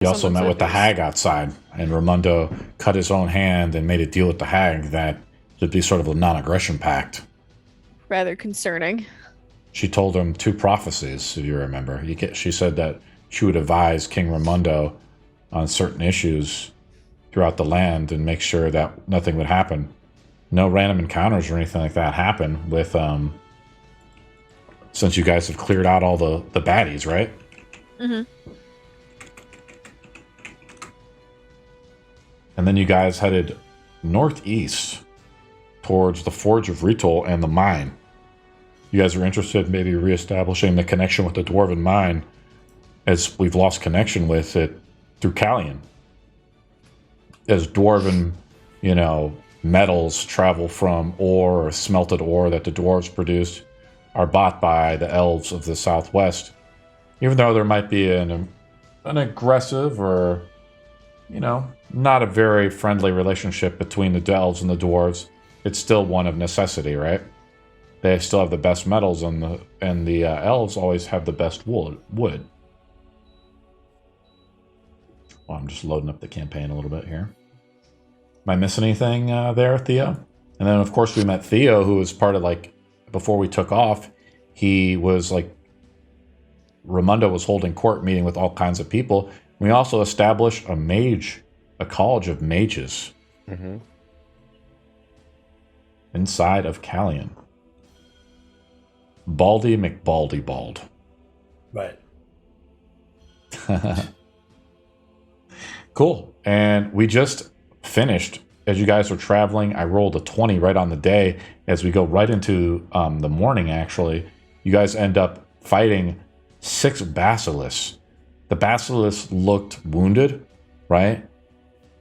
You also met with the hag outside, and Raimundo cut his own hand and made a deal with the hag that it'd be sort of a non-aggression pact. Rather concerning. She told him 2 prophecies, if you remember. She said that she would advise King Raimundo on certain issues throughout the land and make sure that nothing would happen. No random encounters or anything like that happen with, since you guys have cleared out all the baddies, right? Mm-hmm. And then you guys headed northeast towards the Forge of Ritol and the mine. You guys are interested in maybe reestablishing the connection with the Dwarven mine, as we've lost connection with it through Kalion. As Dwarven, metals travel from ore or smelted ore that the dwarves produce are bought by the elves of the southwest. Even though there might be an aggressive or, not a very friendly relationship between the elves and the dwarves, it's still one of necessity, right? They still have the best metals, and the elves always have the best wood. Well, I'm just loading up the campaign a little bit here. Am I missing anything there, Theo? And then, of course, we met Theo, who was part of, before we took off, he was, Raimundo was holding court meeting with all kinds of people. We also established a college of mages inside of Kalion. Baldy McBaldy Bald. Right. Cool. And we just finished. As you guys were traveling, I rolled a 20 right on the day. As we go right into the morning, actually, you guys end up fighting 6 basilisks. The basilisks looked wounded, right?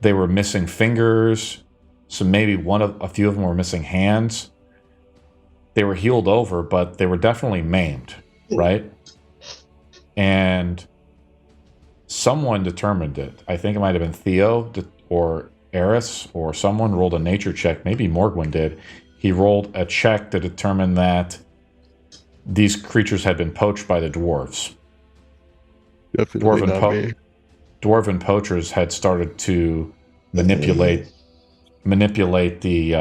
They were missing fingers. So maybe a few of them were missing hands. They were healed over, but they were definitely maimed, right? And someone determined it. I think it might have been Theo or Eris or someone rolled a nature check. Maybe Morgwin did. He rolled a check to determine that these creatures had been poached by the dwarves. Definitely Dwarven poachers had started to manipulate the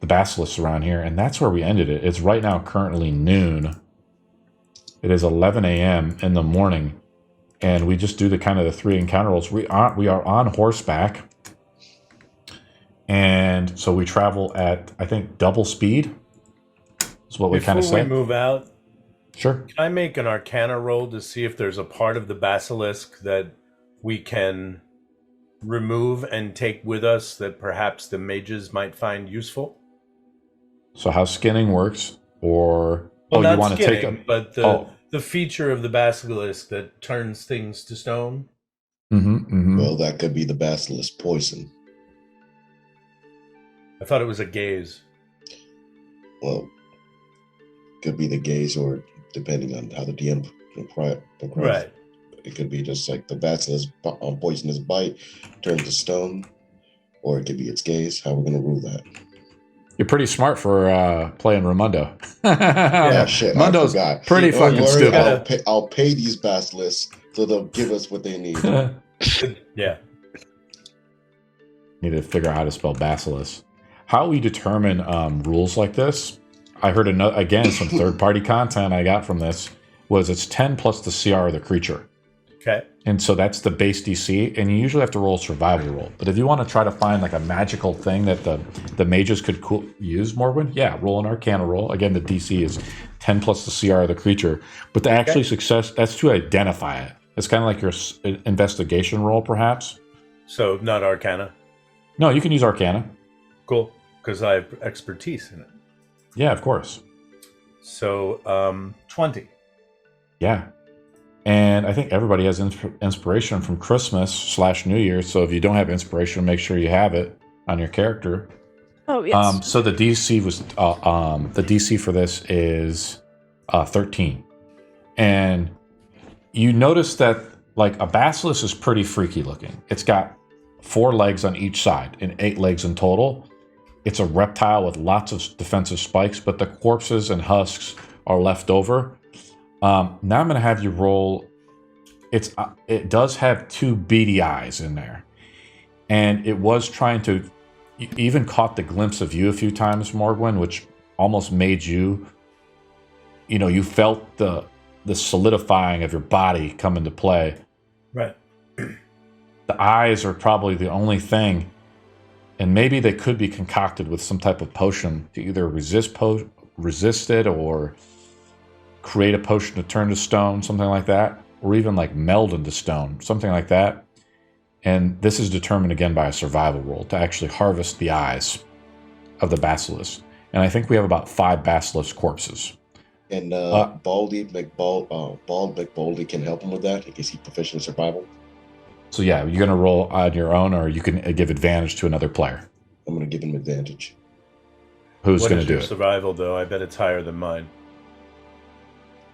basilisks around here, and that's where we ended it. It's right now currently noon. It is 11 a.m. in the morning, and we just do the 3 encounter rolls. We are on horseback, and so we travel at, I think, double speed. Is what we kind of said. Before we move out, sure. Can I make an Arcana roll to see if there's a part of the basilisk that we can remove and take with us that perhaps the mages might find useful? So how skinning works, or well, you want to take them? But the feature of the basilisk that turns things to stone. Well, that could be the basilisk poison. I thought it was a gaze. Well, could be the gaze, or depending on how the DM progresses. Right. It could be just like the basilisk poisonous bite turns to stone, or it could be its gaze. How we're going to rule that? You're pretty smart for playing Raimundo. Yeah, shit. Mundo's pretty fucking stupid. I'll pay these basilisks so they'll give us what they need. Yeah. Need to figure out how to spell basilisk. How we determine rules like this, I heard some third-party content I got from this, was it's 10 plus the CR of the creature. Okay. And so that's the base DC, and you usually have to roll a survival roll. But if you want to try to find a magical thing that the mages could use, Morwin, yeah, roll an Arcana roll. Again, the DC is 10 plus the CR of the creature. But the actually success, that's to identify it. It's kind of like your investigation roll, perhaps. So not Arcana? No, you can use Arcana. Cool, because I have expertise in it. Yeah, of course. So 20. Yeah. And I think everybody has inspiration from Christmas / New Year. So if you don't have inspiration, make sure you have it on your character. Oh, yes. So the DC was the DC for this is 13. And you notice that a basilisk is pretty freaky looking. It's got 4 legs on each side and 8 legs in total. It's a reptile with lots of defensive spikes, but the corpses and husks are left over. Now I'm going to have you roll it does have two beady eyes in there, and it was trying to. You even caught the glimpse of you a few times, Morgwin, which almost made you. You felt the solidifying of your body come into play. Right. The eyes are probably the only thing, and maybe they could be concocted with some type of potion to either resist it or create a potion to turn to stone, something like that, or even like meld into stone, something like that. And this is determined again by a survival roll to actually harvest the eyes of the basilisk. And I think we have about 5 basilisk corpses. And Bald McBaldy can help him with that because he's proficient in survival. So yeah, you're gonna roll on your own, or you can give advantage to another player. I'm gonna give him advantage. Who's gonna What is do your it? survival, though? I bet it's higher than mine.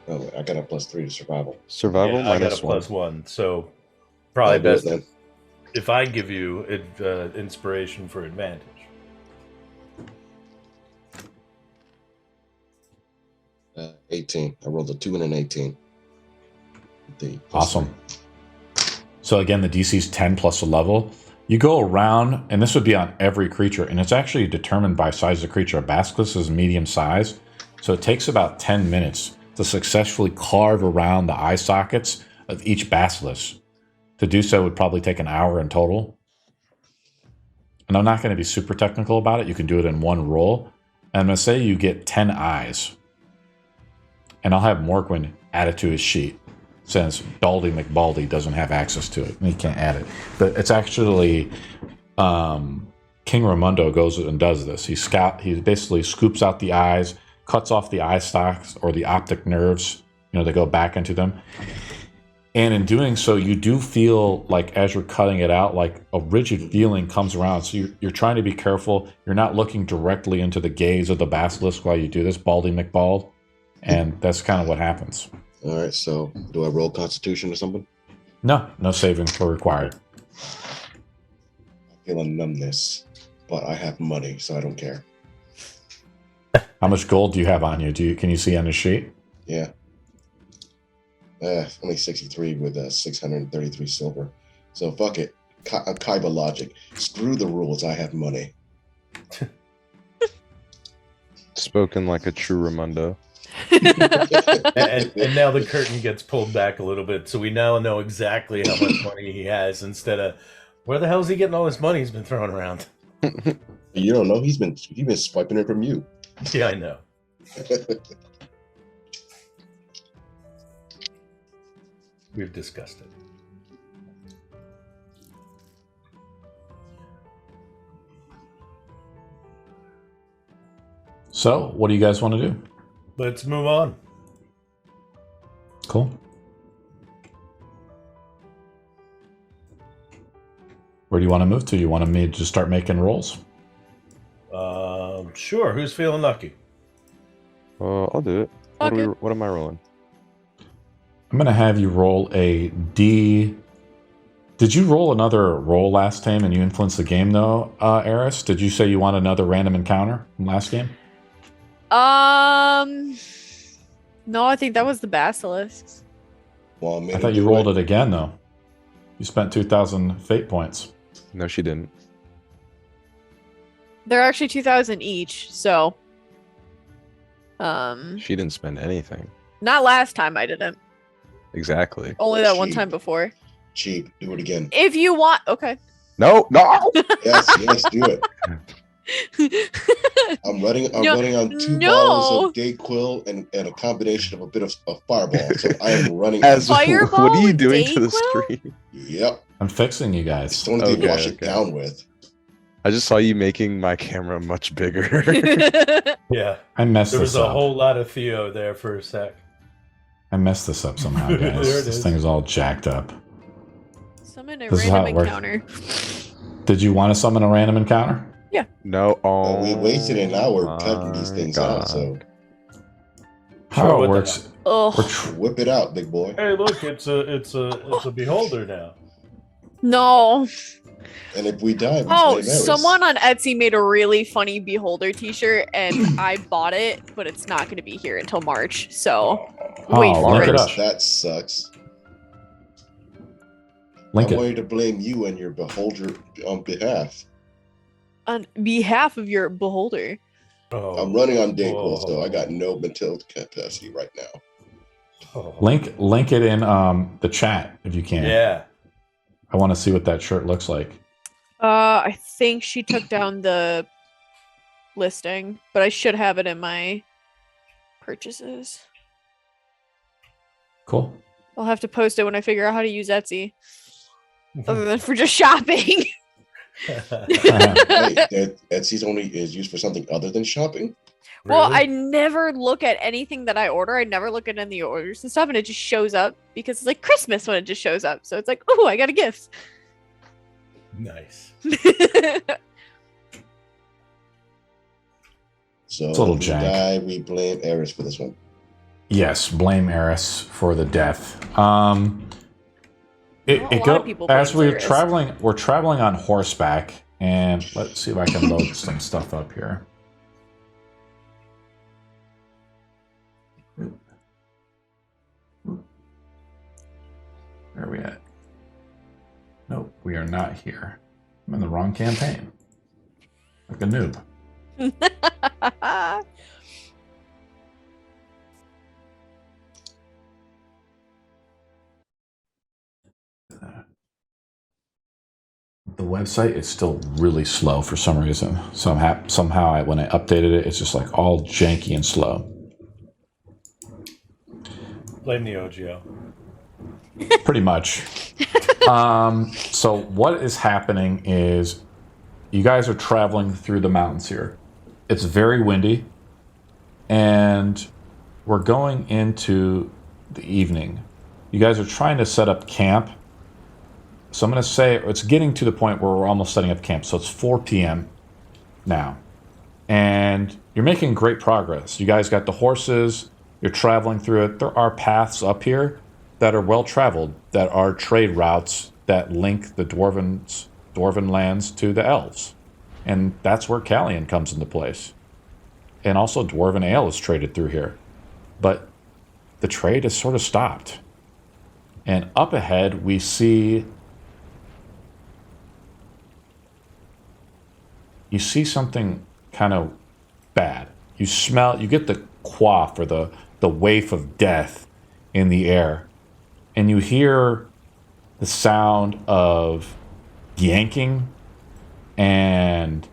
Oh, I got a +3 to survival. Survival Yeah, I got minus a one. +1, so probably I'll do it best then. if I give you inspiration for advantage. Uh, 18. I rolled a 2 and an 18. Awesome. So again, the DC is 10 plus a level. You go around, and this would be on every creature, and it's actually determined by size of the creature. A basilisk is medium size, so it takes about 10 minutes to successfully carve around the eye sockets of each basilisk. To do so would probably take an hour in total. And I'm not going to be super technical about it. You can do it in one roll. And I'm going to say you get 10 eyes. And I'll have Morgwin add it to his sheet, since Baldy McBaldy doesn't have access to it. He can't add it. But it's actually King Raimundo goes and does this. He basically scoops out the eyes, cuts off the eye stalks or the optic nerves, they go back into them. And in doing so, you do feel like as you're cutting it out, like a rigid feeling comes around. So you're trying to be careful. You're not looking directly into the gaze of the basilisk while you do this, Baldy McBald. And that's kind of what happens. All right, so do I roll Constitution or something? No saving for required. I feel a numbness, but I have money, so I don't care. How much gold do you have on you? Can you see on the sheet? Yeah. Only 63 with 633 silver. So fuck it. Kaiba logic. Screw the rules. I have money. Spoken like a true Raimundo. and now the curtain gets pulled back a little bit, so we now know exactly how much money he has instead of where the hell is he getting all this money he's been throwing around. You don't know. He's been swiping it from you. Yeah, I know. We've discussed it. So, what do you guys want to do? Let's move on. Cool. Where do you want to move to? You want me to just start making rolls? Sure. Who's feeling lucky? I'll do it. What am I rolling? I'm going to have you roll a D. Did you roll another roll last time and you influenced the game, though, Eris? Did you say you want another random encounter from last game? No, I think that was the basilisks. Well, I thought you rolled it again, though. You spent 2,000 fate points. No, she didn't. They're actually 2,000 each, so She didn't spend anything. not last time I didn't. Exactly. Only that one Cheap. time before. Cheap. Do it again. If you want, okay. No. Yes, do it. I'm running on 2 bottles of Dayquil and a combination of a bit of Fireball. So I am running. Fireball what are you with doing to the Dayquil? stream? Yep. I'm fixing you guys. Something to wash it Okay. down with. I just saw you making my camera much bigger. Yeah. I messed There this was a up. whole lot of Theo there for a sec. I messed this up somehow, There guys. it This is. thing is all jacked up. Summon a This is how random it works. encounter. Did you want to summon a random encounter? No. Oh, We wasted an hour my cutting these things out, God. so How Sure, it what the works? Ugh. whip it out, big boy. Hey, look, it's a beholder now. No. And if we die, we Oh, blame Eris. someone on Etsy made a really funny beholder t-shirt and I bought it, but it's not going to be here until March. So wait Oh, for look it. it up. That sucks. Link I it. want you to blame you and your beholder on behalf. On behalf of your beholder. Oh. I'm running on Dayquil, so I got no mental capacity right now. Oh. Link it in the chat if you can. Yeah. I want to see what that shirt looks like. I think she took down the listing, but I should have it in my purchases. Cool. I'll have to post it when I figure out how to use Etsy. Other than for just shopping. Etsy's only is used for something other than shopping. Well, Really? I never look at anything that I order. I never look at any orders and stuff, and it just shows up because it's like Christmas when it just shows up. So it's like, oh, I got a gift. Nice. So It's a little if we jank. die, we blame Eris for this one. Yes, blame Eris for the death. Well, a lot of people as blame we're Eris. traveling. We're traveling on horseback, and let's see if I can load some stuff up here. Where are we at? Nope, we are not here. I'm in the wrong campaign. Like a noob. The website is still really slow for some reason. Somehow, when I updated it, it's just like all janky and slow. Blame the OGL. Pretty much. So what is happening is you guys are traveling through the mountains here. It's very windy, and we're going into the evening. You guys are trying to set up camp. So I'm going to say it's getting to the point where we're almost setting up camp. So it's 4 p.m. now. And you're making great progress. You guys got the horses. You're traveling through it. There are paths up here that are well traveled, that are trade routes that link the dwarven lands to the elves. And that's where Kalion comes into place. And also dwarven ale is traded through here. But the trade is sort of stopped. And up ahead, we see... You see something kind of bad. You get the quaff or the waif of death in the air. And you hear the sound of yanking and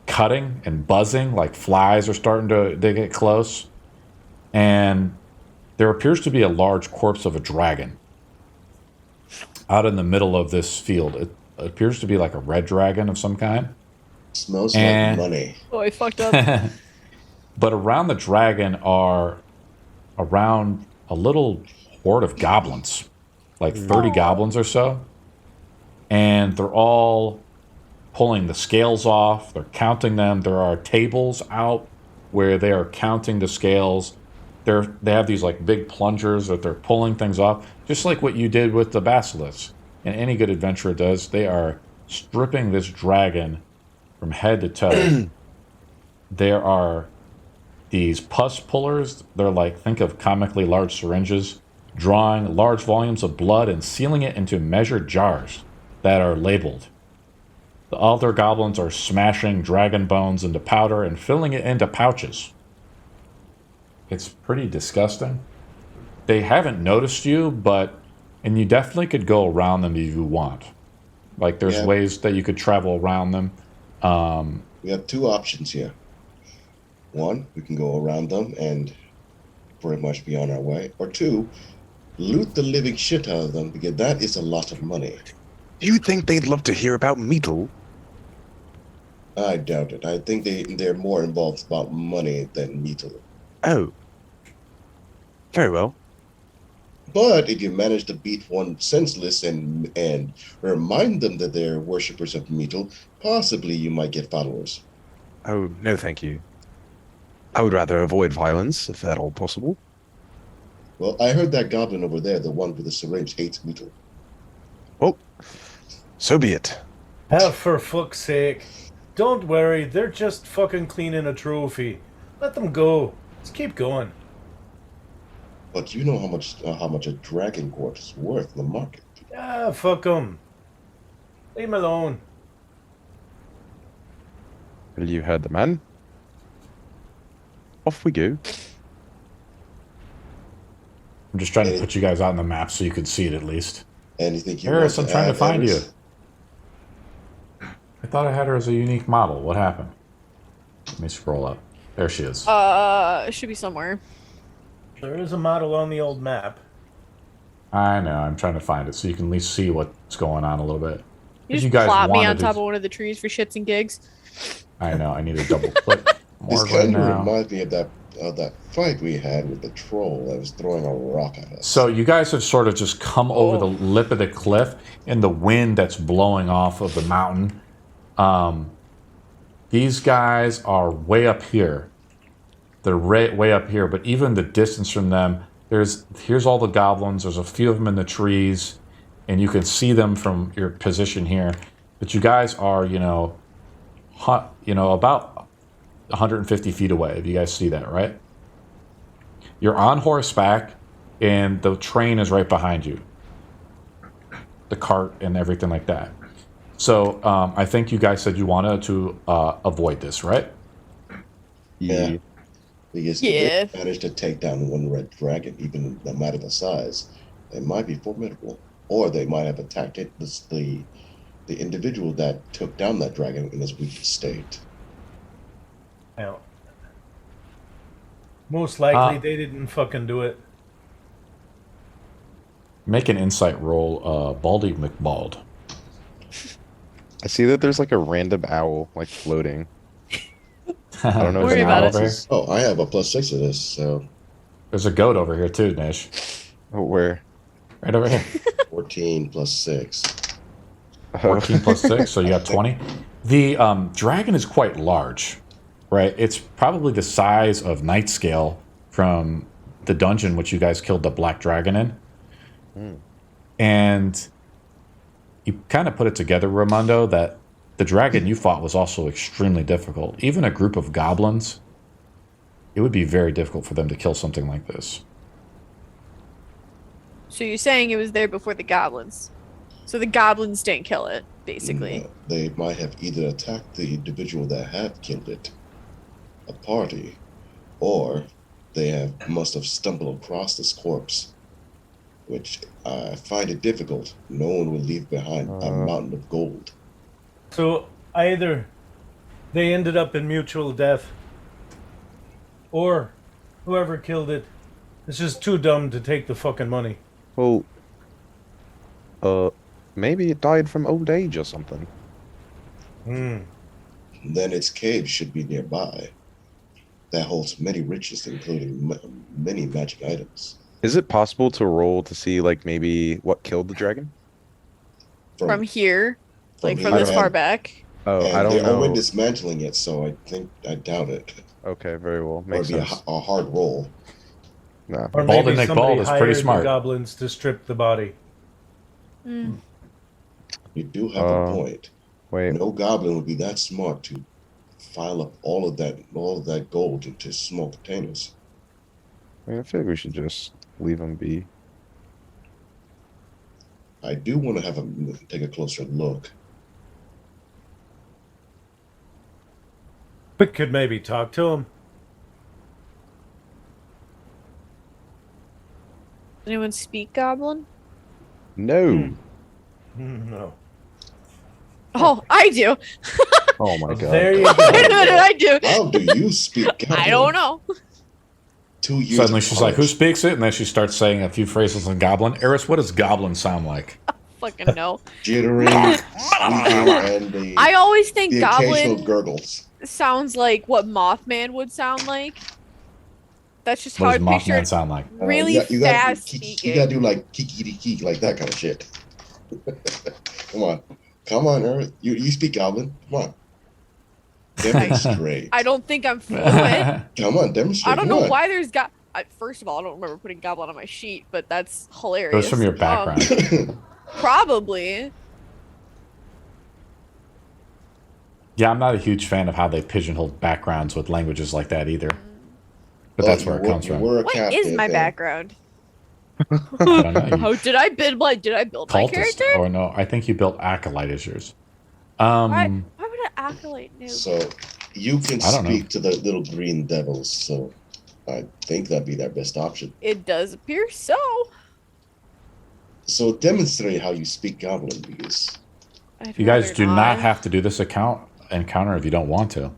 cutting and buzzing, like flies are starting to get close. And there appears to be a large corpse of a dragon out in the middle of this field. It appears to be like a red dragon of some kind. Smells like money. Oh, I fucked up. But around the dragon are around a little horde of goblins, like 30 goblins or so. And they're all pulling the scales off. They're counting them. There are tables out where they are counting the scales. They have these like big plungers that they're pulling things off, just like what you did with the basilisk. And any good adventurer does. They are stripping this dragon from head to toe. There are these pus pullers. They're like, think of comically large syringes, drawing large volumes of blood and sealing it into measured jars that are labeled. The other goblins are smashing dragon bones into powder and filling it into pouches. It's pretty disgusting. They haven't noticed you, and you definitely could go around them if you want. Like, there's ways that you could travel around them. We have two options here. One, we can go around them and pretty much be on our way. Or two, loot the living shit out of them, because that is a lot of money. Do you think they'd love to hear about Meetle? I doubt it. I think they're more involved about money than Meetle. Oh. Very well. But if you manage to beat one senseless and remind them that they're worshippers of Meetle, possibly you might get followers. Oh, no thank you. I would rather avoid violence, if at all possible. Well, I heard that goblin over there, the one with the syringe, hates Meetle. Well, so be it. Oh, for fuck's sake. Don't worry, they're just fucking cleaning a trophy. Let them go. Let's keep going. But you know how much a dragon corpse is worth in the market. Ah, fuck them. Leave him alone. Well, you heard the man. Off we go. I'm just trying to put you guys out on the map so you can see it at least. Anything you Eris, I'm want trying to add, find you. Eris? I thought I had her as a unique model. What happened? Let me scroll up. There she is. It should be somewhere. There is a model on the old map. I know. I'm trying to find it so you can at least see what's going on a little bit. You If just guys plop me on wanted top to- of one of the trees for shits and gigs. I know. I need to double click This more right kind of now. reminds me of that fight we had with the troll that was throwing a rock at us. So you guys have sort of just come over the lip of the cliff in the wind that's blowing off of the mountain. These guys are way up here. They're way up here, but even the distance from them, here's all the goblins. There's a few of them in the trees, and you can see them from your position here. But you guys are, about 150 feet away. If you guys see that, right? You're on horseback, and the train is right behind you. The cart and everything like that. So I think you guys said you wanted to avoid this, right? Yeah. Because Yeah. if they managed to take down one red dragon, even no matter the size, they might be formidable. Or they might have attacked the individual that took down that dragon in his weakest state. Now, most likely they didn't fucking do it. Make an insight roll, Baldy McBald. I see that there's like a random owl like floating. I don't know. Don't worry if about it's it. an owl. Oh, I have a +6 to this, so There's a goat over here too, Nish. Oh, where? Right over here. 14 + 6. 14 plus 6, so you got 20. The dragon is quite large, right? It's probably the size of Nightscale from the dungeon which you guys killed the black dragon in. And you kind of put it together, Ramondo, that the dragon you fought was also extremely difficult. Even a group of goblins, it would be very difficult for them to kill something like this. So you're saying it was there before the goblins. So the goblins didn't kill it, basically. They might have either attacked the individual that had killed it, a party, or they must have stumbled across this corpse, which I find it difficult. No one will leave behind a mountain of gold. So either they ended up in mutual death, or whoever killed it is just too dumb to take the fucking money. Well, maybe it died from old age or something. Then its cave should be nearby. That holds many riches, including many magic items. Is it possible to roll to see like maybe what killed the dragon? From here, like from here, this far back. Oh, and I don't they know. aren't dismantling it, so I doubt it. Okay, very well. Or Makes it'd be sense. a hard roll. Nah. Or Bald maybe and Nick somebody Bald is hired pretty the smart. goblins to strip the body. You do have a point. Wait. No goblin would be that smart to file up all of that gold into small containers. I feel like we should just leave them be. I do want to take a closer look. We could maybe talk to him. Anyone speak goblin? No. No. Oh, I do. Oh my god. There you What go. did I do? How do you speak goblin? I don't know. 2 years Suddenly she's like, who apart. speaks it? And then she starts saying a few phrases in Goblin. Eris, what does Goblin sound like? Fucking no. Jittering, squeaking, and the I always think occasional goblin gurgles. sounds like what Mothman would sound like. That's just how What I does picture Mothman it. sound like? Really You gotta fast do- speaking. You gotta do like kiki like that kind of shit. Come on, Eric. You speak goblin. Come on. Demonstrate. I don't think I'm fluent. Come on, demonstrate. I don't Come know on. why there's first of all, I don't remember putting goblin on my sheet, but that's hilarious. It was from your background. Probably. Yeah, I'm not a huge fan of how they pigeonhole backgrounds with languages like that either. But Well, that's where it you comes were- from. you were a What captive is my and background? I don't know. How did I build my Cultist. character? Or no, I think you built Acolyte as yours. Why would an acolyte know? So you can I don't know. speak to the little green devils, so I think that'd be their best option. It does appear so. So demonstrate how you speak Goblin, because I'd You guys rather do not have to do this encounter if you don't want to.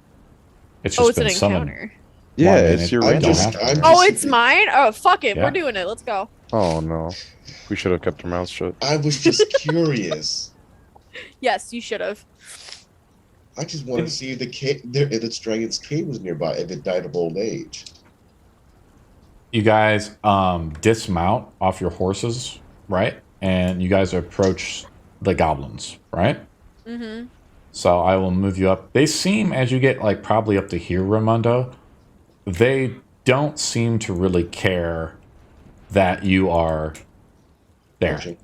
It's just Oh, it's been an summoned. encounter. Yeah, Well, I mean, it's your I random. don't have to. I'm Oh, just- it's mine? Oh, fuck it. Yeah. We're doing it. Let's go. Oh no, we should have kept our mouths shut. I was just curious. Yes, you should have. I just wanted to see if if the dragon's cave was nearby, if it died of old age. You guys dismount off your horses, right? And you guys approach the goblins, right? Mm-hmm. So I will move you up. They seem, as you get like probably up to here, Raimondo, they don't seem to really care that you are there. Watching.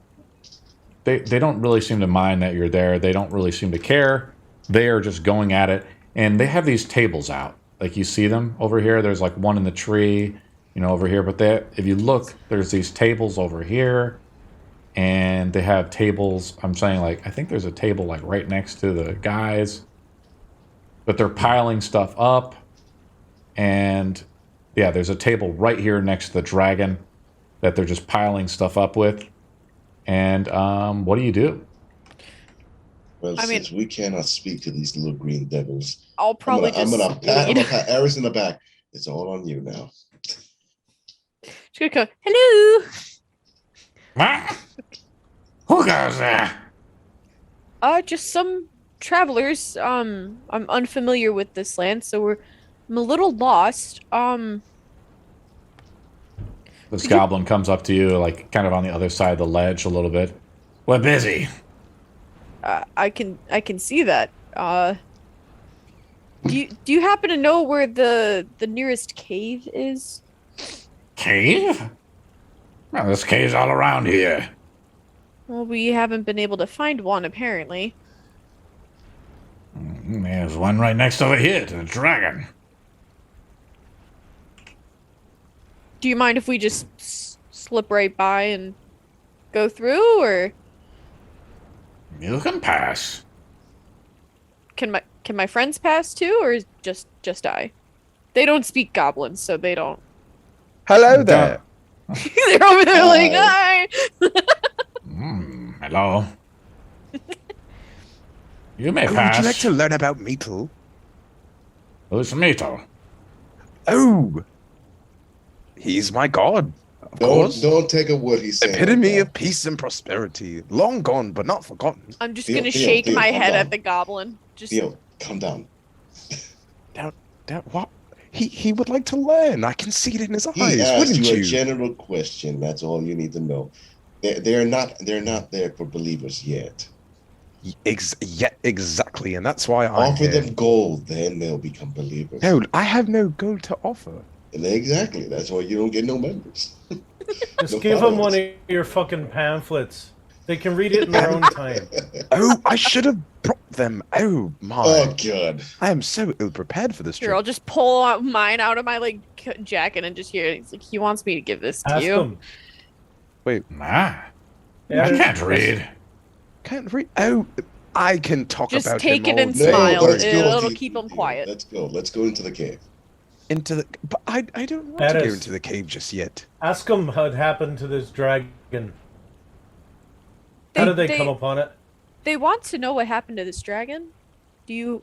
They don't really seem to mind that you're there. They don't really seem to care. They are just going at it. And they have these tables out. Like you see them over here. There's like one in the tree, over here. But if you look, there's these tables over here. And they have tables. I'm saying I think there's a table like right next to the guys. But they're piling stuff up. And yeah, there's a table right here next to the dragon that they're just piling stuff up with. And what do you do? Well, I mean- since we cannot speak to these little green devils, I'll probably I'm gonna just pat Aris in the back. It's all on you now. Just gonna go, hello. Who goes there? Just some travelers. I'm unfamiliar with this land, so I'm a little lost. This goblin comes up to you, like kind of on the other side of the ledge a little bit. We're busy. I can see that. Do you happen to know where the nearest cave is? Cave? Well, there's caves all around here. Well, we haven't been able to find one apparently. There's one right next over here to the dragon. Do you mind if we just slip right by and go through, or You can pass. can my friends pass too, or just I? They don't speak Goblin, so they don't. Hello there. They're over there like, hi. Hello. You may Oh, would pass. you like to learn about Meetle? Who's Mito? Oh, he's my god. Of course. Don't take a word he's saying. Epitome like of peace and prosperity. Long gone, but not forgotten. I'm just Theo, gonna Theo, shake Theo, my calm head down. at the goblin. Just Theo, calm down. What? He would like to learn. I can see it in his He eyes, asked wouldn't you you? a general question. That's all you need to know. They're not there for believers yet. Exactly, and that's why I'm Offer here. them gold, then they'll become believers. No, I have no gold to offer. And exactly. That's why you don't get no members. Just No give them followers. one of your fucking pamphlets. They can read it in their own time. Oh, I should have brought them. Oh my! Oh god. I am so ill prepared for this here, I'll trip. just pull out mine out of my jacket and just hear. He's like, he wants me to give this to Ask you. them. Nah. Yeah, I can't read. Can't read. Oh, I can talk Just about take him it all and day. smile. let's go. It'll keep them quiet. Let's go. Let's go into the cave. Into the. But I don't want That to go is- into the cave just yet. Ask them what happened to this dragon. How did they come upon it? They want to know what happened to this dragon. Do you?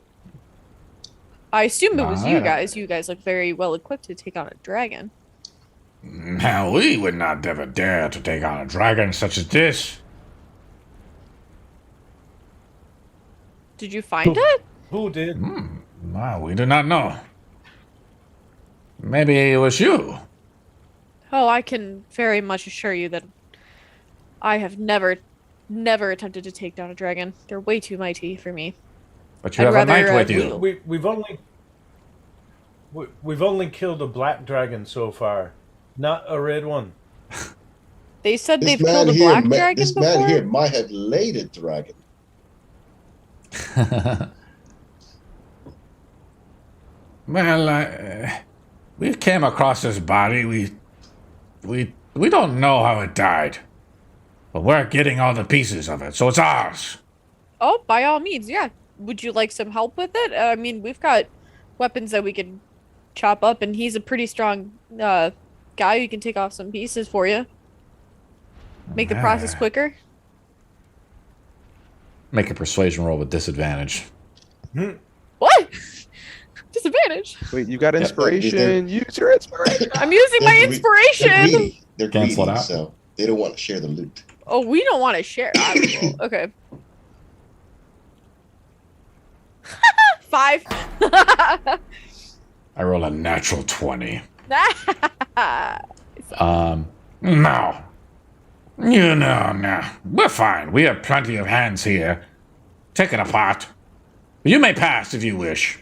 I assume it was you guys. You guys look very well equipped to take on a dragon. Now, we would not ever dare to take on a dragon such as this. Did you find it? Who did? Well, we do not know. Maybe it was you. Oh, I can very much assure you that I have never attempted to take down a dragon. They're way too mighty for me. But you I'd have a rather, knight with you. wheel. We've only killed a black dragon so far, not a red one. They said This they've man killed a here, black dragon this before. man here might have laid a dragon. Well, we came across this body. We We don't know how it died. But we're getting all the pieces of it, so it's ours. Oh, by all means, yeah. Would you like some help with it? I mean, we've got weapons that we can chop up, and he's a pretty strong guy who can take off some pieces for you. Make the process quicker. Make a persuasion roll with disadvantage. What? Disadvantage. Wait, you got inspiration. Use your inspiration. I'm using my inspiration. They're Cancel greedy, it out. so they don't want to share the loot. Oh, we don't want to share. Okay. 5. I roll a natural 20. No. You know, no. We're fine. We have plenty of hands here. Take it apart. You may pass if you wish.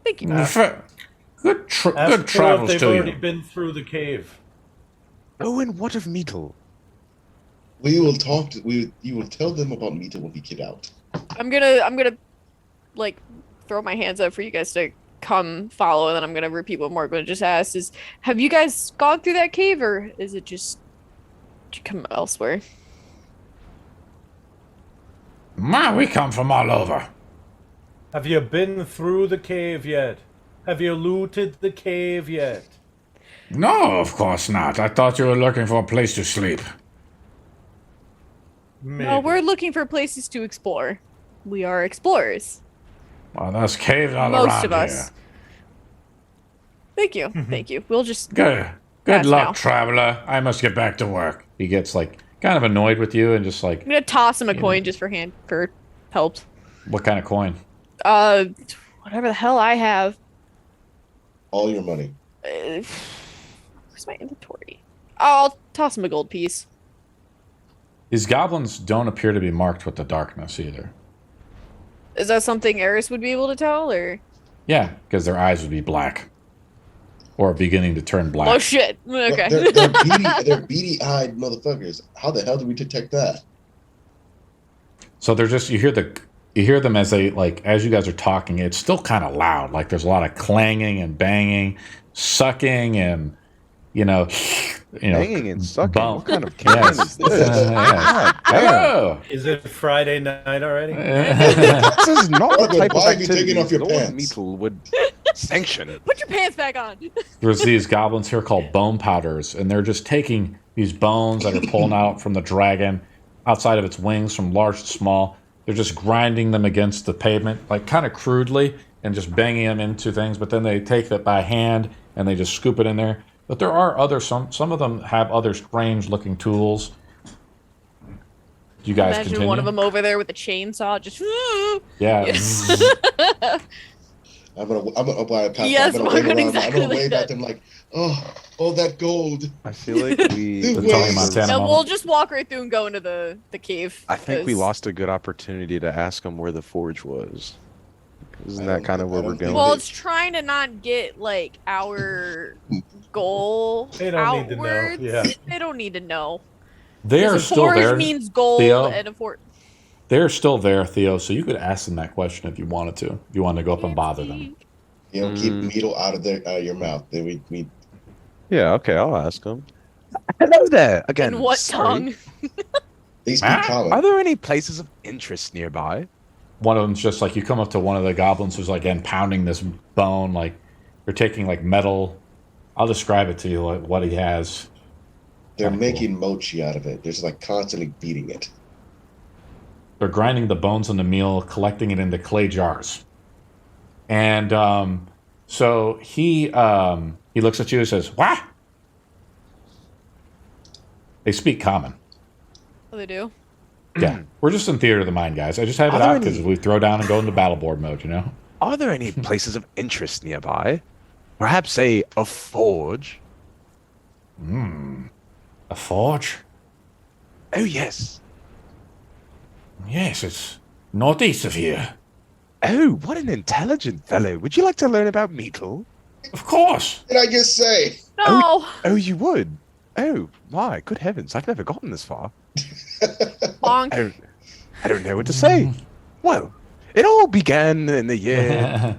Thank you. Good Ask travels if they've to already you. been through the cave. Oh, and what of Meetle? We will talk to you will tell them about Mita when we get out. I'm gonna like throw my hands up for you guys to come follow, and then I'm gonna repeat what Morgan just asked. Is have you guys gone through that cave, or is it just to come elsewhere? We come from all over. Have you been through the cave yet? Have you looted the cave yet? No, of course not. I thought you were looking for a place to sleep. Maybe. No, we're looking for places to explore. We are explorers. Well, there's caves all Most around of us. here. Thank you. Thank you. We'll just Good Pass luck, now. traveler. I must get back to work. He gets like kind of annoyed with you and just like, I'm gonna toss him a Yeah. coin just for help. what kind of coin? Whatever the hell I have. All your money. Where's my inventory? I'll toss him a gold piece. These goblins don't appear to be marked with the darkness either. Is that something Eris would be able to tell, or? Yeah, because their eyes would be black. Or beginning to turn black. Oh shit! Okay. They're beady-eyed motherfuckers. How the hell do we detect that? So they're just you hear them as they like as you guys are talking, it's still kind of loud. Like there's a lot of clanging and banging, sucking and Hanging and sucking. bump. What kind of can is this? Yeah. Oh. Is it Friday night already? This is not the Morgan, type of why have you activity taken off your Lord pants? Meetle would sanction. Put your pants back on. There's these goblins here called bone powders, and they're just taking these bones that are pulling out from the dragon, outside of its wings, from large to small. They're just grinding them against the pavement, like kind of crudely, and just banging them into things. But then they take it by hand and they just scoop it in there. But there are some of them have other strange-looking tools. You guys Imagine continue? one of them over there with a chainsaw, just. Yeah. I'm gonna buy a pass. Yes, I'm gonna wave Morgan, around. exactly I'm gonna like wave that. at them like, oh, that gold. I feel like we. They're talking about Montana. No, moment. we'll just walk right through and go into the cave. I think we 'cause- lost a good opportunity to ask him where the forge was. Isn't that kind of where we're going? Well, it's trying to not get like our goal They don't need to know, outwards. yeah. They don't need to know. They are A still forge there. means gold, Theo. and a forge. They're still there, Theo, so you could ask them that question if you wanted to. If you wanted to go up and bother them. You know, keep needle out of your mouth. Then we Yeah, okay, I'll ask him. Hello there again. In what sorry. tongue? they speak Ah, common. Are there any places of interest nearby? One of them's just like you come up to one of the goblins who's like pounding this bone, like they're taking like metal. I'll describe it to you, like what he has. They're Kinda cool. making mochi out of it. They're just like constantly beating it. They're grinding the bones into meal, collecting it into clay jars. And so he looks at you and says, "What?" They speak common. Oh, they do. Yeah, we're just in theater of the mind, guys. I just have it Are there out because any- we throw down and go into battle board mode, you know. Are there any places of interest nearby? Perhaps a forge? A forge? Oh, yes. Yes, it's northeast of here. Oh, what an intelligent fellow. Would you like to learn about Meetle? Of course. Did I just say? No. Oh, you would? Oh, my, good heavens. I've never gotten this far. Bonk. I don't know what to say. Well, it all began in the year...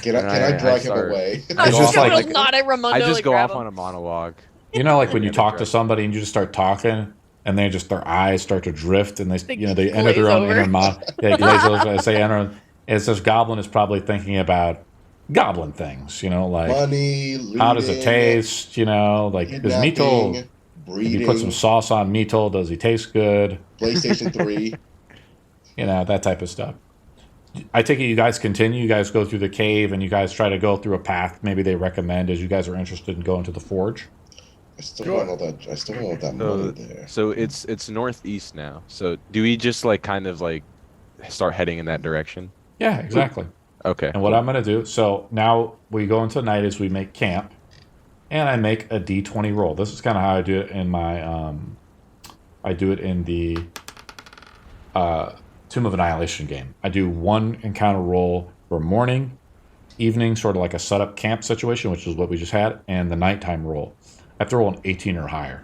Can I I drag him start- away? I It's just just like- not at Ramondo. I just like, go grab off him. on a monologue. You know, like when you Random talk to direction. somebody and you just start talking, and they just their eyes start to drift, and They they enter their glaze own over. inner mind. They glaze over as they enter. As this goblin is probably thinking about goblin things. You know, like Money, looting, how does it taste? You know, like is Meatol. kidnapping, If you put some breeding, sauce on Meatol, does he taste good? PlayStation 3. You know, that type of stuff. I take it you guys continue. You guys go through the cave, and you guys try to go through a path maybe they recommend as you guys are interested in going to the forge. I still want all that. I still want that money there. So it's northeast now. So do we just like kind of like start heading in that direction? Yeah, exactly. Okay. And what I'm going to do, so now we go into the night is we make camp, and I make a D20 roll. This is kind of how I do it in my, I do it in the Tomb of Annihilation game. I do one encounter roll for morning, evening, sort of like a setup camp situation, which is what we just had, and the nighttime roll. I have to roll an 18 or higher.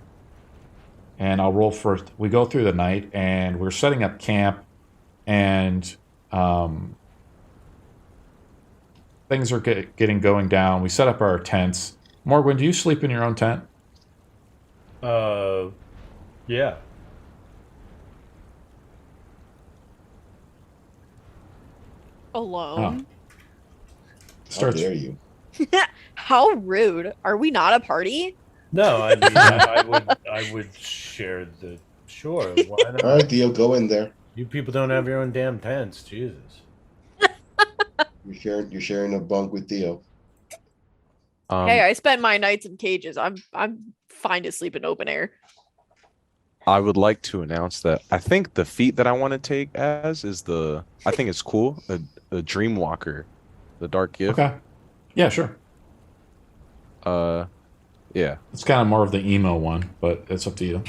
And I'll roll first. We go through the night, and we're setting up camp, and things are going down. We set up our tents. Morgan, do you sleep in your own tent? Yeah. Alone. How dare you? How rude. Are we not a party? No, I mean, I would share the. Sure, why not? All right, Theo, go in there. You people don't have your own damn tents, Jesus. You're sharing a bunk with Theo. Hey, I spent my nights in cages. I'm fine to sleep in open air. I would like to announce that I think the feat that I want to take as is I think it's cool, a Dreamwalker, the Dark Gift. Okay. Yeah, sure. Yeah. It's kind of more of the emo one, but it's up to you.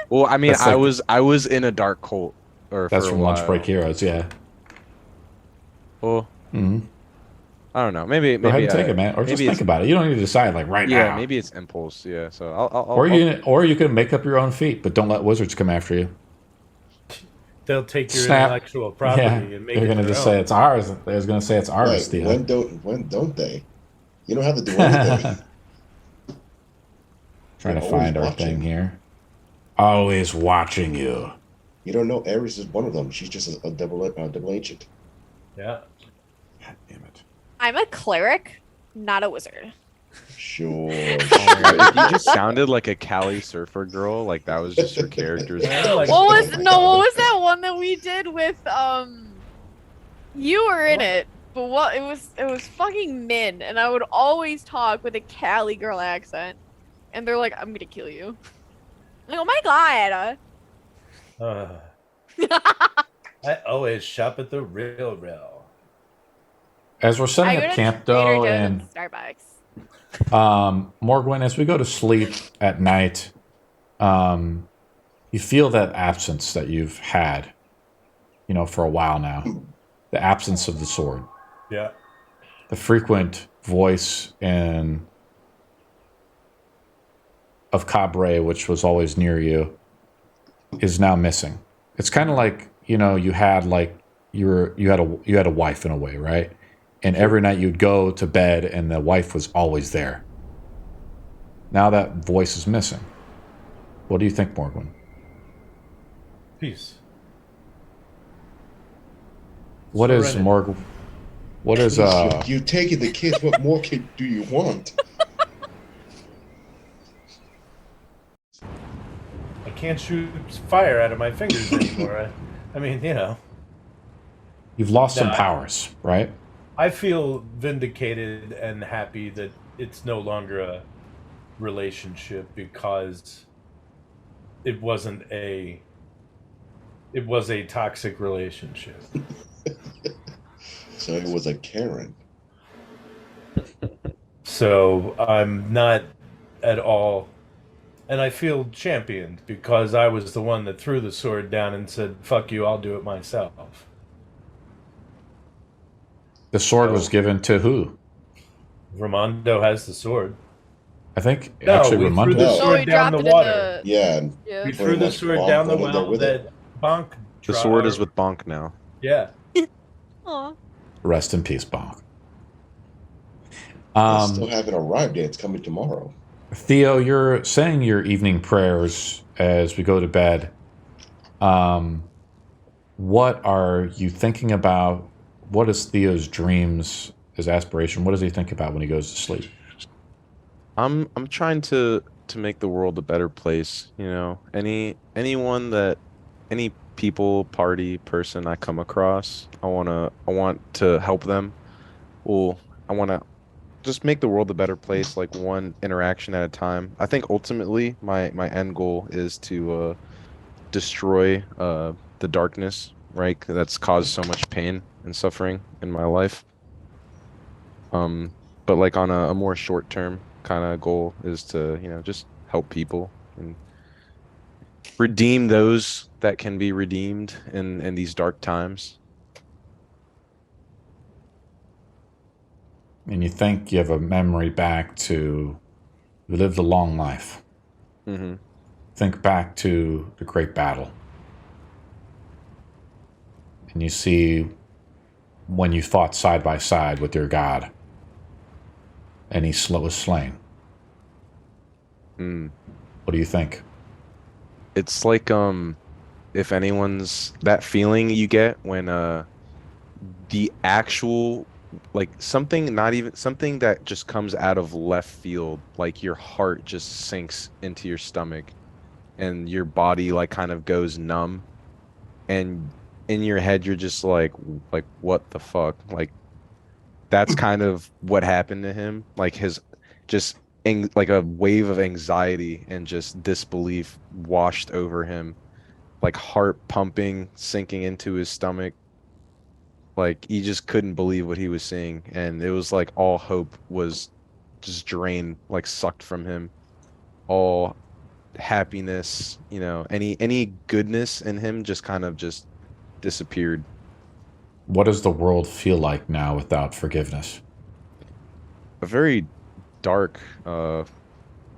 Well, I mean, That's like- I was in a dark cult, or That's for a from Lunch while. Break Heroes, yeah. Well, Mm-hmm. I don't know. Maybe Go ahead and maybe take it, man. Or just maybe think about it. You don't need to decide like right yeah, now. maybe it's impulse. Yeah. So I'll Or you can make up your own feat, but don't let wizards come after you. They'll take your Snap. intellectual property Yeah, and make they're it gonna their just own. say it's ours. They're gonna say it's ours, Right. Theo. When don't they? You don't have to do anything. Trying to They're find our always thing watching. here. Always watching you. You don't know Ares is one of them. She's just a double agent. Yeah. God damn it. I'm a cleric, not a wizard. Sure. Oh my God, you just sounded like a Cali surfer girl. Like that was just your character's. Yeah, like- What was Oh my no? God. What was that one that we did with You were in it, but what it was fucking Min, and I would always talk with a Cali girl accent, and they're like, "I'm gonna kill you." I'm like, oh my god. I always shop at the Real Real. As we're setting up camp though, and Starbucks. Morgwin, as we go to sleep at night, you feel that absence that you've had, for a while now. The absence of the sword. Yeah. The frequent voice of Cabre, which was always near you, is now missing. It's kind of like, you had a wife in a way, right? And every night you'd go to bed and the wife was always there. Now that voice is missing. What do you think, Morgan? Peace. What is Serenity. Morgan? What is You taking the kids? What more do you want? I can't shoot fire out of my fingers anymore. I mean, You've lost some No, powers, right? I feel vindicated and happy that it's no longer a relationship because it was a toxic relationship. So it was a Karen. So I'm not at all, and I feel championed because I was the one that threw the sword down and said, "Fuck you, I'll do it myself." The sword was given to who? Ramondo has the sword. I think No, actually we threw Ramondo. the No. sword he down dropped the it water. Yeah. Yeah. We Pretty threw the much sword Bonk down the went in there well with it. that Bonk The sword is with Bonk now. Yeah. Aw. Rest in peace, Bonk. I still haven't arrived yet. It's coming tomorrow. Theo, you're saying your evening prayers as we go to bed. What are you thinking about? What is Theo's dreams, his aspiration? What does he think about when he goes to sleep? I'm trying to make the world a better place, you know. Anyone that any people, party, person I come across, I want to help them. Well, I want to just make the world a better place, like one interaction at a time. I think ultimately my end goal is to destroy the darkness, right? That's caused so much pain and suffering in my life. Um, but like on a more short term kind of goal is to, you know, just help people and redeem those that can be redeemed in these dark times. And you think you have a memory back to you lived a long life. Mm-hmm. Think back to the great battle. And you see when you fought side by side with your god. And he was slain. Mm. What do you think? It's like if anyone's that feeling you get when the actual like something not even something that just comes out of left field, like your heart just sinks into your stomach and your body like kind of goes numb, and in your head you're just like what the fuck, like that's kind of what happened to him, like his just like a wave of anxiety and just disbelief washed over him, like heart pumping, sinking into his stomach. Like he just couldn't believe what he was seeing, and it was like all hope was just drained, like sucked from him. All happiness, you know, any goodness in him just kind of just disappeared. What does the world feel like now without forgiveness? A very dark,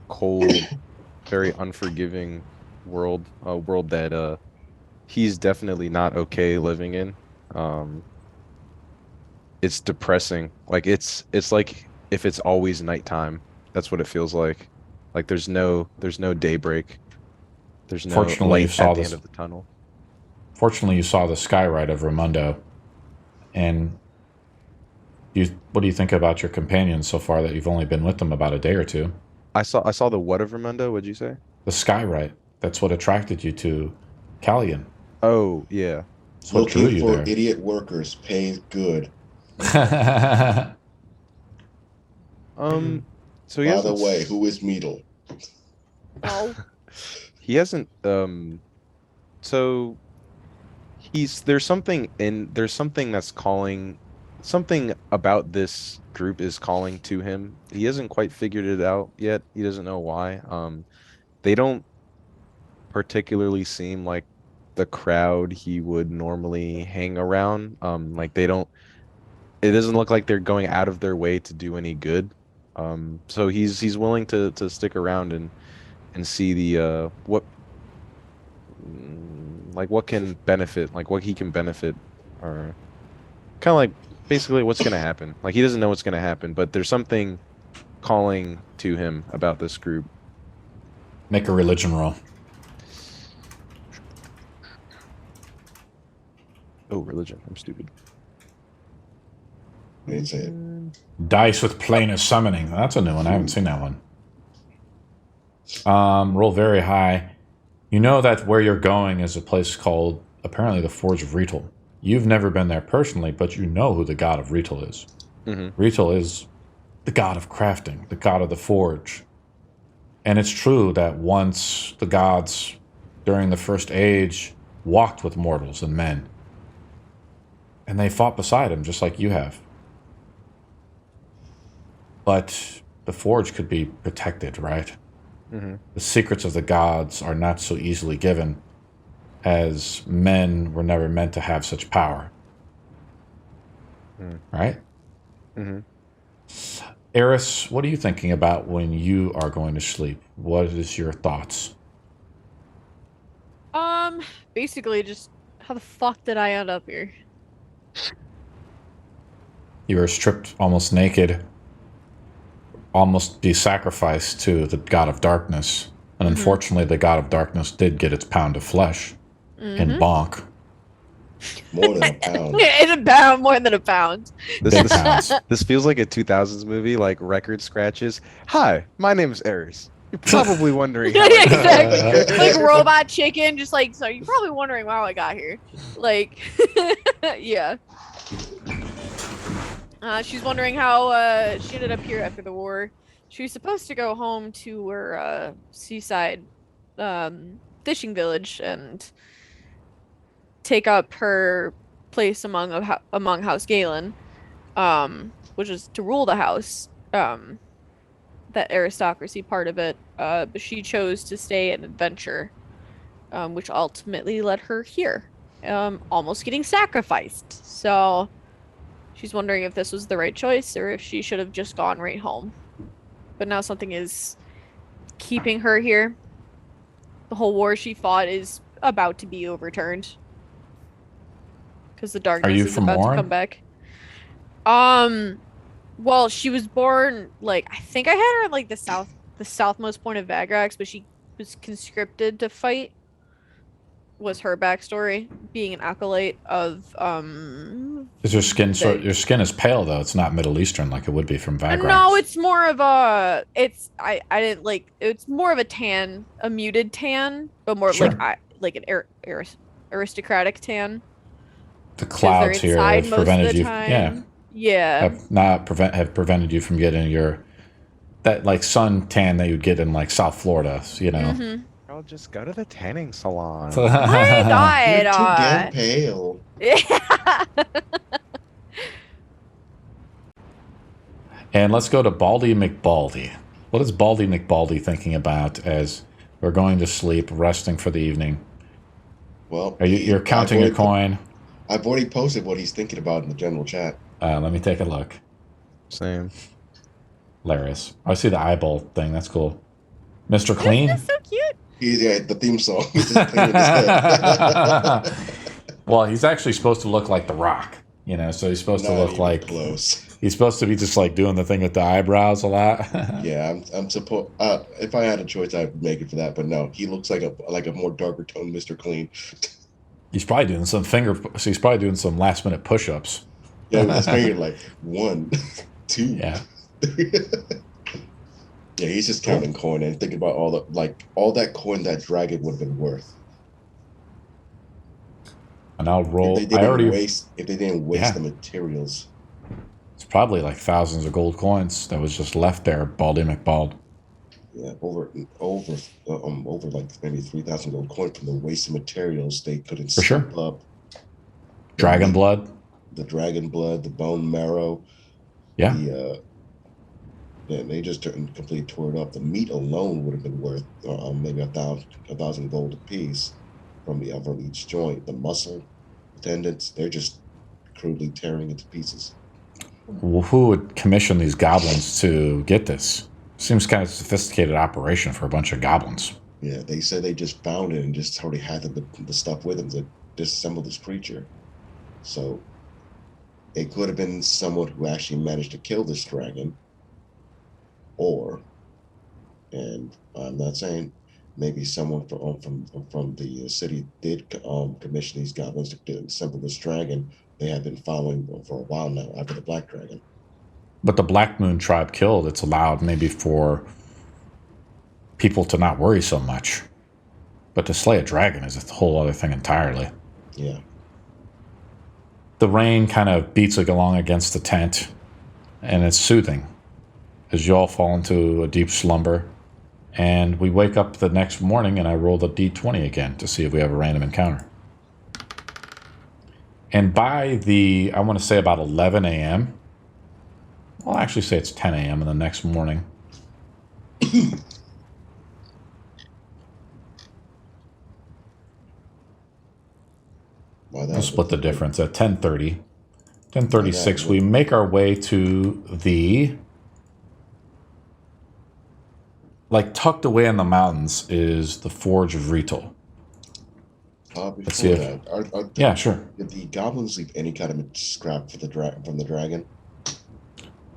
cold, very unforgiving world. A world that he's definitely not okay living in. Um, it's depressing. Like it's like if it's always nighttime. That's what it feels like. Like there's no daybreak. There's no Fortunately, you light saw at the end this. of the tunnel. Fortunately, you saw the skyride of Ramundo. And what do you think about your companions so far that you've only been with them about a day or two? I saw the what of Ramundo, what'd you say? The skyride. That's what attracted you to Kalion. Oh, yeah. That's what drew Looking you for there. idiot workers pays good. So he By the hasn't way, who is Meadle? No. he hasn't so there's something that's calling, something about this group is calling to him. He hasn't quite figured it out yet. He doesn't know why. They don't particularly seem like the crowd he would normally hang around. Like they don't, it doesn't look like they're going out of their way to do any good. So he's willing to stick around and see the what like what can benefit, like what he can benefit, or kind of like basically what's gonna happen. Like he doesn't know what's gonna happen, but there's something calling to him about this group. Make a religion roll. Oh, religion. I'm stupid. I didn't say it. Dice with planar summoning. That's a new one. I haven't seen that one. Roll very high. You know that where you're going is a place called, apparently, the Forge of Retal. You've never been there personally, but you know who the god of Retal is. Mm-hmm. Retal is the god of crafting, the god of the forge. And it's true that once the gods, during the First Age, walked with mortals and men. And they fought beside him, just like you have. But the forge could be protected, right? Mm-hmm. The secrets of the gods are not so easily given, as men were never meant to have such power. Right? Mm-hmm. Eris, what are you thinking about when you are going to sleep? What is your thoughts? Basically just how the fuck did I end up here? You are stripped almost naked, almost be sacrificed to the god of darkness. And unfortunately, the god of darkness did get its pound of flesh in bonk. More than a pound. It's a pound, more than a pound. Big pounds. This feels like a 2000s movie, like record scratches. Hi, my name is Ares. You're probably wondering how Yeah, I got exactly. here." Like robot chicken, just like, so you're probably wondering how I got here. Like, yeah. She's wondering how she ended up here after the war. She was supposed to go home to her seaside fishing village and take up her place among House Galen, which is to rule the house, that aristocracy part of it. But she chose to stay and adventure, which ultimately led her here, almost getting sacrificed. So she's wondering if this was the right choice or if she should have just gone right home. But now something is keeping her here. The whole war she fought is about to be overturned. Because the darkness is from about Warren? to come back. Well, she was born, like, I think I had her in, like, the southmost point of Vagrax, but she was conscripted to fight. Was her backstory, being an acolyte of, Is your skin your skin is pale though? It's not Middle Eastern like it would be from Vagrax. No, it's more of a, I didn't like, it's more of a tan, a muted tan, but more Sure. like an aristocratic tan. The clouds here have prevented you. Yeah. Have prevented you from getting that like sun tan that you'd get in like South Florida. You know. Mm-hmm. I'll just go to the tanning salon. Oh my God. You're too damn pale. Yeah. And let's go to Baldy McBaldy. What is Baldy McBaldy thinking about as we're going to sleep, resting for the evening? Well, You're counting your coin. I've already posted what he's thinking about in the general chat. Let me take a look. Same. Hilarious. I see the eyeball thing. That's cool. Mr. Clean? That's so cute. The theme song. He's just cleaning his head. Well, he's actually supposed to look like The Rock. You know, so he's supposed to Not look even like... close. He's supposed to be just like doing the thing with the eyebrows a lot. Yeah, I'm supposed. If I had a choice, I'd make it for that. But no, he looks like a more darker tone Mr. Clean. He's probably doing some he's probably doing some last minute push-ups. Yeah, with his finger like 1, 2. Yeah. Yeah, he's just counting coin and thinking about all that coin that dragon would have been worth. And I'll roll. If they didn't waste the materials. It's probably like thousands of gold coins that was just left there, Baldy McBald. Yeah, over like maybe 3,000 gold coin from the wasted materials they couldn't For sure. scoop up. Dragon blood. The dragon blood, the bone marrow. Yeah. They just completely tore it up. The meat alone would have been worth maybe 1,000 gold apiece from each joint. The muscle, the tendons, they're just crudely tearing into pieces. Well, who would commission these goblins to get this? Seems kind of sophisticated operation for a bunch of goblins. Yeah, they said they just found it and just already had the stuff with them to disassemble this creature. So it could have been someone who actually managed to kill this dragon. Or, and I'm not saying, maybe someone from the city did commission these goblins to assemble this dragon. They have been following for a while now after the Black Dragon. But the Black Moon tribe killed. It's allowed maybe for people to not worry so much. But to slay a dragon is a whole other thing entirely. Yeah. The rain kind of beats along against the tent, and it's soothing as you all fall into a deep slumber. And we wake up the next morning, and I roll the d20 again to see if we have a random encounter. And by I want to say about 11 a.m., I'll actually say it's 10 a.m. in the next morning. We'll split the difference at 10:30. 10:36, we make our way to the... Like, tucked away in the mountains is the Forge of Rital. Before see that, yeah, sure. Did the goblins leave any kind of scrap for from the dragon?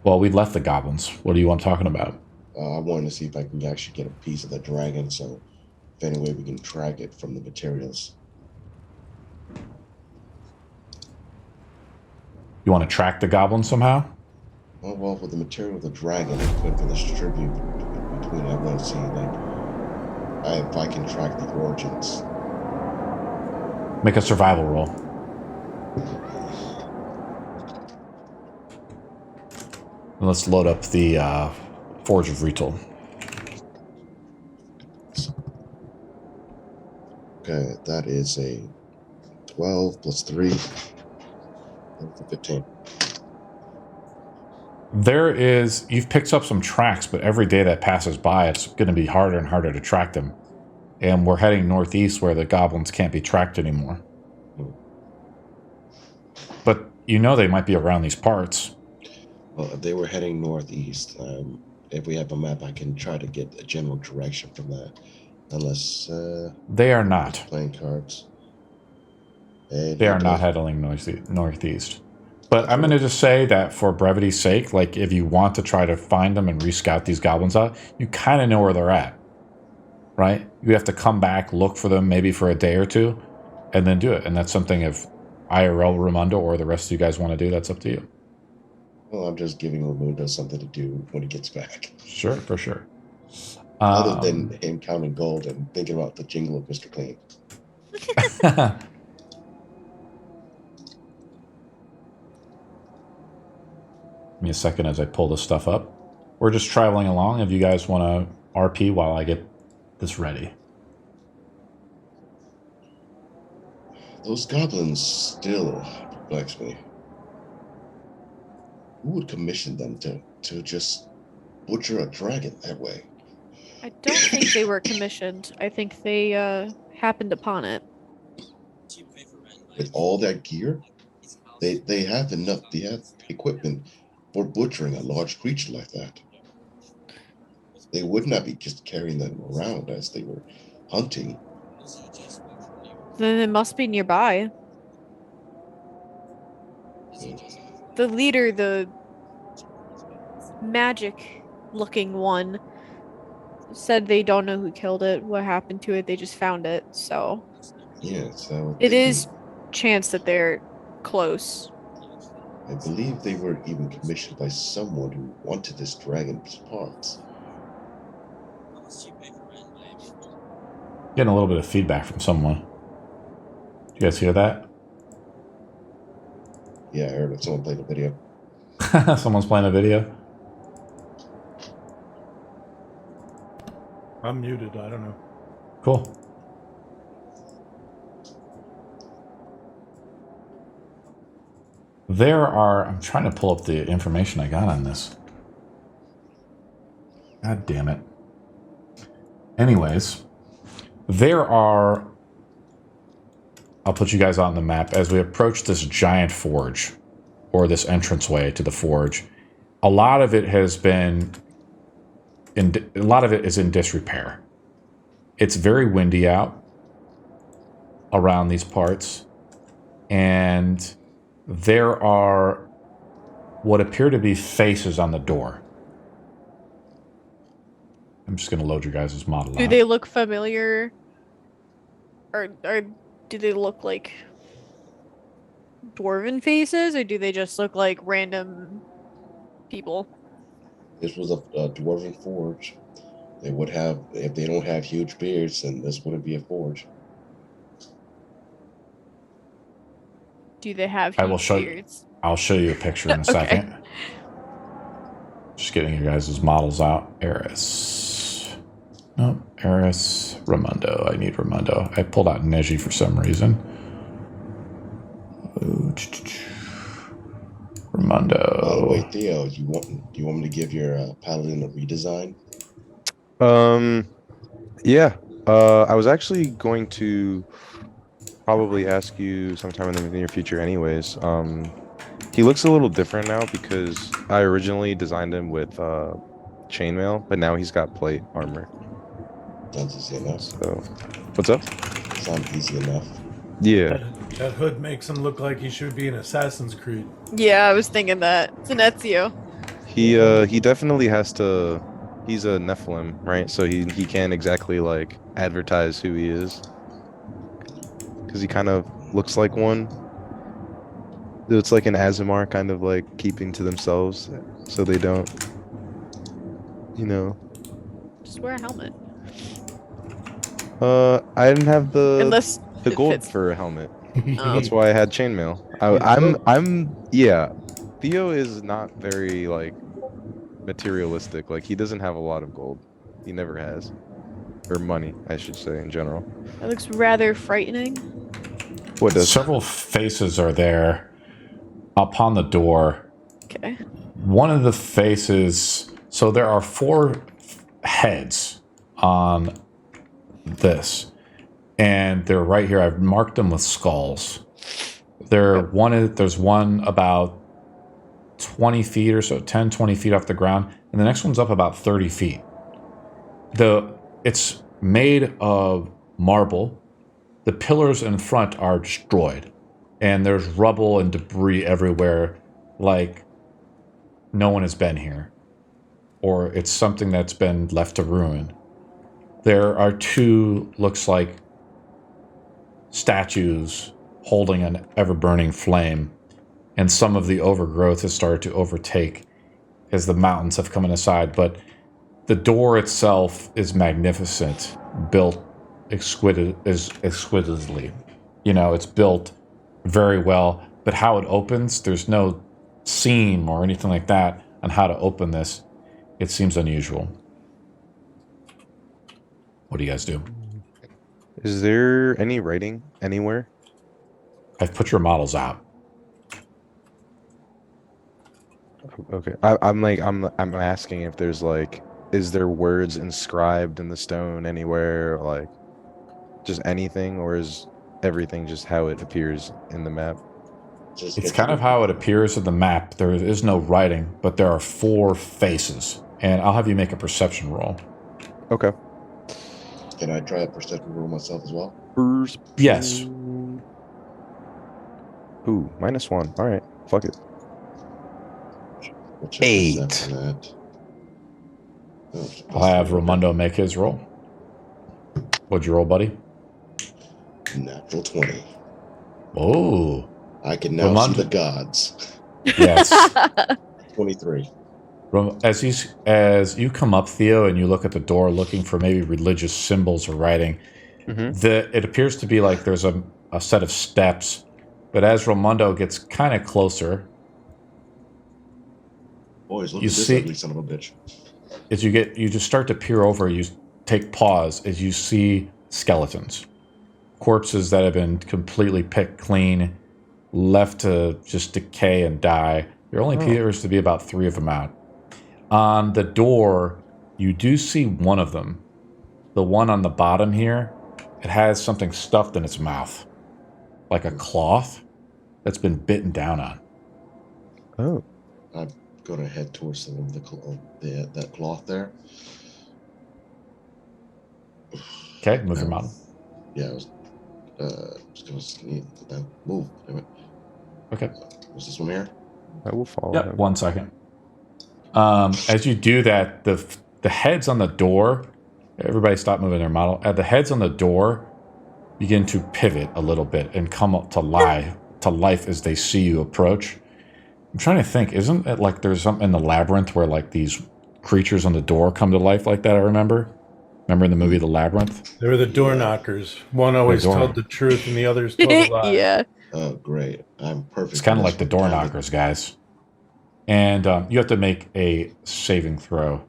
Well, we left the goblins. What do you want talking about? I wanted to see if I can actually get a piece of the dragon, so if any way we can track it from the materials. You want to track the goblins somehow? Oh, well, with the material of the dragon, I put for this tribute between, I want to see, like, if I can track the origins. Make a survival roll. And let's load up the Forge of Retool. Okay, that is a 12 plus 3, 15. You've picked up some tracks, but every day that passes by, it's going to be harder and harder to track them. And we're heading northeast where the goblins can't be tracked anymore. But you know they might be around these parts. Well, if they were heading northeast, if we have a map, I can try to get a general direction from that. Unless they are not playing cards. They are not heading northeast. But I'm going to just say that for brevity's sake, like if you want to try to find them and rescout these goblins out, you kind of know where they're at, right? You have to come back, look for them maybe for a day or two, and then do it. And that's something if IRL Raimundo or the rest of you guys want to do, that's up to you. Well, I'm just giving Raimundo something to do when he gets back. Sure, for sure. Other than him counting gold and thinking about the jingle of Mr. Clean. Give me a second as I pull this stuff up. We're just traveling along. If you guys want to RP while I get this ready. Those goblins still perplex me. Who would commission them to just butcher a dragon that way? I don't think they were commissioned. I think they happened upon it. With all that gear, they have enough. They have equipment for butchering a large creature like that. They would not be just carrying them around as they were hunting. Then it must be nearby. The leader, the magic-looking one, said they don't know who killed it, what happened to it, they just found it, so... Yeah, so... It is chance that they're close. I believe they were even commissioned by someone who wanted this dragon's parts. Getting a little bit of feedback from someone. Did you guys hear that? Yeah, I heard it. Someone played a video. Someone's playing a video? I'm muted. I don't know. Cool. I'm trying to pull up the information I got on this. God damn it. Anyways, I'll put you guys on the map as we approach this giant forge, or this entranceway to the forge. A lot of it is in disrepair. It's very windy out around these parts, and there are what appear to be faces on the door. I'm just going to load your guys' model Do out. they look familiar? Or do they look like dwarven faces, or do they just look like random people? This was a dwarven forge. They would have, if they don't have huge beards, then this wouldn't be a forge. Do they have I will huge show you. beards? I'll show you a picture in a second. Just getting your guys' models out. Eris. Nope. Eris. Raimundo. I need Raimundo. I pulled out Neji for some reason. Raimundo. Wait, Theo, do you want me to give your paladin a redesign? Yeah. I was actually going to probably ask you sometime in the near future anyways. He looks a little different now because I originally designed him with chainmail, but now he's got plate armor. Sounds easy enough. So, what's up? Sounds easy enough. Yeah. That hood makes him look like he should be in Assassin's Creed. Yeah, I was thinking that. It's an Ezio. He definitely has to. He's a Nephilim, right? So he can't exactly like advertise who he is because he kind of looks like one. It's like an Azimar kind of like keeping to themselves, so they don't, you know. Just wear a helmet. I didn't have the Unless it gold fits. for a helmet. Um, That's why I had chainmail. Yeah. Theo is not very like materialistic. Like he doesn't have a lot of gold. He never has. Or money, I should say in general. That looks rather frightening. What does? Several faces are there upon the door. Okay. One of the faces, so there are 4 heads on this, and they're right here. I've marked them with skulls. There's one about 20 feet or so, 10, 20 feet off the ground, and the next one's up about 30 feet. It's made of marble. The pillars in front are destroyed, and there's rubble and debris everywhere, like no one has been here, or it's something that's been left to ruin. There are 2, looks like, statues holding an ever-burning flame, and some of the overgrowth has started to overtake as the mountains have come in aside, but the door itself is magnificent, built exquisitely. You know, it's built very well, but how it opens, there's no seam or anything like that on how to open this. It seems unusual. What do you guys do? Is there any writing anywhere? I've put your models out. Okay. I'm asking if there's like, is there words inscribed in the stone anywhere, or like just anything, or is everything just how it appears in the map? It's kind of how it appears in the map. There is no writing, but there are 4 faces, and I'll have you make a perception roll. Okay. Can I try a perception roll myself as well? Yes. Ooh, -1. All right. Fuck it. What's your 8. perception at? Oh, I'll have Ramundo make his roll. What'd you roll, buddy? Natural 20. Oh. I can now Ramundo. see the gods. Yes. 23. As you come up, Theo, and you look at the door looking for maybe religious symbols or writing, it appears to be like there's a set of steps, but as Ramundo gets kind of closer, Boys, look You at this see- ugly son of a bitch. as you just start to peer over, you take pause as you see skeletons, corpses that have been completely picked clean, left to just decay and die. There only appears to be about 3 of them out. On the door, you do see one of them. The one on the bottom here, it has something stuffed in its mouth, like a cloth that's been bitten down on. Oh. I'm going to head towards that cloth there. Okay, move your model. Yeah, I was just going to sneak. Move. Damn it. Okay. Was this one here? I will follow Yep, him. 1 second. As you do that, the heads on the door, everybody stop moving their model. The heads on the door begin to pivot a little bit and come up to life as they see you approach. I'm trying to think, isn't it like there's something in the labyrinth where like these creatures on the door come to life like that? I remember in the movie The Labyrinth? They were the door knockers. One always door- told the truth and the others told a lie. Yeah. Oh, great. I'm perfect. It's kind of for like the this door one. knockers, guys. And you have to make a saving throw.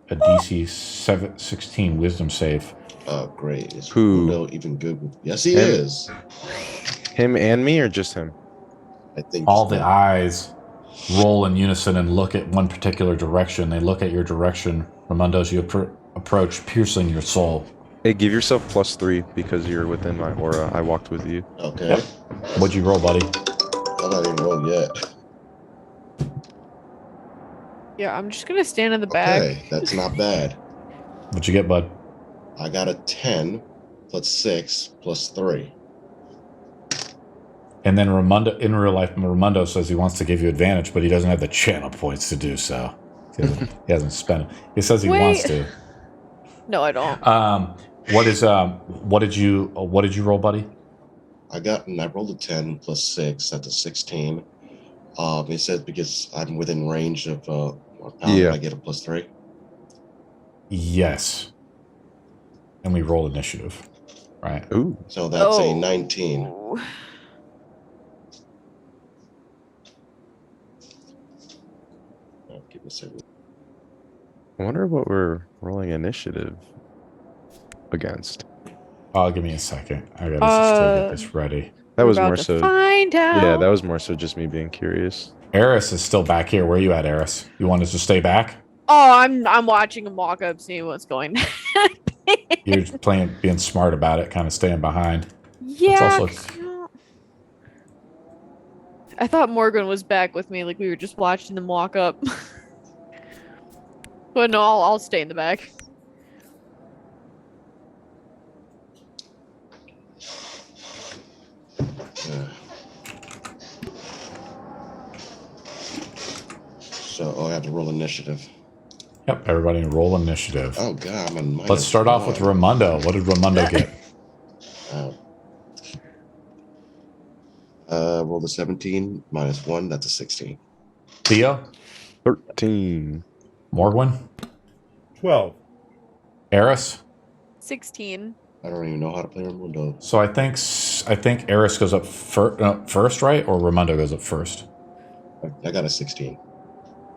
A DC 16 wisdom save. Oh, great. Is Who? Ramundo even good with... Yes, he Him? is. Him and me, or just him? I think All so. the eyes roll in unison and look at one particular direction. They look at your direction, Ramundo, as you approach, piercing your soul. Hey, give yourself +3 because you're within my aura. I walked with you. Okay. Yep. What'd you roll, buddy? I'm not even rolled yet. Yeah, I'm just gonna stand in the back. Okay, that's not bad. What'd you get, bud? I got a 10 plus 6 plus 3. And then Ramundo, in real life, Ramundo says he wants to give you advantage, but he doesn't have the channel points to do so. He hasn't spent it. He says he wants to. No, I don't. What did you roll, buddy? I rolled a 10 plus 6, that's a 16. It says because I'm within range of power, I get a plus 3. Yes. And we roll initiative. Right. Ooh. So that's a 19. Give me a second. I wonder what we're rolling initiative against. Give me a second. I gotta still get this ready. That was We're about more to so. Find out. Yeah, that was more so just me being curious. Eris is still back here. Where are you at, Eris? You want us to stay back? Oh, I'm watching him walk up, seeing what's going on. You're being smart about it, kind of staying behind. Yeah. Also... I thought Morgan was back with me, like we were just watching them walk up. But no, I'll stay in the back. So I have to roll initiative. Yep, everybody roll initiative. Oh god, I'm on minus Let's start off with Ramundo. What did Ramundo get? Roll the 17 minus 1, that's a 16. Theo? 13. Morgwin? 12. Eris? 16. I don't even know how to play Ramundo. So I think Eris goes up first, right? Or Ramundo goes up first? I got a 16.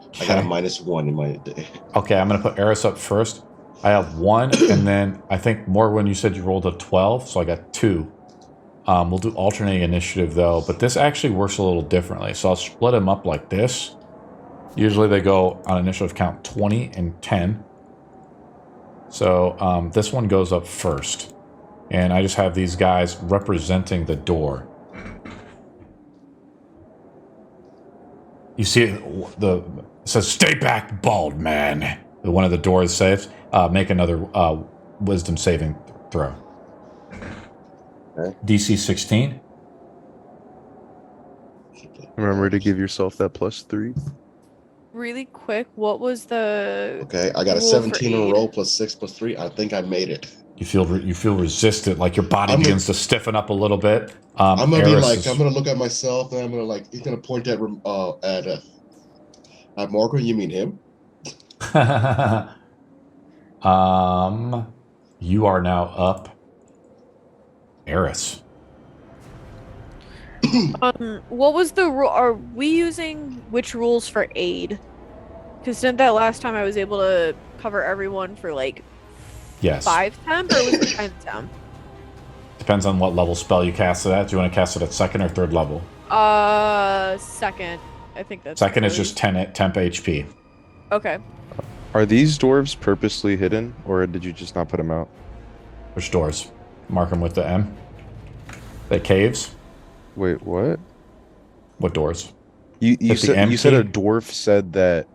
Okay. I got a minus 1 in my... Okay, I'm going to put Eris up first. I have 1, and then I think Morgwin, you said you rolled a 12, so I got 2. We'll do alternating initiative, though, but this actually works a little differently. So I'll split them up like this. Usually they go on initiative count 20 and 10. So this one goes up first. And I just have these guys representing the door. You see it says, "Stay back, bald man." One of the doors says, make another wisdom saving throw. Okay. DC 16. Remember to give yourself that +3. Really quick, what was the... Okay, I got a Roll 17 for in a aid. roll plus 6 plus 3. I think I made it. You feel resistant, like your body begins to stiffen up a little bit. I'm gonna be Eris like, is- I'm gonna look at myself, and I'm gonna like, he's gonna point at Morgan. You mean him? You are now up, Eris. What was the rule? Are we using which rules for aid? Because didn't that last time I was able to cover everyone for like Yes. 5 temp, or was it 10 temp? Depends on what level spell you cast it at. Do you want to cast it at second or third level? Second. I think that's Second is right. just 10 temp HP. Okay. Are these dwarves purposely hidden, or did you just not put them out? Which doors? Mark them with the M. The caves? Wait, what? What doors? You Hit the said M you said a key? dwarf said that.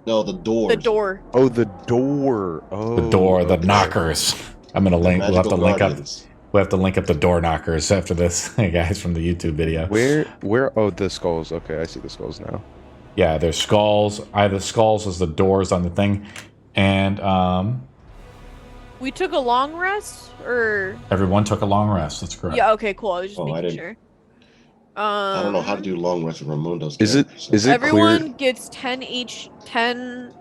No, the doors. The door. Oh, the door. Oh, The door, the okay. knockers. I'm gonna link. We'll have to Magical link up. guardians. We'll have to link up the door knockers after this, guys, from the YouTube video. Where? Oh, the skulls. Okay, I see the skulls now. Yeah, there's skulls. I have the skulls as the doors on the thing, and We took a long rest, or... everyone took a long rest. That's correct. Yeah, okay, cool. I was just Oh, I making didn't- sure. I don't know how to do long rest with Raimundo's. Is it Everyone clear? gets 10 HP,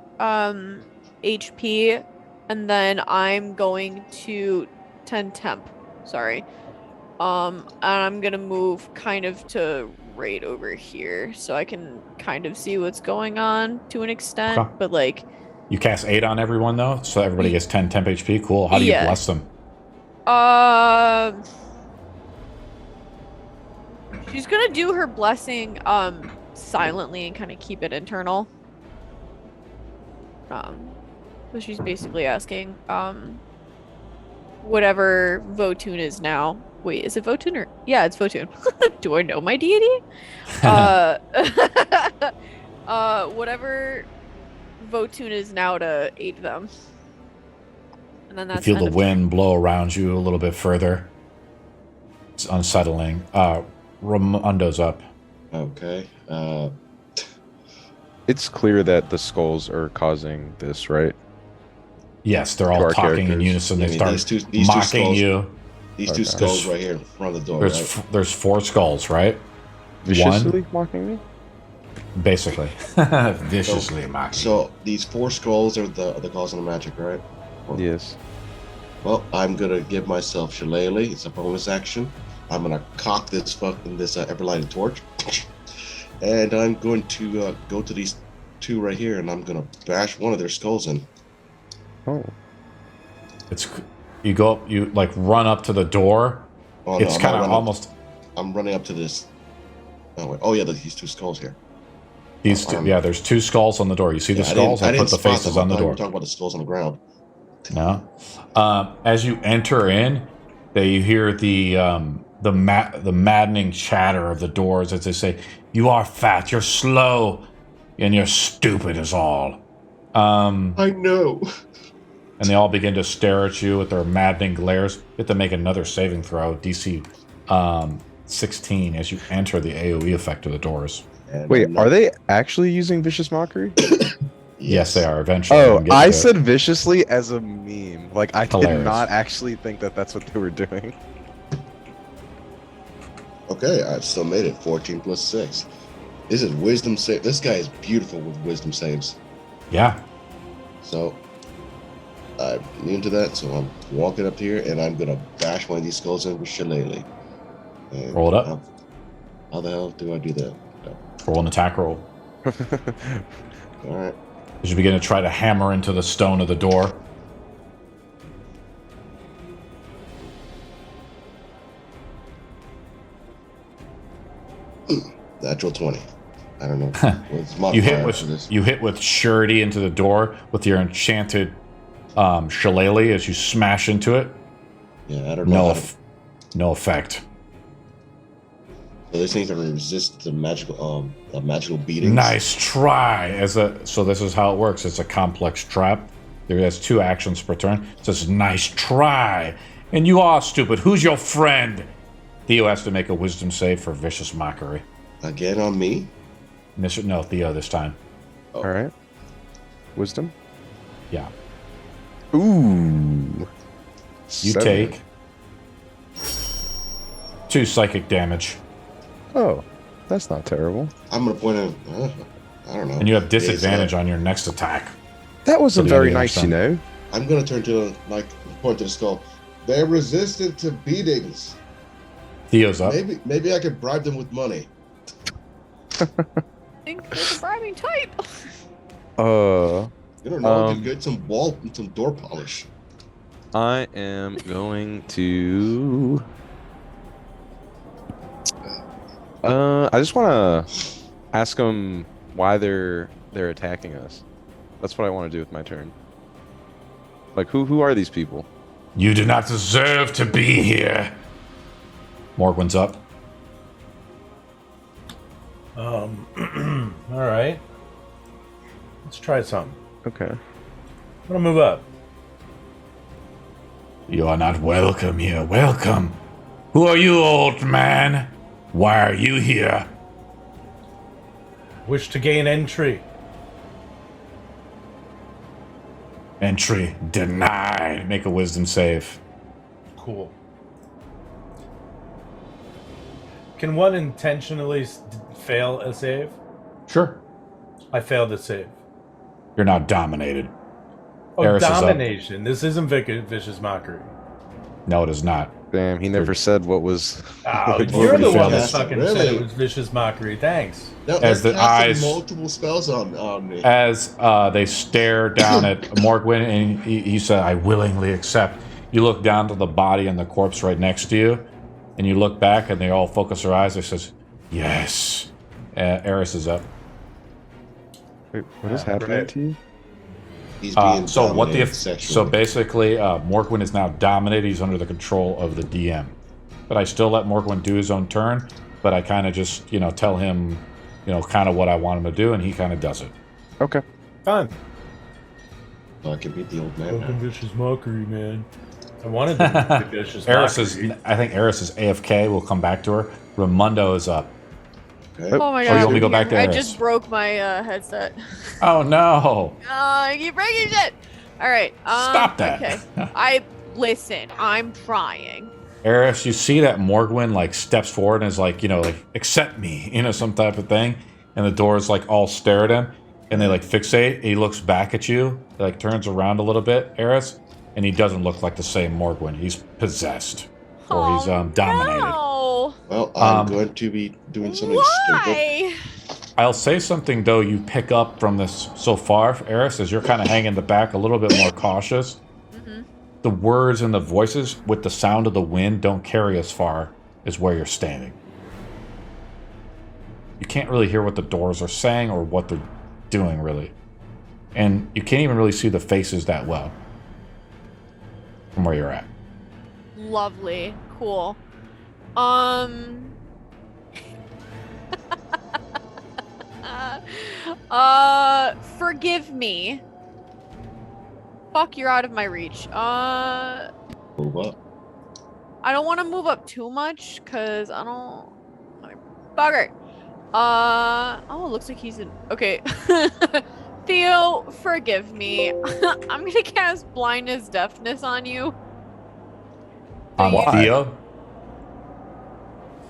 and then I'm going to 10 temp. Sorry. And I'm gonna move kind of to right over here, so I can kind of see what's going on to an extent. Okay. But like, You cast 8 on everyone though, so everybody gets 10 temp HP. Cool. How do you Yeah. bless them? she's gonna do her blessing silently and kind of keep it internal. So she's basically asking whatever Votun is now. Wait, is it Votun or... Yeah, it's Votun. Do I know my deity? Whatever Votun is now to aid them. And then You that's feel end the of wind blow around you a little bit further. It's unsettling. Raimundo's up. Okay. It's clear that the skulls are causing this, right? Yes, they're To all our talking in characters. unison. Yeah, They I start mean, these two mocking skulls, you. These two Okay. skulls right here in front of the door, There's right? there's 4 skulls, right? Viciously mocking me? Basically. Viciously mocking. So these 4 skulls are the cause of the magic, right? Yes. Well, I'm gonna give myself Shillelagh. It's a bonus action. I'm gonna cock this ever-lighted torch, and I'm going to go to these 2 right here, and I'm gonna bash one of their skulls in. Oh. It's you go up, you like run up to the door. Oh, no, It's I'm kind not of running- almost I'm running up to this. Oh, wait. Oh yeah, these 2 skulls here. these two, yeah, there's 2 skulls on the door. You see the skulls? I put the spot faces them. on the I thought we door. were talking about the skulls on the ground. No. As you enter in, you hear the maddening chatter of the doors as they say, "You are fat, you're slow, and you're stupid is all." I know. And they all begin to stare at you with their maddening glares. You have to make another saving throw, DC 16, as you enter the AoE effect of the doors. And Wait, I'm not- are they actually using vicious mockery? Yes, they are. Eventually. Oh, I'm getting I to it. said viciously as a meme. Like, I did Hilarious. not actually think that that's what they were doing. Okay, I've still made it. 14 plus 6. This is wisdom save. This guy is beautiful with wisdom saves. Yeah. So I'm new to that, so I'm walking up here and I'm gonna bash one of these skulls in with Shillelagh. And Roll it up. How the hell do I do that? Roll an attack roll. All right. As you begin to try to hammer into the stone of the door. Natural 20. I don't know. What's You hit modifier for this? with surety into the door with your enchanted shillelagh as you smash into it. Yeah, I don't know. No effect. So these things are resist the magical beatings. Nice try. So this is how it works. It's a complex trap. There has 2 actions per turn. It says nice try. And you are stupid. Who's your friend? Theo has to make a wisdom save for vicious mockery. Again on me. No, Theo this time. Oh. All right. Wisdom? Yeah. Ooh. You 7. take 2 psychic damage. Oh, that's not terrible. I'm gonna point out. I don't know. And you have disadvantage on your next attack. That wasn't For the very other nice, you son. know. I'm gonna turn to point to the skull. They're resistant to beatings. Theo's up. Maybe I could bribe them with money. I think they're the bribing type. You don't know. I Um, could get some door polish. I am going to. I just want to ask them why they're attacking us. That's what I want to do with my turn. Like, who are these people? You do not deserve to be here. Morgwin's up. All right. Let's try something. Okay. I'm gonna move up. You are not welcome here. Welcome. Who are you, old man? Why are you here? Wish to gain entry. Entry denied. Make a wisdom save. Cool. Can one intentionally fail a save? Sure. I failed the save. You're now dominated. Oh, Eris is up. domination. This isn't vicious mockery. No, it is not. Damn, he never said what was. Oh, what you're the failed one that it. fucking Really? said it was vicious mockery. Thanks. No, As they're the casting eyes- multiple spells on me. As they stare down at Morgwin, and he said, I willingly accept. You look down to the body and the corpse right next to you, and you look back, and they all focus their eyes. They says, yes. Eris is up. Wait, what is happening to you? He's being So dominated sexually. so basically, Morgwin is now dominated. He's under the control of the DM. But I still let Morgwin do his own turn. But I kind of just, tell him, kind of what I want him to do, and he kind of does it. Okay. Fine. So I can beat the old man Fucking now. vicious mockery, man. I wanted to be vicious Eris mockery. I think Eris is AFK. We'll come back to her. Ramundo is up. Okay. Oh my you god. want me to go back to I Eris? just broke my headset. Oh no! I keep breaking shit. All right. Stop that. Okay. Listen. I'm trying. Eris, you see that Morgwin like steps forward and is like, like accept me, some type of thing, and the doors like all stare at him, and they like fixate. And he looks back at you, like turns around a little bit, Eris, and he doesn't look like the same Morgwin. He's possessed, or he's dominated. No. Well, I'm going to be doing something stupid. Why? I'll say something though. You pick up from this so far, Eris, as you're kind of hanging the back a little bit more cautious. The words and the voices with the sound of the wind don't carry as far as where you're standing. You can't really hear what the doors are saying or what they're doing, really. And you can't even really see the faces that well from where you're at. Lovely. Cool. Forgive me. Fuck, you're out of my reach. Move up. I don't want to move up too much, cause I don't... Bugger. Oh, it looks like he's in... Okay. Theo, forgive me. I'm gonna cast blindness deafness on you. Theo?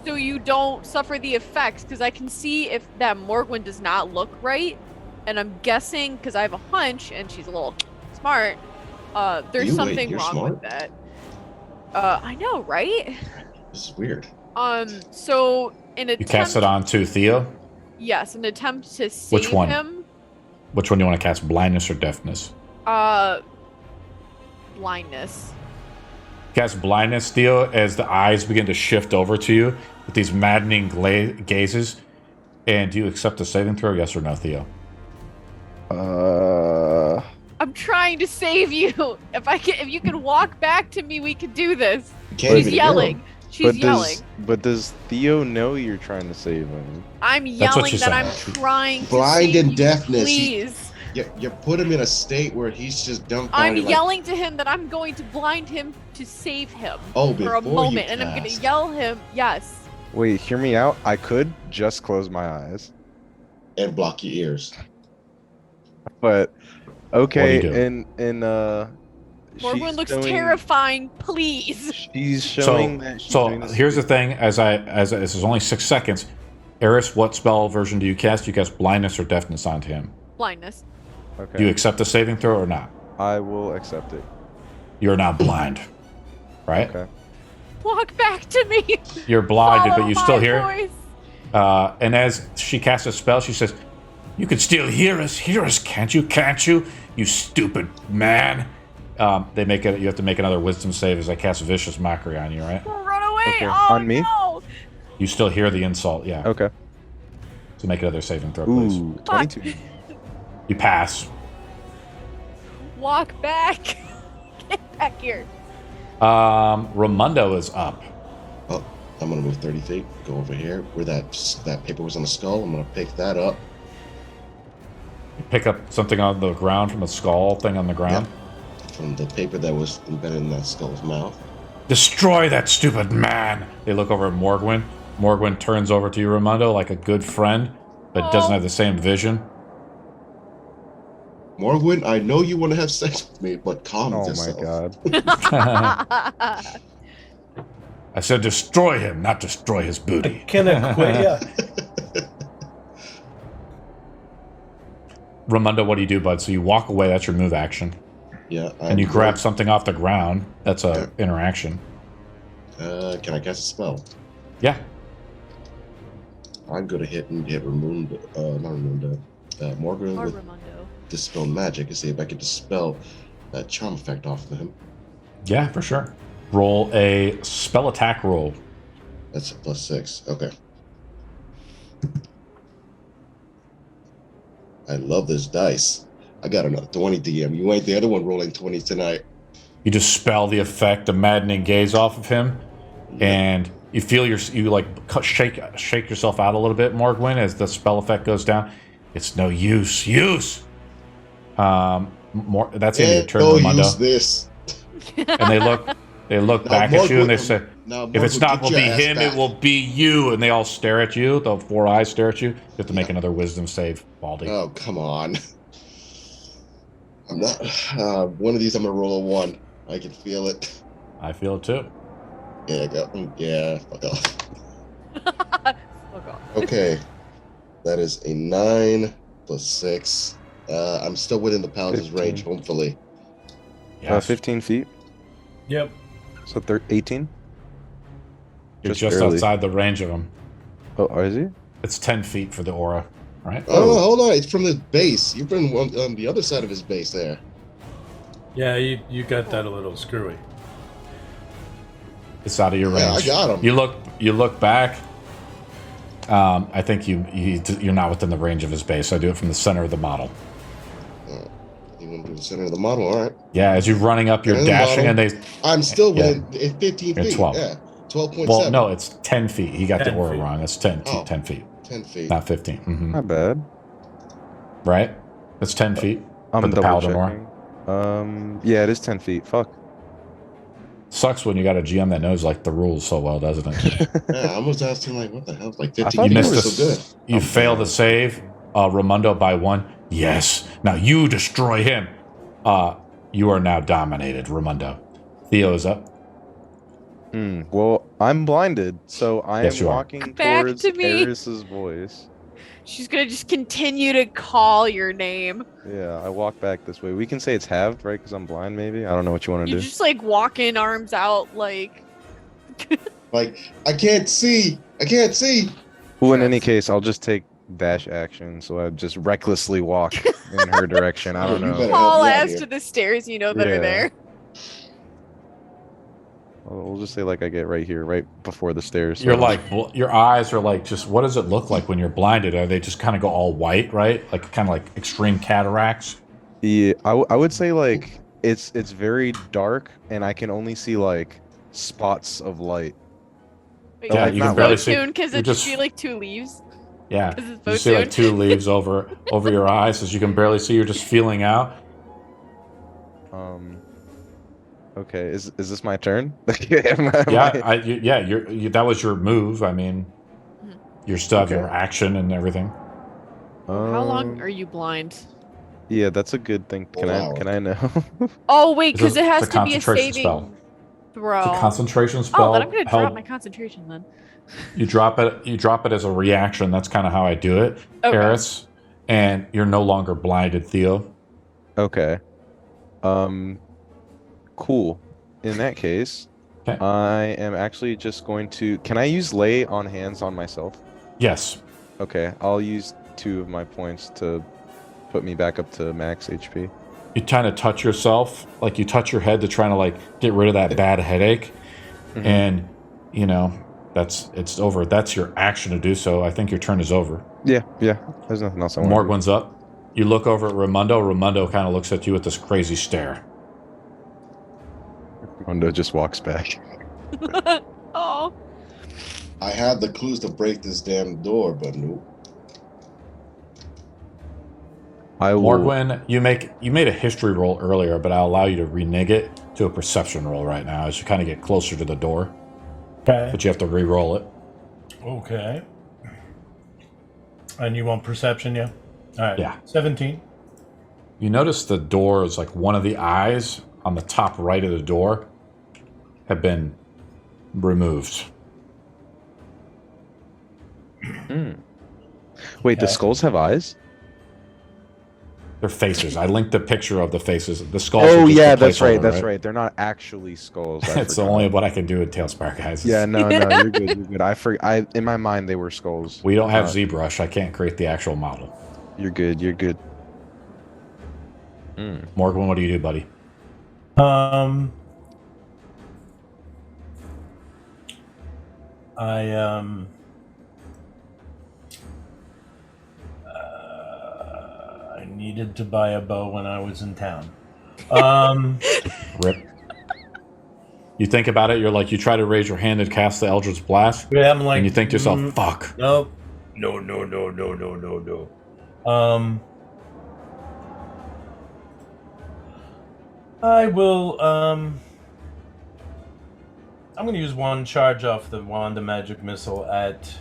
So you don't suffer the effects, because I can see if that Morgwin does not look right, and I'm guessing, because I have a hunch, and she's a little smart, there's something wrong smart? with that. I know, right? This is weird. So in attempt... You cast it on to Theo? Yes, an attempt to save Which one? him. Which one do you want to cast? Blindness or deafness? Blindness. Cast blindness, Theo, as the eyes begin to shift over to you with these maddening gazes. And do you accept the saving throw, yes or no, Theo? I'm trying to save you. If you can walk back to me, we could do this. Can't She's even yelling. She's yelling. But does Theo know you're trying to save him? I'm That's what yelling she that I'm said. trying to Blind save and you, deafness. Please. You put him in a state where he's just I'm dumbfounded. yelling to him that I'm going to blind him to save him Oh, for a before you moment, and I'm going to cast. yell him. Yes. Wait, hear me out. I could just close my eyes, and block your ears. but okay. What do you do? And Morgwin she's looks showing- terrifying. Please. She's showing that. She's So doing this- here's the thing: as this is only 6 seconds, Eris, what spell version do you cast? You cast blindness or deafness onto him. Blindness. Okay. Do you accept the saving throw or not? I will accept it. You're now blind, right? Okay. Walk back to me. You're blinded, Follow but you my still hear. voice. And as she casts a spell, she says, "You can still hear us, can't you? Can't you? You stupid man!" They make it. You have to make another wisdom save as I cast vicious mockery on you, right? Run away. Okay. Oh, On me? No. You still hear the insult, yeah. Okay. So make another saving throw, please. Ooh, 22. You pass. Walk back. Get back here. Ramundo is up. Oh, I'm gonna move 30 feet. Go over here where that paper was on the skull. I'm gonna pick that up. You pick up something on the ground from the skull thing on the ground. From the paper that was embedded in that skull's mouth. Destroy that stupid man! They look over at Morgwin. Morgwin turns over to you, Ramundo, like a good friend, but doesn't have the same vision. Morgwin, I know you want to have sex with me, but calm Oh yourself. my god. I said destroy him, not destroy his booty. Can acquit ya. Ramundo, what do you do, bud? So you walk away, that's your move action. Yeah. And you grab something off the ground, that's a interaction. Can I cast a spell? Yeah. I'm gonna hit Morgwin Or with Ramundo. Dispel Magic and see if I can dispel that charm effect off of him. Yeah, for sure. Roll a spell attack roll. That's a +6. Okay. I love this dice. I got another 20 DM. You ain't the other one rolling 20 tonight. You dispel the effect, the maddening gaze off of him, and you feel you like shake yourself out a little bit, Morgwin, as the spell effect goes down. It's no use. That's in your turn, Don't Ramundo. use this. And they look back at you and they say, Now, If it's Marvel, not, get will be your ass him. back. It will be you, and they all stare at you. The 4 eyes stare at you. You have to make another wisdom save, Baldy. Oh, come on. I'm not. One of these, I'm gonna roll a 1. I can feel it. I feel it too. Yeah, yeah, fuck off. Fuck off. Okay, that is a 9 plus 6. I'm still within the paladin's 15. range, hopefully. Yes. 15 feet. Yep. So 18. You're just just barely. outside the range of him. Oh, is he? It's 10 feet for the aura, right? Oh, no, hold on. It's from the base. You've been on the other side of his base there. Yeah, you got that a little screwy. It's out of your range. Yeah, I got him. You look back. I think you're not within the range of his base. I do it from the center of the model. You went to the center of the model, all right. Yeah, as you're running up, you're Center of the dashing, and model. they. I'm still Yeah. within 15 You're feet. 12. Yeah, 12.7. Well, no, it's 10 feet. He got the 10 aura feet. wrong. It's 10, Oh. 10 feet, 10 feet. not 15. Mhm. Not bad. Right? It's 10 feet. I'm for the double paladin aura. checking. Yeah, it is 10 feet. Fuck. Sucks when you got a GM that knows like the rules so well, doesn't it? Yeah, I almost asked him, like, what the hell? Like, I 15 thought You feet missed was a, so good. You fail the save, Ramundo by 1. Yes. Now you destroy him. You are now dominated, Ramundo. Theo is up. Well, I'm blinded, so I Yes, am you are. walking Back towards to me. Eris's voice. She's gonna just continue to call your name. Yeah, I walk back this way. We can say it's halved, right? Because I'm blind, maybe? I don't know what you want to You're do. just like walking, arms out, like. Like, I can't see. I can't see. Well, in any case, I'll just take dash action, so I just recklessly walk in her direction. I don't You know. better- Haul help me out ass here. to the stairs you know that Yeah. are there. We'll just say like I get right here, right before the stairs. You're so- like, your eyes are like, just what does it look like when you're blinded? Are they just kind of go all white, right? Like kind of like extreme cataracts? Yeah, I would say like it's very dark, and I can only see like spots of light. Wait, Yeah, is you it can barely see- soon because you're it just just- be like 2 leaves. Yeah. This is You so see like soon. 2 leaves over your eyes as you can barely see. You're just feeling out. Okay, is this my turn? Am I- Yeah, that was your move. I mean, you still have Okay. your action and everything. How long Um, are you blind? Yeah, that's a good thing. Can Wow. I know? Oh wait, It's because a- it has it's a to be a concentration saving spell. throw. It's a concentration spell. Oh, then I'm gonna drop held- my concentration then. You drop it as a reaction. That's kind of how I do it, Okay. Eris. And you're no longer blinded, Theo. Okay. Cool. In that case, Okay. I am actually just going to. Can I use lay on hands on myself? Yes. Okay, I'll use 2 of my points to put me back up to max HP. You kind of touch yourself, like you touch your head to try to like get rid of that bad headache, Mhm. and you know it's over. That's your action to do so. I think your turn is over. Yeah. There's nothing else I want. Morgwin's up. You look over at Ramundo. Ramundo kind of looks at you with this crazy stare. Rondo just walks back. Oh. I had the clues to break this damn door, but nope. I will. Morgwin, you made a history roll earlier, but I'll allow you to renege it to a perception roll right now as you kind of get closer to the door. Okay. But you have to re-roll it. Okay. And you want perception, yeah? All right. Yeah. 17. You notice the door is like one of the eyes on the top right of the door have been removed. Wait, the Okay. skulls have eyes? They're faces. I linked the picture of the faces. The skulls. are Oh just yeah, a that's right. placeholder, That's right. They're not actually skulls. I It's forgot. only what I can do with Tailspire, guys. Yeah, no, you're good. You're good. I in my mind they were skulls. We don't have Uh, ZBrush. I can't create the actual model. You're good. You're good. Morgan, what do you do, buddy? I needed to buy a bow when I was in town. Rip. You think about it. You're like, you try to raise your hand and cast the Eldritch Blast, Yeah, I'm like, and you think to yourself, mm, "Fuck." Nope. No. I will, I'm going to use one charge off the wand of magic missile at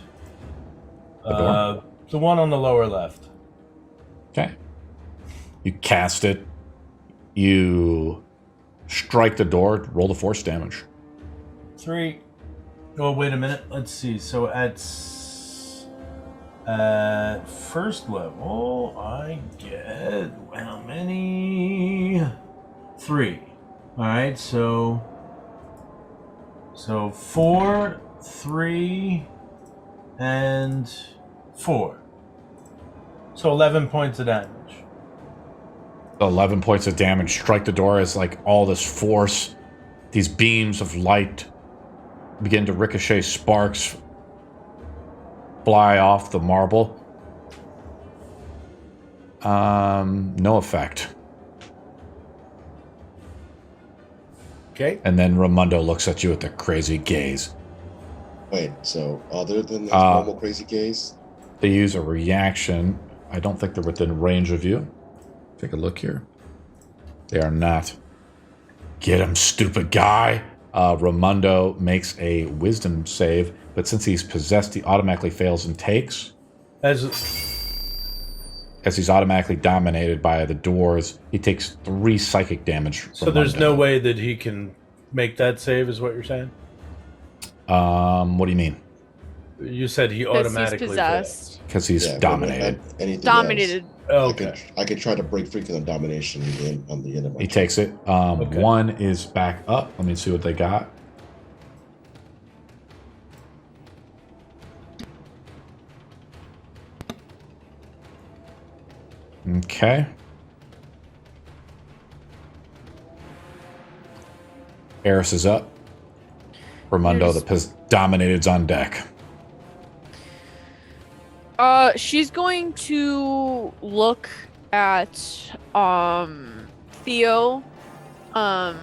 the one on the lower left. Okay. You cast it. You strike the door. Roll the force damage. 3. Oh, wait a minute. Let's see. So at first level, I get how many? 3. All right. So 4, 3, and 4. So 11 points of damage. 11 points of damage. Strike the door as like all this force, these beams of light begin to ricochet, sparks fly off the marble. No effect. Okay. And then Raimundo looks at you with a crazy gaze. Wait, so other than the normal crazy gaze? They use a reaction. I don't think they're within range of you. Take a look here. They are not. Get him, stupid guy. Raimundo makes a wisdom save, but since he's possessed, he automatically fails and takes. As he's automatically dominated by the doors, he takes 3 psychic damage. So there's no way that he can make that save, is what you're saying? What do you mean? You said he automatically he's possessed. Because he's dominated. Dominated. Okay. I could try to break free from the domination on the end of my He takes it. Okay. 1 is back up. Let me see what they got. Okay. Eris is up. Raimundo, the dominated's on deck. She's going to look at Theo and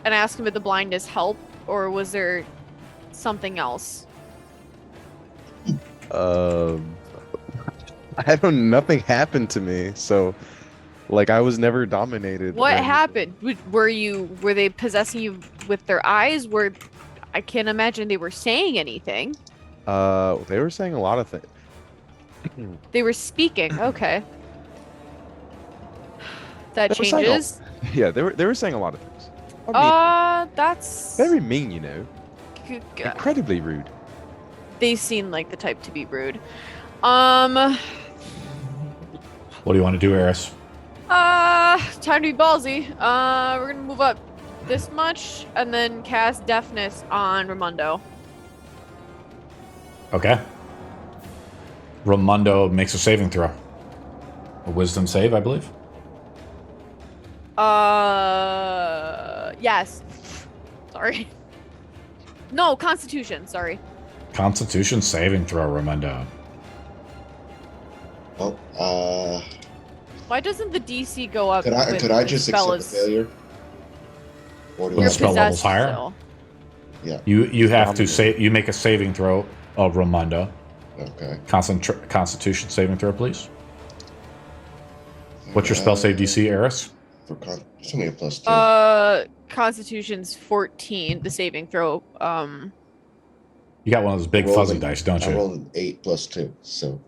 ask him if the blindness helped, or was there something else? Nothing happened to me, so like I was never dominated. What happened? Were they possessing you with their eyes? I can't imagine they were saying anything. They were saying a lot of things. They were speaking. Okay. That They were saying changes. Yeah, they were saying a lot of things. I mean, That's very mean, you know. Incredibly rude. They seem like the type to be rude. What do you want to do, Eris? Time to be ballsy. We're gonna move up this much and then cast deafness on Raimundo. Okay. Raimundo makes a saving throw. A wisdom save, I believe. Yes. Sorry. No, Constitution. Sorry. Constitution saving throw, Raimundo. Oh, Why doesn't the DC go up? could I just accept the failure? Or do When I the spell level's possessed higher? still. Yeah. You have to say you make a saving throw of Raimundo. Okay. Constitution saving throw, please. What's your spell save DC, Eris? It's only a +2. Constitution's 14. The saving throw. You got one of those big fuzzy dice, don't I you? rolled an 8 +2, so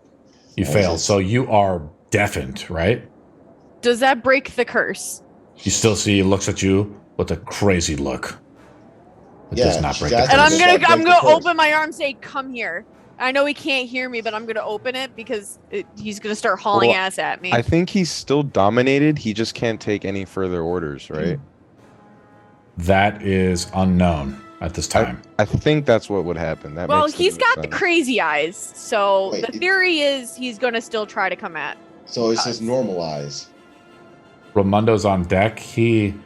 You failed, so you are deafened, right? Does that break the curse? You still see he looks at you with a crazy look. It Yeah, does not break the she's curse. And asking- I'm break gonna the curse. open my arm and say, "Come here." I know he can't hear me, but I'm gonna open it because he's gonna start hauling Well, ass at me. I think he's still dominated. He just can't take any further orders, right? That is unknown at this time. I think that's what would happen. That Well, makes the he's most got the sense. crazy eyes, so Wait, the theory is he's gonna still try to come at. So it says normalize. Raimundo's on deck. I'm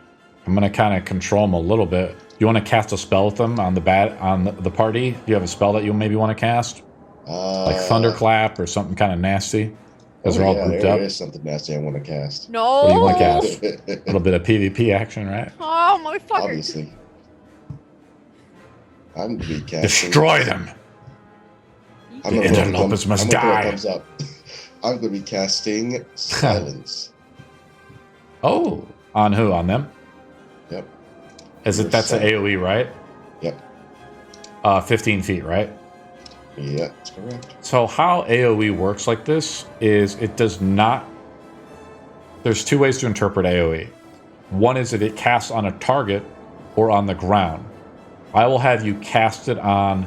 gonna kind of control him a little bit. You want to cast a spell with them on the party? Do you have a spell that you maybe want to cast? Like Thunderclap or something kind of nasty? Because they're all grouped there up. is something nasty I want to cast. No. What do you want to cast? A little bit of PvP action, right? Oh, motherfucker. Obviously. I'm gonna be casting. Destroy them! I'm The gonna throw a interlopers must I'm gonna throw a die. thumbs up. I'm gonna be casting silence. Oh, on who? On them? Yep. That's an AoE, right? Yep. 15 feet, right? Yeah, that's correct. So how AoE works like this is it does not... There's two ways to interpret AoE. One is if it casts on a target or on the ground. I will have you cast it on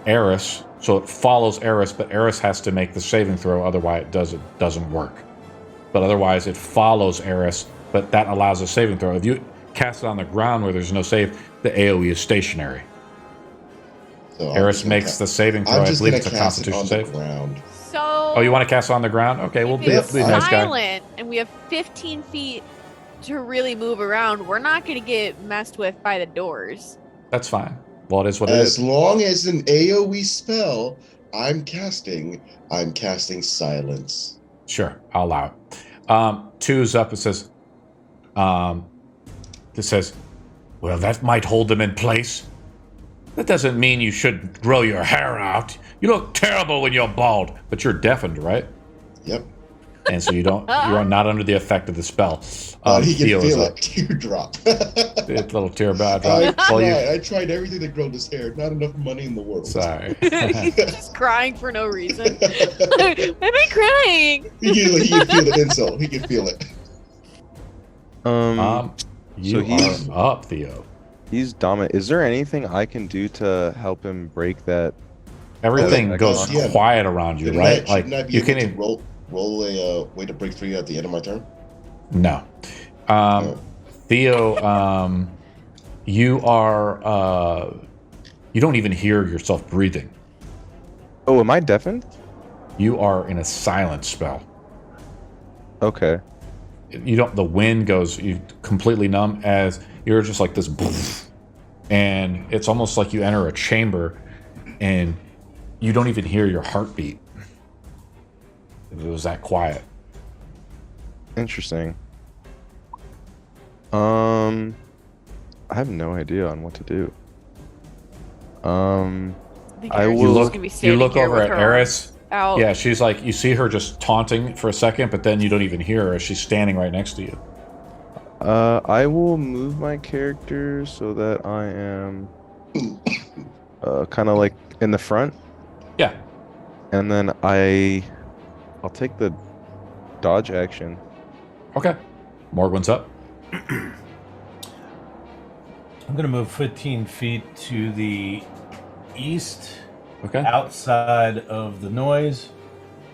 Eris, so it follows Eris, but Eris has to make the saving throw, otherwise it doesn't work. But otherwise it follows Eris, but that allows a saving throw. If you cast it on the ground where there's no save, the AoE is stationary. So Eris makes the saving throw. I believe it's a Constitution save. Ground. So. Oh, you want to cast it on the ground? Okay, we'll be a If it's nice guy. silent and we have 15 feet to really move around, we're not going to get messed with by the doors. That's fine. Well, it is what it is. As long as an AoE spell I'm casting silence. Sure, I'll allow it. Two's up. It says, well, that might hold them in place. That doesn't mean you should grow your hair out. You look terrible when you're bald, but you're deafened, right? Yep. And so you are not under the effect of the spell. He can Theo feel is it. Teardrop. a little teardrop. I tried everything to grow this hair. Not enough money in the world. Sorry. He's just crying for no reason. Why am I crying? He can feel the insult. He can feel it. You he's- are up, Theo. He's dominant. Is there anything I can do to help him break that? Everything goes Yeah. quiet around you, right? Shouldn't I be you able can to roll a way to break free at the end of my turn? No. Theo, you are you don't even hear yourself breathing. Oh, am I deafened? You are in a silent spell. Okay. You don't the wind goes you completely numb as you're just like this and it's almost like you enter a chamber and you don't even hear your heartbeat. It was that quiet. Interesting. I have no idea on what to do. I will. You look over at Eris. Out. Yeah, she's like, you see her just taunting for a second, but then you don't even hear her. She's standing right next to you. I will move my character so that I am kind of like in the front, Yeah. and then I'll take the dodge action. Okay. Morgwin's up. I'm going to move 15 feet to the east, Okay. outside of the noise.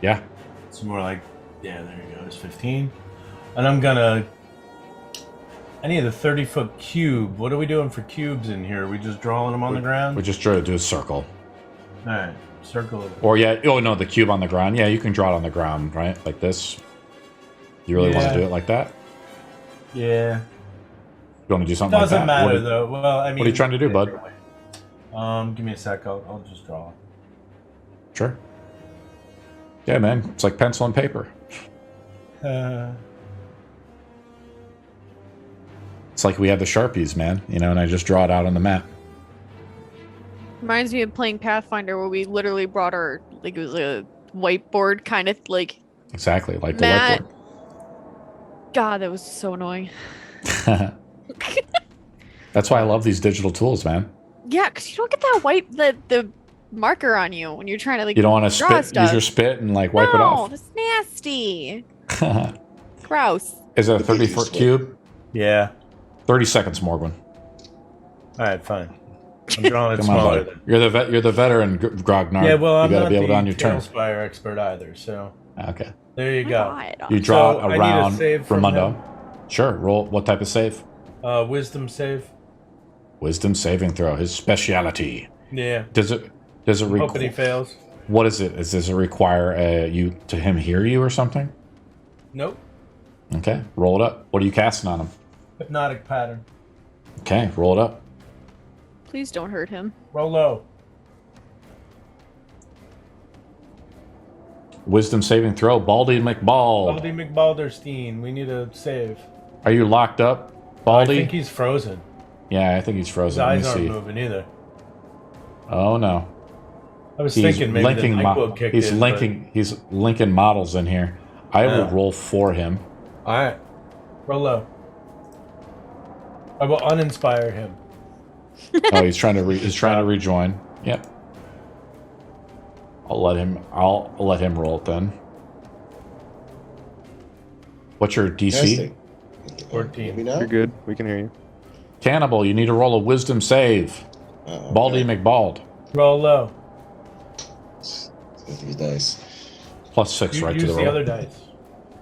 Yeah. It's more like, yeah, there you go, it's 15. And I'm going to... I need a 30-foot cube. What are we doing for cubes in here? Are we just drawing them on the ground? We just try to do a circle. All right, circle it. Or yeah, oh no, the cube on the ground. Yeah, you can draw it on the ground, right? Like this. You really want Yeah. to do it like that? Yeah. You want to do something Doesn't like that? matter, though. Well, I mean... What are you trying to do, bud? Give me a sec. I'll just draw. Sure. Yeah, man. It's like pencil and paper. It's like we have the Sharpies, man. You know, and I just draw it out on the map. Reminds me of playing Pathfinder where we literally brought our, like, it was a whiteboard kind of, like... Exactly, like Matt. the God, that was so annoying. whiteboard. That's why I love these digital tools, man. Yeah, because you don't get that the marker on you when you're trying to, like, You don't want to draw spit, stuff. use your spit and like wipe it No, off. that's nasty. Gross. Is it a 30-foot cube? Yeah. 30 seconds, Morgwin. All right, fine. I'm drawing it Come on, smaller. buddy. You're the veteran, Grognard. Yeah, well, I'm you gotta not be able to the on your turn. Tailspire expert either, so Okay. there you go. God. You draw So, I need a around save from Ramundo. him. Sure. Roll what type of save? Wisdom save. Wisdom saving throw. His speciality. Yeah. Does it Hoping he fails. What is it? Does it require him hear you or something? Nope. Okay. Roll it up. What are you casting on him? Hypnotic pattern. Okay. Roll it up. Please don't hurt him. Roll low. Wisdom saving throw. Baldy McBald. Baldy McBalderstein. We need a save. Are you locked up, I Baldy? think he's frozen. Yeah, I think he's His frozen. Let me eyes aren't see. moving either. Oh no. I was He's thinking maybe the linking. NyQuil kicked He's in, linking. He's linking models in here. I will Yeah. roll for him. All right. Roll low. I will uninspire him. Oh, he's trying to rejoin. Yep. I'll let him roll it then. What's your DC? Testing. 14. Hear me now? You're good. We can hear you. Cannibal, you need to roll a wisdom save. Baldy Okay. McBald. Roll low. With these dice. +6 right to Use the the roll. other dice.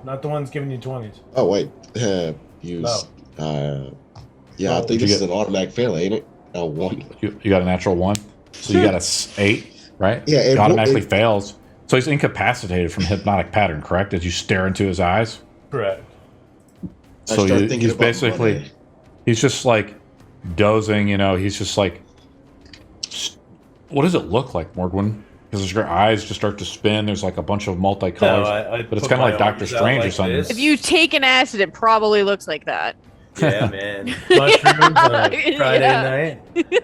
Not the ones giving you 20s. Oh wait. Use. Yeah, I think this is an automatic fail, ain't it? Oh, 1. You got a natural 1. So you got a 8, right? Yeah, It automatically fails. So he's incapacitated from hypnotic pattern, correct? As you stare into his eyes. Correct. I So start thinking he's about basically, money. he's just like dozing, he's just like, what does it look like, Morgwin? Because your eyes just start to spin. There's like a bunch of multicolors, but it's kind of like Doctor Strange or something. If you take an acid, it probably looks like that. Yeah, man. Mushrooms on a Friday night.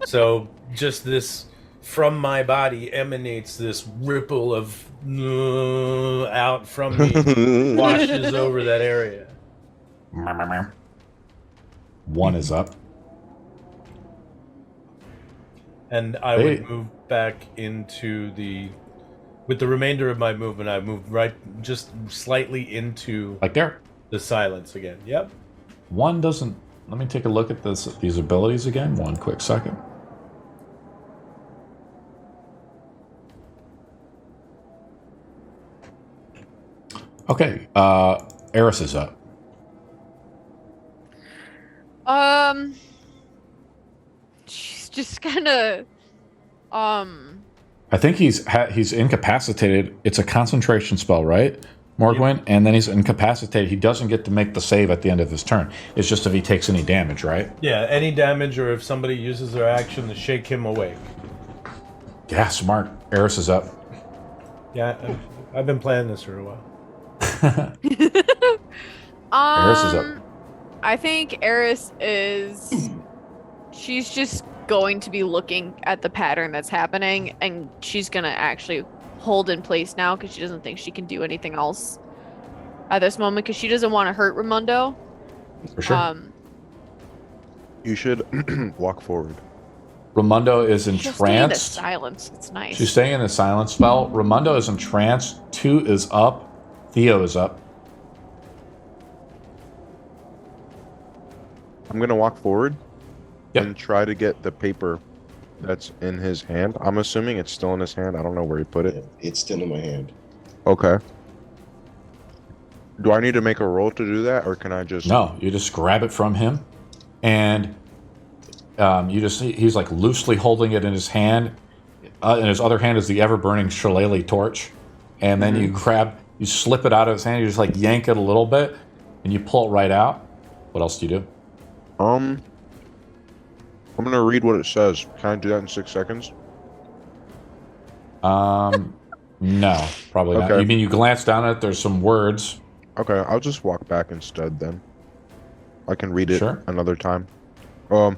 So just this, from my body emanates this ripple of out from me, washes over that area. 1 is up. And I would move back into with the remainder of my movement, I moved right just slightly into Like there. the silence again. Yep. 1 doesn't. Let me take a look at these abilities again. 1 quick second. Okay, Eris is up. She's just kind of, I think he's incapacitated. It's a concentration spell, right, Morgwin? Yep. And then he's incapacitated. He doesn't get to make the save at the end of his turn. It's just if he takes any damage, right? Yeah, any damage or if somebody uses their action to shake him awake. Yeah, smart. Eris is up. Yeah, I've been playing this for a while. Eris is up. I think Eris is. She's just going to be looking at the pattern that's happening, and she's gonna actually hold in place now because she doesn't think she can do anything else at this moment because she doesn't want to hurt Raimundo. For sure. You should walk forward. Raimundo is She'll stay in the entranced. silence. It's nice. She's staying in the silence spell. Raimundo is entranced. 2 is up. Theo is up. I'm gonna walk forward Yep. and try to get the paper that's in his hand. I'm assuming it's still in his hand. I don't know where he put it. It's still in my hand. Okay. Do I need to make a roll to do that, or can I just? No, you just grab it from him, and he's like loosely holding it in his hand. In his other hand is the ever-burning shillelagh torch, and then you slip it out of his hand. You just like yank it a little bit, and you pull it right out. What else do you do? I'm gonna read what it says. Can I do that in 6 seconds? No, probably not. Okay. You mean you glance down at it? There's some words. Okay, I'll just walk back instead then. I can read it Sure. another time. I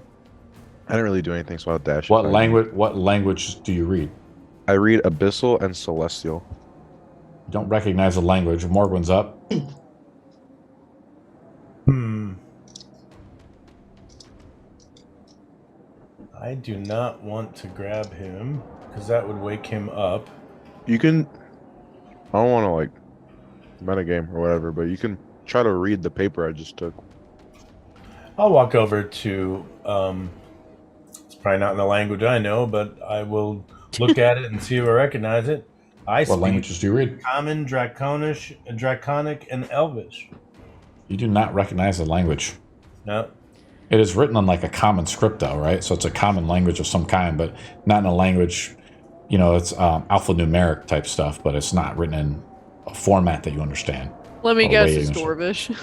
didn't really do anything, so I'll dash. What language do you read? I read Abyssal and Celestial. You don't recognize the language. Morgan's up. I do not want to grab him because that would wake him up. You can. I don't want to like metagame or whatever, but you can try to read the paper I just took. I'll walk over to. It's probably not in the language I know, but I will look at it and see if I recognize it. I What speak languages do you read? Common, Draconic, and Elvish. You do not recognize the language. No. It is written on like a common script, though, right? So it's a common language of some kind, but not in a language. It's alphanumeric type stuff, but it's not written in a format that you understand. Let me Oh, guess, wait, it's you know, Dwarvish.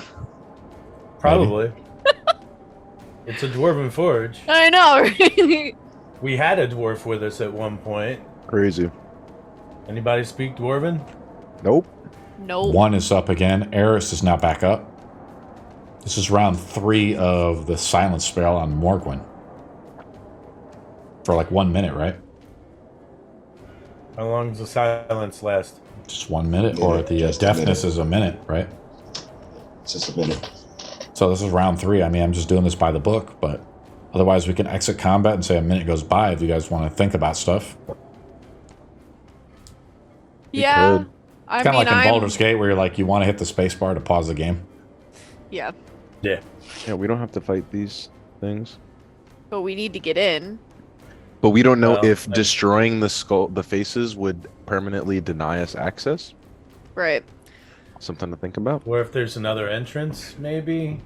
Probably. It's a dwarven forge. I know, right? We had a dwarf with us at one point. Crazy. Anybody speak dwarven? Nope. Nope. 1 is up again. Eris is now back up. This is round 3 of the silence spell on Morgwin. For like 1 minute, right? How long does the silence last? Just 1 minute, Yeah, or the just a deafness minute. is a minute, right? It's just a minute. So this is round 3. I mean, I'm just doing this by the book, but Otherwise, we can exit combat and say a minute goes by if you guys want to think about stuff. Yeah. could. I Kind of mean, like in I'm... Baldur's Gate where you're like, you want to hit the space bar to pause the game. Yeah, Yeah. Yeah, we don't have to fight these things. but we need to get in. But we don't know Well, if I- destroying the faces would permanently deny us access. Right. Something to think about. Or if there's another entrance, maybe.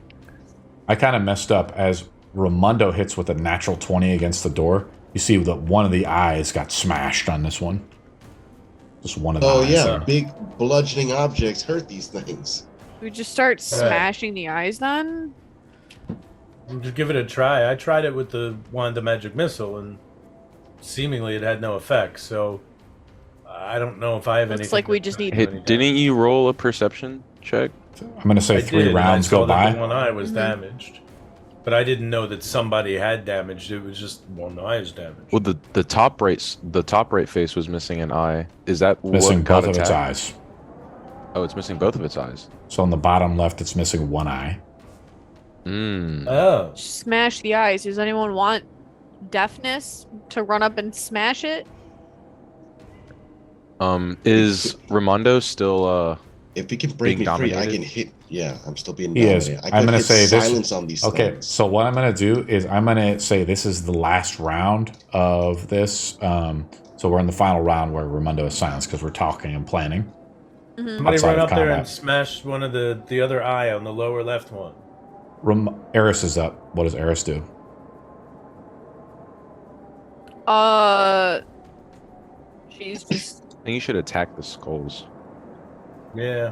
I kind of messed up as Ramundo hits with a natural 20 against the door. You see that one of the eyes got smashed on this one. Just one of the Oh eyes. yeah, so- big bludgeoning objects hurt these things. We just start smashing the eyes then? Just give it a try. I tried it with the Wanda Magic Missile, and seemingly it had no effect. So I don't know if I have anything. Looks like we just need... Hey, didn't you roll a perception check? I'm going to say I 3 did, and I rounds saw go that by. the one eye was Mhm. damaged, but I didn't know that somebody had damaged. It was just one eye is damaged. Well, the top right face was missing an eye. Is that Missing what got both of its attacked? eyes. Oh, it's missing both of its eyes. So on the bottom left, it's missing one eye. Hmm. Oh, Smash the eyes. Does anyone want deafness to run up and smash it? Is Ramondo still If we can break me Being free, I dominated? can hit. Yeah, I'm still being He is. dominated. I I'm can gonna hit say this- silence on these Okay, things. so what I'm going to do is I'm going to say this is the last round of this. So we're in the final round where Ramundo is silenced because we're talking and planning. Mhm. somebody Outside run of up there and combat. smash one of the other eye on the lower left one. Eris is up. What does Eris do? She's just... I think you should attack the skulls. Yeah.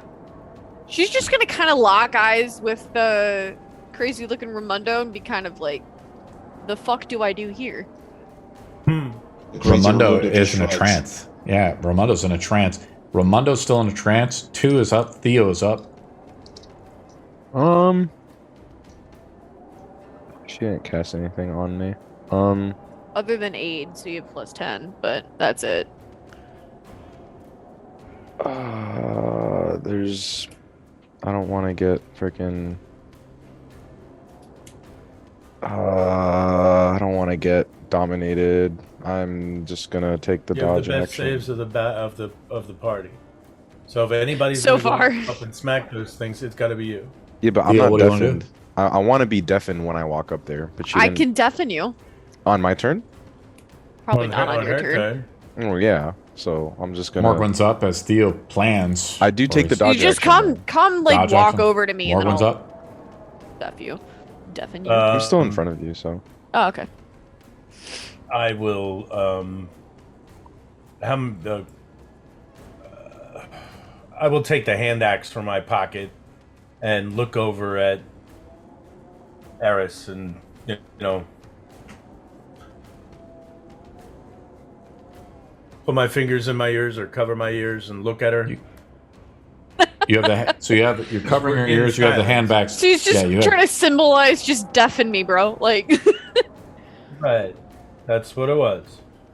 She's just gonna kind of lock eyes with the crazy looking Ramundo and be kind of like, the fuck do I do here? Hmm. The crazy Ramundo Ramundo is in a shrugs. trance. Yeah, Ramundo's in a trance. Ramundo's still in a trance. 2 is up. Theo is up. She didn't cast anything on me. Other than aid, so you have plus 10, but that's it. There's. I don't want to get freaking. I don't want to get dominated. I'm just gonna take the You have dodge the best action. saves of the party. So if anybody's So gonna go far. up and smack those things, it's got to be you. Yeah, but I'm Theo, not what do you wanna deafened. I want to be deafened when I walk up there, but she I didn't. can deafen you. On my turn? Probably On not her- on your her turn. Oh yeah. So I'm just gonna. Morgwin's up as Theo plans. I do take the Or dodge. You just action, come like Dodge walk action. over to me and then Morgwin's I'll up. deaf you. Deafen you. I'm still in front of you, so. Oh, okay. I will I will take the hand axe from my pocket and look over at Eris and put my fingers in my ears or cover my ears and look at her. You have you're covering your In the ears. You have the silence. handbags. She's just you have- trying to symbolize just deafen me, bro. Like, Right. That's what it was.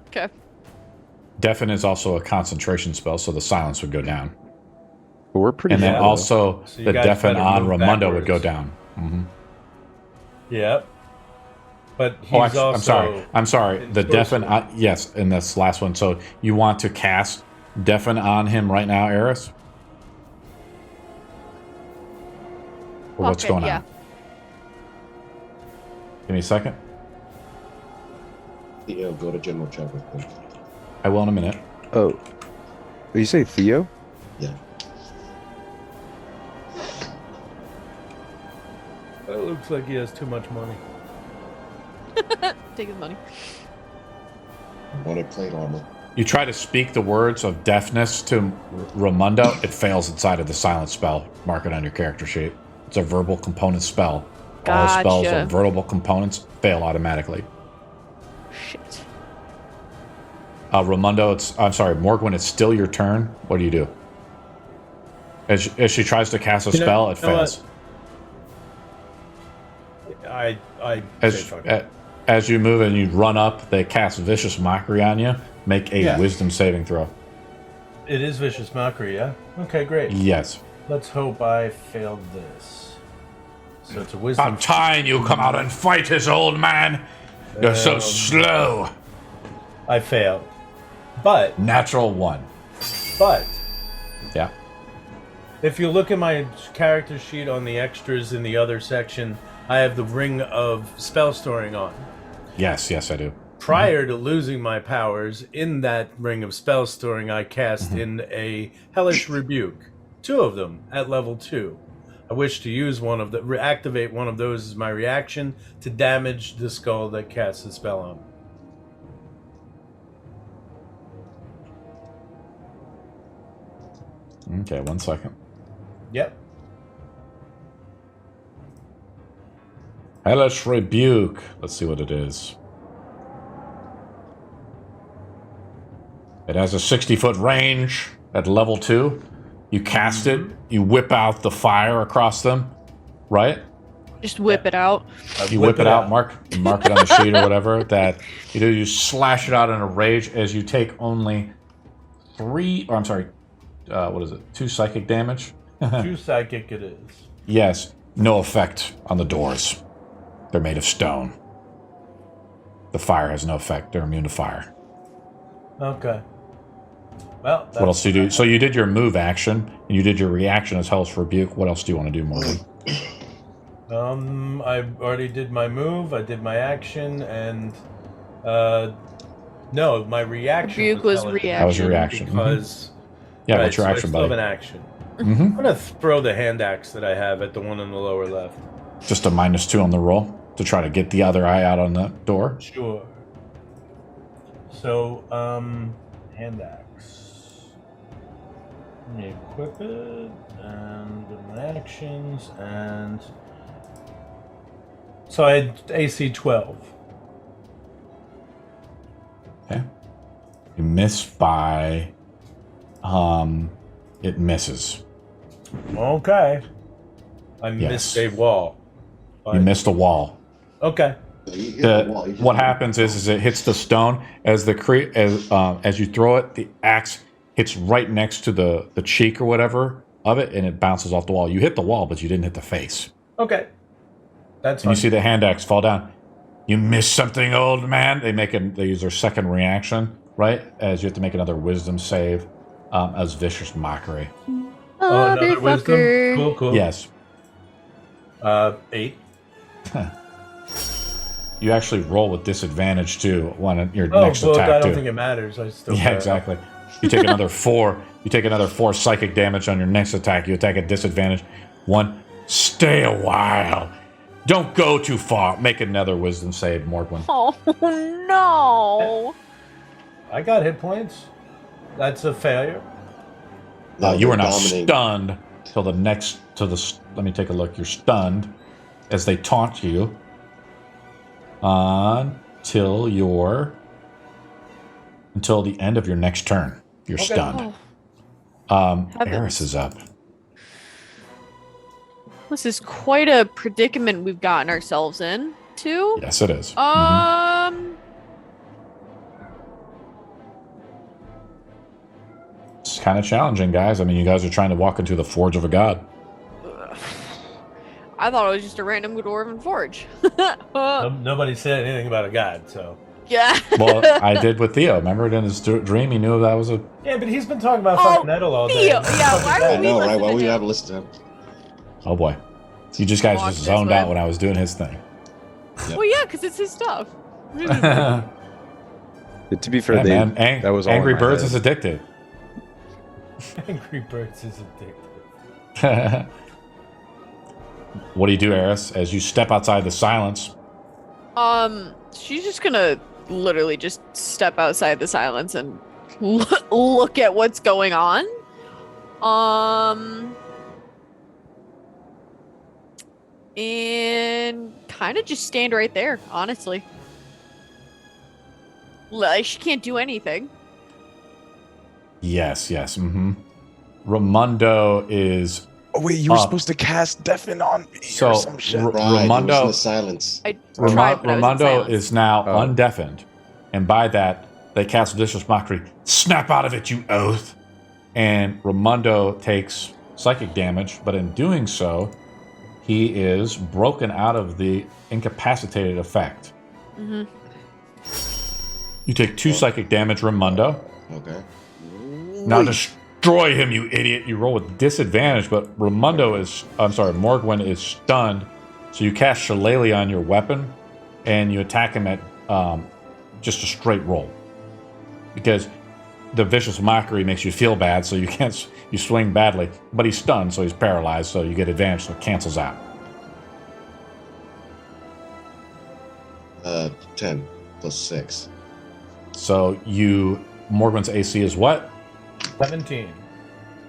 okay. Deafen is also a concentration spell, so the silence would go down. But we're pretty. And then Yeah. low. also So you the guys deafen better on move Ramundo would go backwards. down. hmm Yep. But he's Oh, actually, also I'm sorry. in The deafen, sorcery. yes, in this last one. So you want to cast deafen on him right now, Eris? Or what's Okay, going yeah. on? Give me a second. Theo, go to general chat with them. I will in a minute. Oh. Did you say Theo? Yeah. It looks like he has too much money. Take his money. Wanted plate armor. You try to speak the words of deafness to Ramundo, it fails inside of the silent spell. Mark it on your character sheet. It's a verbal component spell. All spells Gotcha. of verbal components fail automatically. Shit. Ramundo, I'm sorry, Morgwin, it's still your turn. What do you do? As she tries to cast a You know- spell, it you know fails. I say fuck it. As you move and you run up, they cast vicious mockery on you. Make a Yeah. wisdom saving throw. It is vicious mockery, yeah? Okay, great. Yes. Let's hope I failed this. So it's a wisdom. About time you come out and fight us, old man. You're so slow. I failed. But Natural 1. Yeah. If you look at my character sheet on the extras in the other section, I have the ring of spell storing on. Yes, I do. Prior to losing my powers, in that ring of spell storing, I cast in a Hellish Rebuke. 2 of them at level 2. I wish to use one of the activate one of those as my reaction to damage the skull that casts the spell on. Okay, 1 second. Yep. Hellish Rebuke. Let's see what it is. It has a 60-foot range at level 2. You cast it. You whip out the fire across them, right? Just whip it out. You whip it out, mark it on the sheet or whatever. That you do. You slash it out in a rage as you take only 3. Or I'm sorry, what is it? 2 psychic damage. 2 psychic it is. Yes, no effect on the doors. They're made of stone. The fire has no effect. They're immune to fire. Okay. Well, What else do you do? So you did your move action, and you did your reaction as Hellish Rebuke. What else do you want to do, Morgan? I already did my move. I did my action, and no, my reaction. Rebuke was Hellish reaction. That was your reaction. because Yeah, right, what's your so action, I still have buddy? an action. Mm-hmm. I'm gonna throw the hand axe that I have at the one on the lower left. Just a -2 on the roll to try to get the other eye out on the door. Sure. So, hand axe. Let me equip it, and with my actions, and... So I had AC 12. Okay. You miss by... It misses. Okay. I Yes. missed a wall. You missed a wall. Okay. You hit the wall, you just What hit the happens wall. is it hits the stone as as you throw it. The axe hits right next to the cheek or whatever of it, and it bounces off the wall. You hit the wall, but you didn't hit the face. Okay. That's And fine. you see the hand axe fall down. You missed something, old man. They use their second reaction, right? As you have to make another wisdom save as vicious mockery. Oh, another wisdom? Motherfucker. Cool. Yes. 8. You actually roll with disadvantage too on your Oh, next well, attack I don't too. think it matters. I still Yeah, exactly. You take another 4. You take another 4 psychic damage on your next attack. You attack at disadvantage. 1. Stay a while. Don't go too far. Make another wisdom save, Morgan. Oh no! I got hit points. That's a failure. No, You are they're now dominating. stunned till the next let me take a look. You're stunned as they taunt you until the end of your next turn. You're Okay. stunned. Heavens. Eris is up. This is quite a predicament we've gotten ourselves in, too. Yes, it is. Mhm. It's kind of challenging, guys. I mean, you guys are trying to walk into the forge of a god. I thought it was just a random dwarven forge. Nobody said anything about a god, so. Yeah. Well, I did with Theo. Remember in his dream, he knew that was a... Yeah, but he's been talking about Oh, fucking Nettle all day. Theo, yeah, why I would we know, right? listen Why to we him? have to listen to him? Oh, boy. You just guys Walk just this zoned way. out when I was doing his thing. Well, yeah, because it's his stuff. Yeah, To be fair, man. that was all in Angry my Birds head. is addicted. Angry Birds is addictive. What do you do, Eris, as you step outside the silence? She's just gonna literally just step outside the silence and look at what's going on. And kind of just stand right there, honestly. Like, she can't do anything. Yes. Mm-hmm. Ramundo is... Oh wait, you were Up. supposed to cast Deafen on me So, or some shit. R- Right, it was in Ramundo- the silence. I tried, but I was in Ramundo silence. is now Oh. undeafened. And by that, they cast vicious mockery. Snap out of it, you oath! And Ramundo takes psychic damage, but in doing so, he is broken out of the incapacitated effect. Mm-hmm. You take 2 psychic damage, Raimundo. Okay. Now destroy him, you idiot. You roll with disadvantage, but Morgwin is stunned. So you cast Shillelagh on your weapon, and you attack him at just a straight roll. Because the vicious mockery makes you feel bad, so you swing badly. But he's stunned, so he's paralyzed, so you get advantage, so it cancels out. 10 plus 6. So Morgwin's AC is what? 17.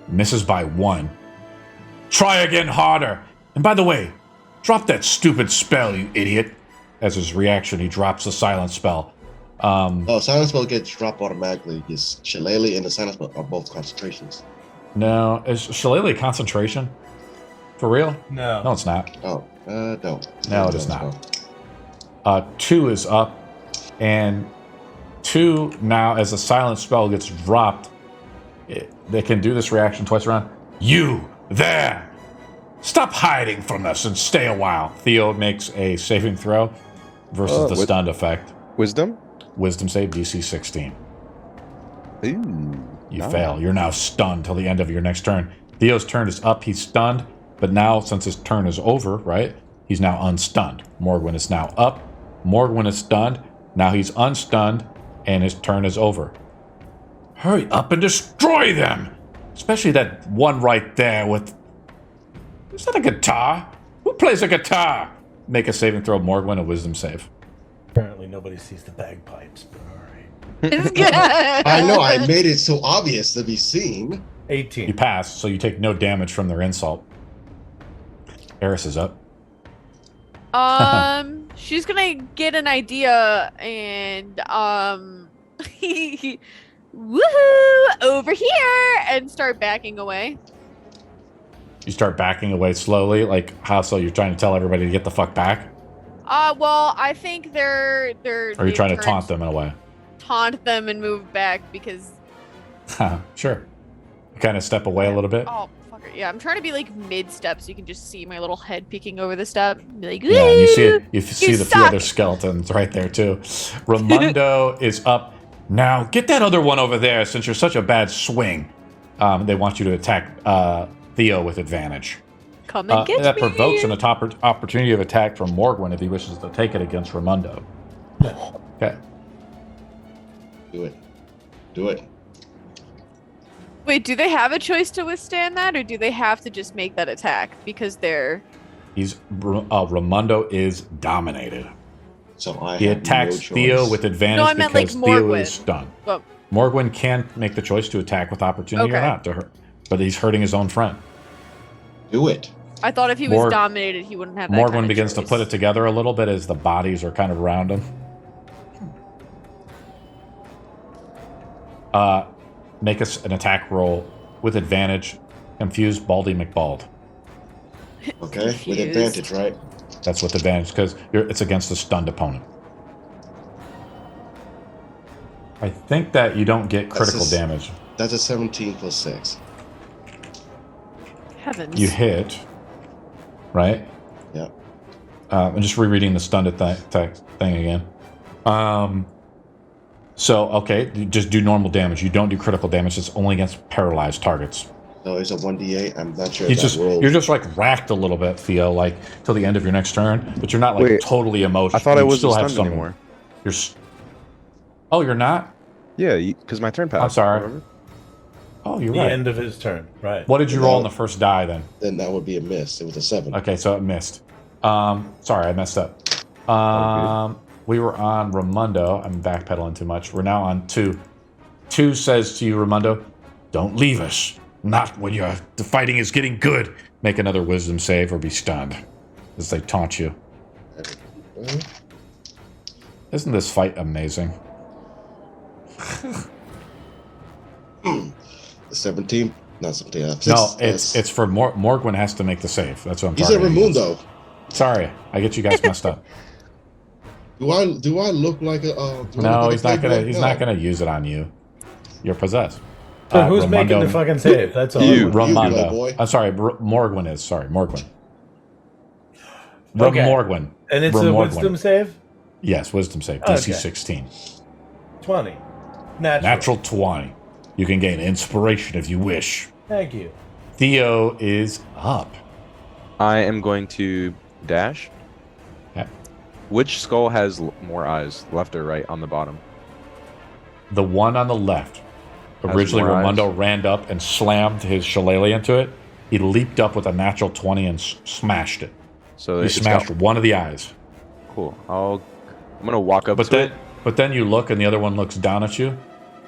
Misses by 1. Try again harder. And by the way, drop that stupid spell, you idiot. As his reaction, he drops the silent spell. Silent spell gets dropped automatically. His Shillelagh and the silent spell are both concentrations. No, is Shillelagh concentration? For real? No. No, it's not. Oh, no. No, it is not. 2 is up, and 2 now, as the silent spell gets dropped, they can do this reaction twice around. You there! Stop hiding from us and stay a while. Theo makes a saving throw versus the stunned effect. Wisdom? Wisdom save DC 16. Ooh, You nice. fail. You're now stunned till the end of your next turn. Theo's turn is up. He's stunned, but now since his turn is over, right? He's now unstunned. Morgwin is now up. Morgwin is stunned. Now he's unstunned, and his turn is over. Hurry up and destroy them! Especially that one right there with... Is that a guitar? Who plays a guitar? Make a saving throw, Morgwin, a wisdom save. Apparently nobody sees the bagpipes, but alright. I know, I made it so obvious to be seen. 18. You pass, so you take no damage from their insult. Eris is up. She's gonna get an idea and woohoo over here and start backing away. You start backing away slowly, like how so? You're trying to tell everybody to get the fuck back? Well, I think they're. Or are you trying to taunt them in a way? Taunt them and move back because. Sure. You kind of step away a little bit. Oh, fucker. Yeah, I'm trying to be like mid-step so you can just see my little head peeking over the step. Be like, Yeah, and you see you the few suck. other skeletons right there too. Raimundo is up. Now get that other one over there since you're such a bad swing. They want you to attack Theo with advantage. Come and get that me. provokes an opportunity of attack from Morgwin if he wishes to take it against Raimundo. Okay. Do it. Wait, do they have a choice to withstand that, or do they have to just make that attack because they're? Raimundo is dominated. So he He attacks Theo with advantage No, I meant, like, because Theo Morgwin. is stunned. Well, Morgwin can make the choice to attack with opportunity or Okay. not to hurt, but he's hurting his own friend. Do it. I thought if he was dominated, he wouldn't have that Morgwin kind of begins to choice. put it together a little bit as the bodies are kind of around him. Make us an attack roll with advantage. Confuse Baldy McBald. Okay, with Confused. advantage, right? That's with advantage because it's against a stunned opponent. I think that you don't get critical damage. That's a 17 plus 6. Heavens. You hit, right? Yeah. I'm just rereading the stunned thing again. So, okay, you just do normal damage. You don't do critical damage. It's only against paralyzed targets. So it's a 1d8. I'm not sure. You're just like racked a little bit, Theo, like till the end of your next turn, but you're not like Wait, totally emotional. I thought I You wasn't still have stunned some- anymore. Oh, you're not? Yeah, because my turn passed. I'm sorry. remember? Oh, you're The right. end of his turn, right. What did you roll on the first die then? Then that would be a miss. It was a 7. Okay, so it missed. Sorry, I messed up. We were on Raimundo. I'm backpedaling too much. We're now on 2. 2 says to you, Raimundo, don't leave us. Not when the fighting is getting good. Make another wisdom save or be stunned as they taunt you. Isn't this fight amazing? 17? Not 17. No, it's for Morgwin has to make the save. That's what I'm He's talking a about. Raimundo. Sorry, I get you guys messed up. Do I look like a? No, he's not gonna use it on you. You're possessed. So who's making Raimundo- the fucking save? That's all. You. I want. Raimundo. boy. I'm sorry, Morgwin is. Sorry, Morgwin. Okay. Remorgwin. And it's a Remorgwin. wisdom save? Yes, wisdom save. Okay. DC 16. 20. Natural. Natural 20. You can gain inspiration if you wish. Thank you. Theo is up. I am going to dash. Okay. Which skull has more eyes, left or right on the bottom? The one on the left. Has Originally, more Raimondo eyes. ran up and slammed his shillelagh into it. He leaped up with a natural 20 and smashed it. So He it's smashed got- one of the eyes. Cool. I'm gonna walk up But to then, it. but then you look, and the other one looks down at you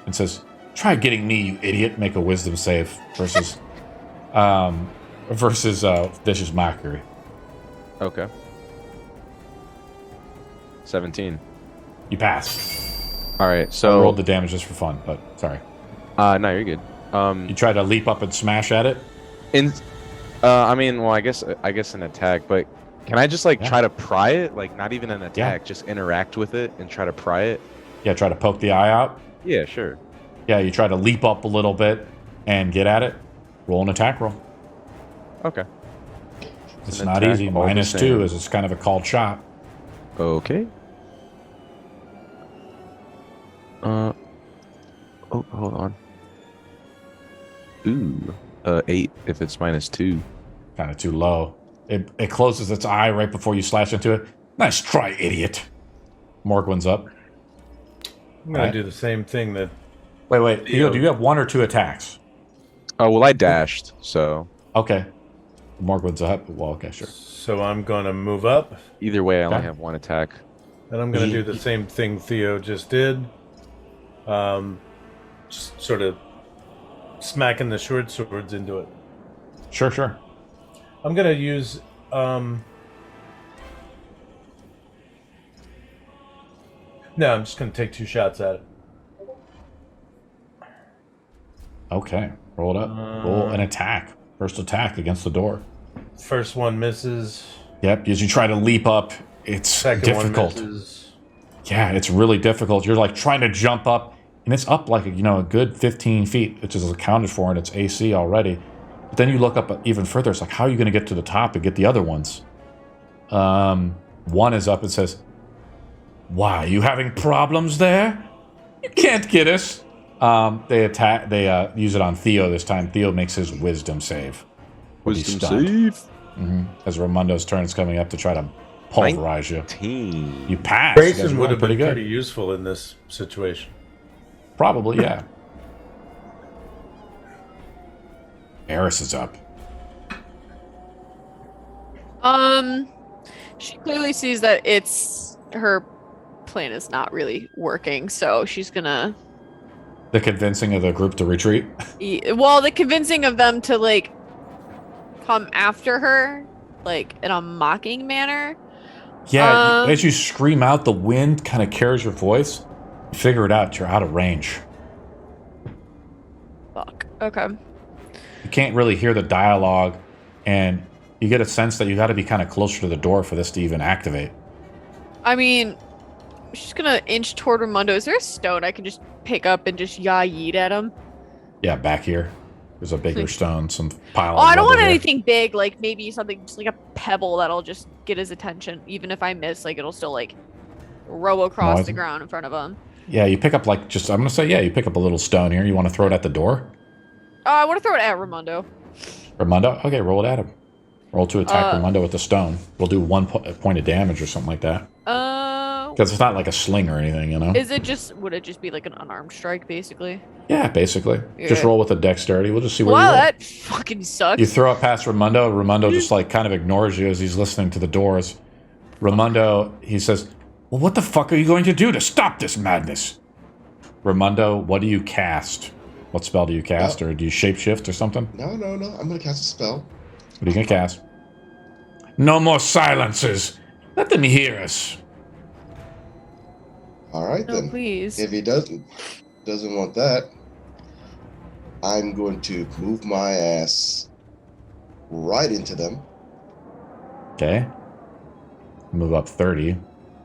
and says, "Try getting me, you idiot." Make a wisdom save versus, vicious mockery. Okay. 17. You pass. All right. I So rolled the damage just for fun, but sorry. no, you're good. You try to leap up and smash at it. I mean, well, I guess an attack, but can I just Yeah. try to pry it? Like not even an attack, just interact with it and try to pry it. Yeah, try to poke the eye out. Yeah, sure. Yeah, you try to leap up a little bit and get at it. Roll an attack roll. Okay. It's an not attack, easy. all the -2 same. is it's kind of a called shot. Okay. Oh, hold on. Ooh, 8 if it's -2. Kind of too low. It closes its eye right before you slash into it. Nice try, idiot. Morgwin's up. I'm going to Alright. do the same thing that... Wait. Theo, do you have 1 or 2 attacks? Oh well, I dashed, so Okay. Morgwin's up. Well, okay, sure. So I'm going to move up, either way, I only Okay. have 1 attack. and I'm going to do the same thing Theo just did. Just sort of smacking the short swords into it. Sure. I'm going to use... No, I'm just going to take 2 shots at it. Okay. Roll it up. Roll an attack. First attack against the door. First one misses. Yep, as you try to leap up, it's Second difficult. one misses. Yeah, it's really difficult. You're like trying to jump up, and it's up like a good 15 feet, which is accounted for in its AC already. But then you look up even further. It's like, how are you going to get to the top and get the other ones? One is up and says, "Why, you having problems there? You can't get us." They attack. They use it on Theo this time. Theo makes his wisdom save. But he's Wisdom stunned. save. As Raimondo's turn is coming up to try to pulverize you. 19. You pass. You guys Grayson are would have pretty been good. pretty useful in this situation. Probably, yeah. Eris is up. She clearly sees that her plan is not really working, so she's gonna. The convincing of the group to retreat. Well, the convincing of them to come after her, in a mocking manner. Yeah, as you scream out, the wind kind of carries your voice. You figure it out. You're out of range. Fuck. Okay. You can't really hear the dialogue, and you get a sense that you got to be kind of closer to the door for this to even activate. I mean, she's gonna inch toward Raimundo. Is there a stone I can just pick up and just yeet at him? Yeah, back here. There's a bigger stone, some pile. Oh, of I don't rubble want there. anything big, maybe something just a pebble that'll just get his attention. Even if I miss, it'll still row across the ground in front of him. Yeah, you pick up I'm gonna say, yeah, you pick up a little stone here. You want to throw it at the door? Oh, I want to throw it at Raimundo. Raimundo? Okay, roll it at him. Roll to attack Raimundo with the stone. We'll do 1 point of damage or something like that. Because it's not like a sling or anything, you know? Would it just be an unarmed strike, basically? Yeah, basically. Yeah. Just roll with a dexterity. We'll just see where Wow, you roll. that fucking sucks. You throw it past Raimundo. Raimundo just kind of ignores you as he's listening to the doors. Raimundo, he says, "Well, what the fuck are you going to do to stop this madness?" Raimundo, what do you cast? What spell do you cast? Or do you shapeshift or something? No. I'm going to cast a spell. What are you going to cast? No more silences. Let them hear us. All right, No, then. please. If he doesn't want that, I'm going to move my ass right into them. Okay. Move up 30.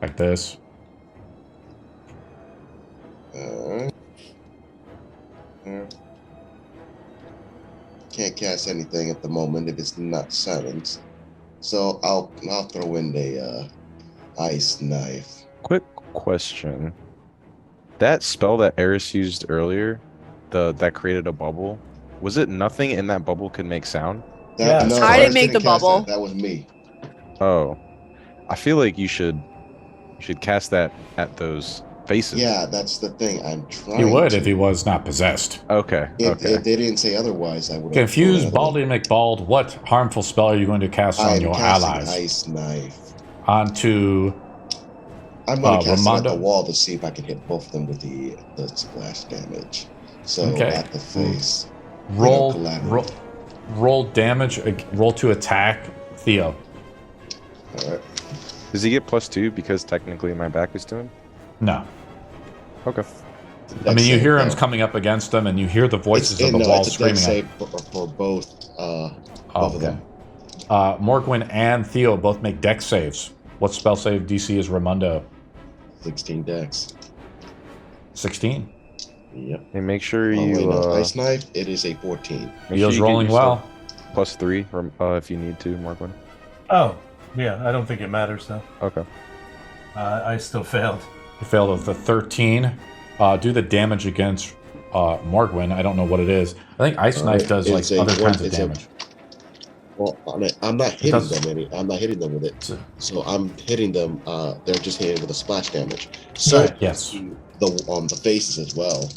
Like this. Can't cast anything at the moment if it's not silenced. So I'll throw in the ice knife. Quick question. That spell that Eris used earlier, that created a bubble, was it nothing in that bubble could make sound? Yeah. No, I didn't Eris make the cast bubble. That was me. Oh. I feel like you should cast that at those faces. Yeah, that's the thing. I'm trying. He would to. if he was not possessed. Okay. If Okay. they didn't say otherwise, I would. Confused Baldy McBald, what harmful spell are you going to cast on I'm your casting allies? ice knife. Onto I'm going to cast it at Ramondo? the wall to see if I can hit both of them with the splash damage. So Okay. at the face. roll, collateral. roll damage, roll to attack Theo. All right. Does he get +2 because technically my back is to him? No. Okay. I mean, you hear him no. coming up against them, and you hear the voices of the no, wall it's a dex screaming. save for both. Oh, Both of okay. them. Morgwin and Theo both make dex saves. What spell save DC is Ramondo? 16 dex. 16. Yep. Hey, make sure Oh, you wait, no. Ice knife. It is a 14. make Theo's you give rolling yourself well. +3 from, if you need to, Morgan. Oh, yeah. I don't think it matters though. Okay. I still failed. You failed with the 13. Do the damage against Morgwin. I don't know what it is. I think Ice Knife does like It's a other one- kinds of it's a- damage. Well, I'm not hitting does- them. I'm not hitting them with it. So- So I'm hitting them. They're just hitting with a splash damage. So Yes. the faces as well.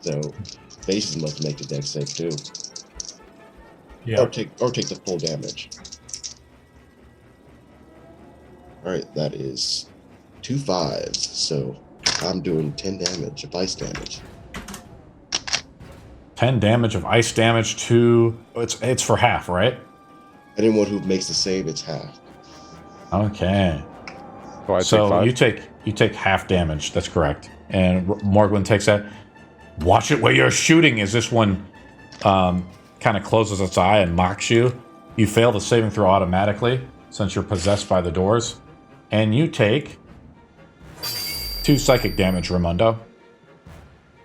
So faces must make the dex save too, Yeah. or take the full damage. All right, that is 2 5s. So I'm doing 10 damage of ice damage. 10 damage of ice damage to... It's for half, right? Anyone who makes the save, it's half. Okay. So I take So 5. you take half damage. That's correct. And Morgwin takes that. Watch it where you're shooting as this one kind of closes its eye and mocks you. You fail the saving throw automatically since you're possessed by the doors. And you take 2 psychic damage, Ramondo.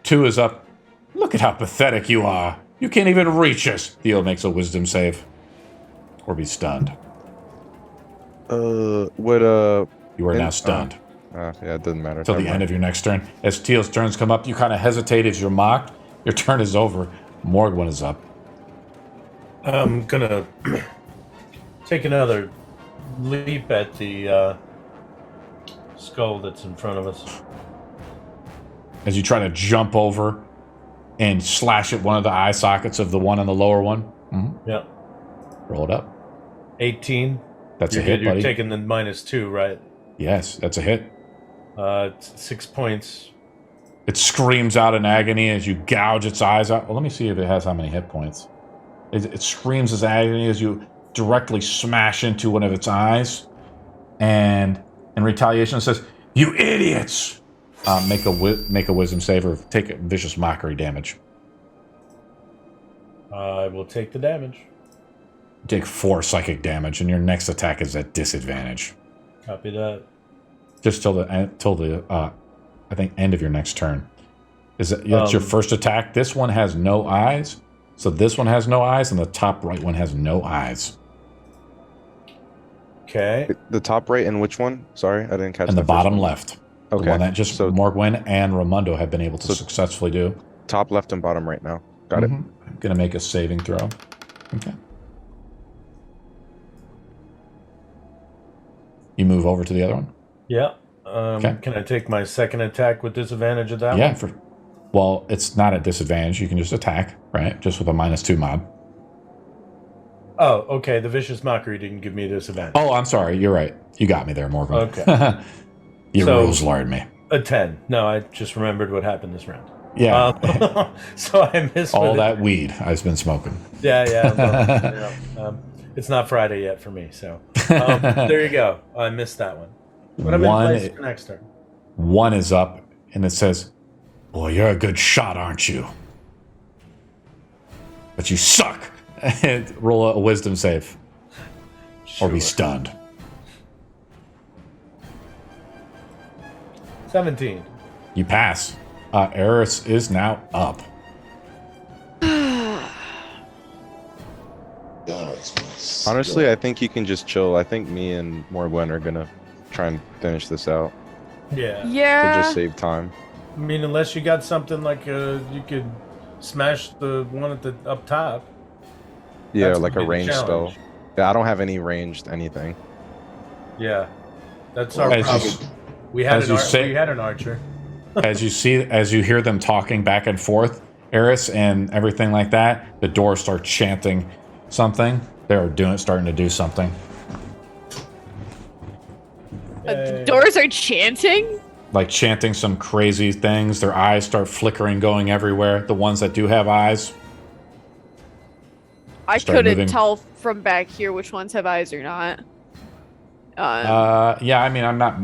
2 is up. Look at how pathetic you are. You can't even reach us. Theo makes a wisdom save. Or be stunned. What You are now stunned. yeah, it doesn't matter. Till the end of your next turn. As Teal's turns come up, you kind of hesitate as you're mocked. Your turn is over. Morgwin is up. I'm gonna take another leap at the skull that's in front of us. As you try to jump over and slash at one of the eye sockets of the one on the lower one. Yep. Roll it up. 18. That's You're, a hit, you're buddy. taking the -2, right? Yes, that's a hit. 6 points. It screams out in agony as you gouge its eyes out. Well, let me see if it has how many hit points. It screams its agony as you directly smash into one of its eyes. And in retaliation, it says, "You idiots!" Make a wisdom save or take a vicious mockery damage. I will take the damage. You take 4 psychic damage, and your next attack is at disadvantage. Copy that. Just till the I think end of your next turn. That's your first attack. This one has no eyes, so this one has no eyes, and the top right one has no eyes. Okay. The top right and which one? Sorry, I didn't catch. And the first bottom one. left. Okay. The one that just So- Morgwin and Ramondo have been able to So- successfully do. Top left and bottom right now. Got it. I'm going to make a saving throw. Okay. You move over to the other one? Yeah. Okay. Can I take my second attack with disadvantage of that Yeah. one? Well, it's not at disadvantage. You can just attack, right? Just with a -2 mod. Oh, okay. The vicious mockery didn't give me a disadvantage. Oh, I'm sorry. You're right. You got me there, Morgan. Okay. Your So- rules learned me. A 10. No, I just remembered what happened this round. Yeah. So I missed All with that weed I've been smoking. it. Yeah. Well, it's not Friday yet for me, so there you go. I missed that one. But I'm in place for next turn. 1 is up, and it says, "Boy, you're a good shot, aren't you? But you suck." And roll a wisdom save, or be Sure. stunned. 17. You pass. Eris is now up. Gods. Honestly, I think you can just chill. I think me and Morgwen are gonna try and finish this out Yeah. to Yeah. just save time. I mean, unless you got something like you could smash the one at the up top. Yeah, That's like a gonna be the ranged spell. challenge. Yeah, I don't have any ranged anything. Yeah, that's our As problem. you- We had as you say- we had an archer. as you hear them talking back and forth, Eris and everything like that, the doors start chanting something. They're starting to do something. The doors are chanting? Like chanting some crazy things. Their eyes start flickering, going everywhere. The ones that do have eyes. I Start couldn't moving. tell from back here which ones have eyes or not. Yeah, I mean, I'm not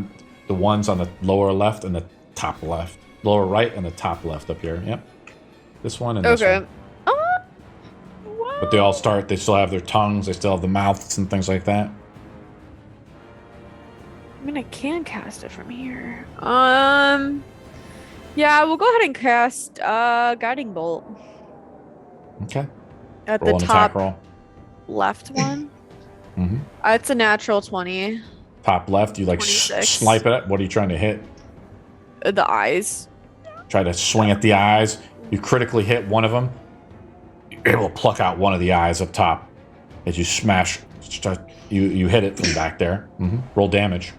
the ones on the lower left and the top left. Lower right and the top left up here. Yep. This one and this Okay. one. But they still have their tongues, they still have the mouths and things like that. I mean, I can cast it from here. Yeah, we'll go ahead and cast Guiding Bolt Okay. at Roll the an attack top roll. left one. Mm-hmm. It's a natural 20. Top left, you like 26. snipe it at. What are you trying to hit? The eyes. Try to swing at the eyes. You critically hit one of them. You're able to pluck out one of the eyes up top as you smash. You hit it from back there. Roll damage.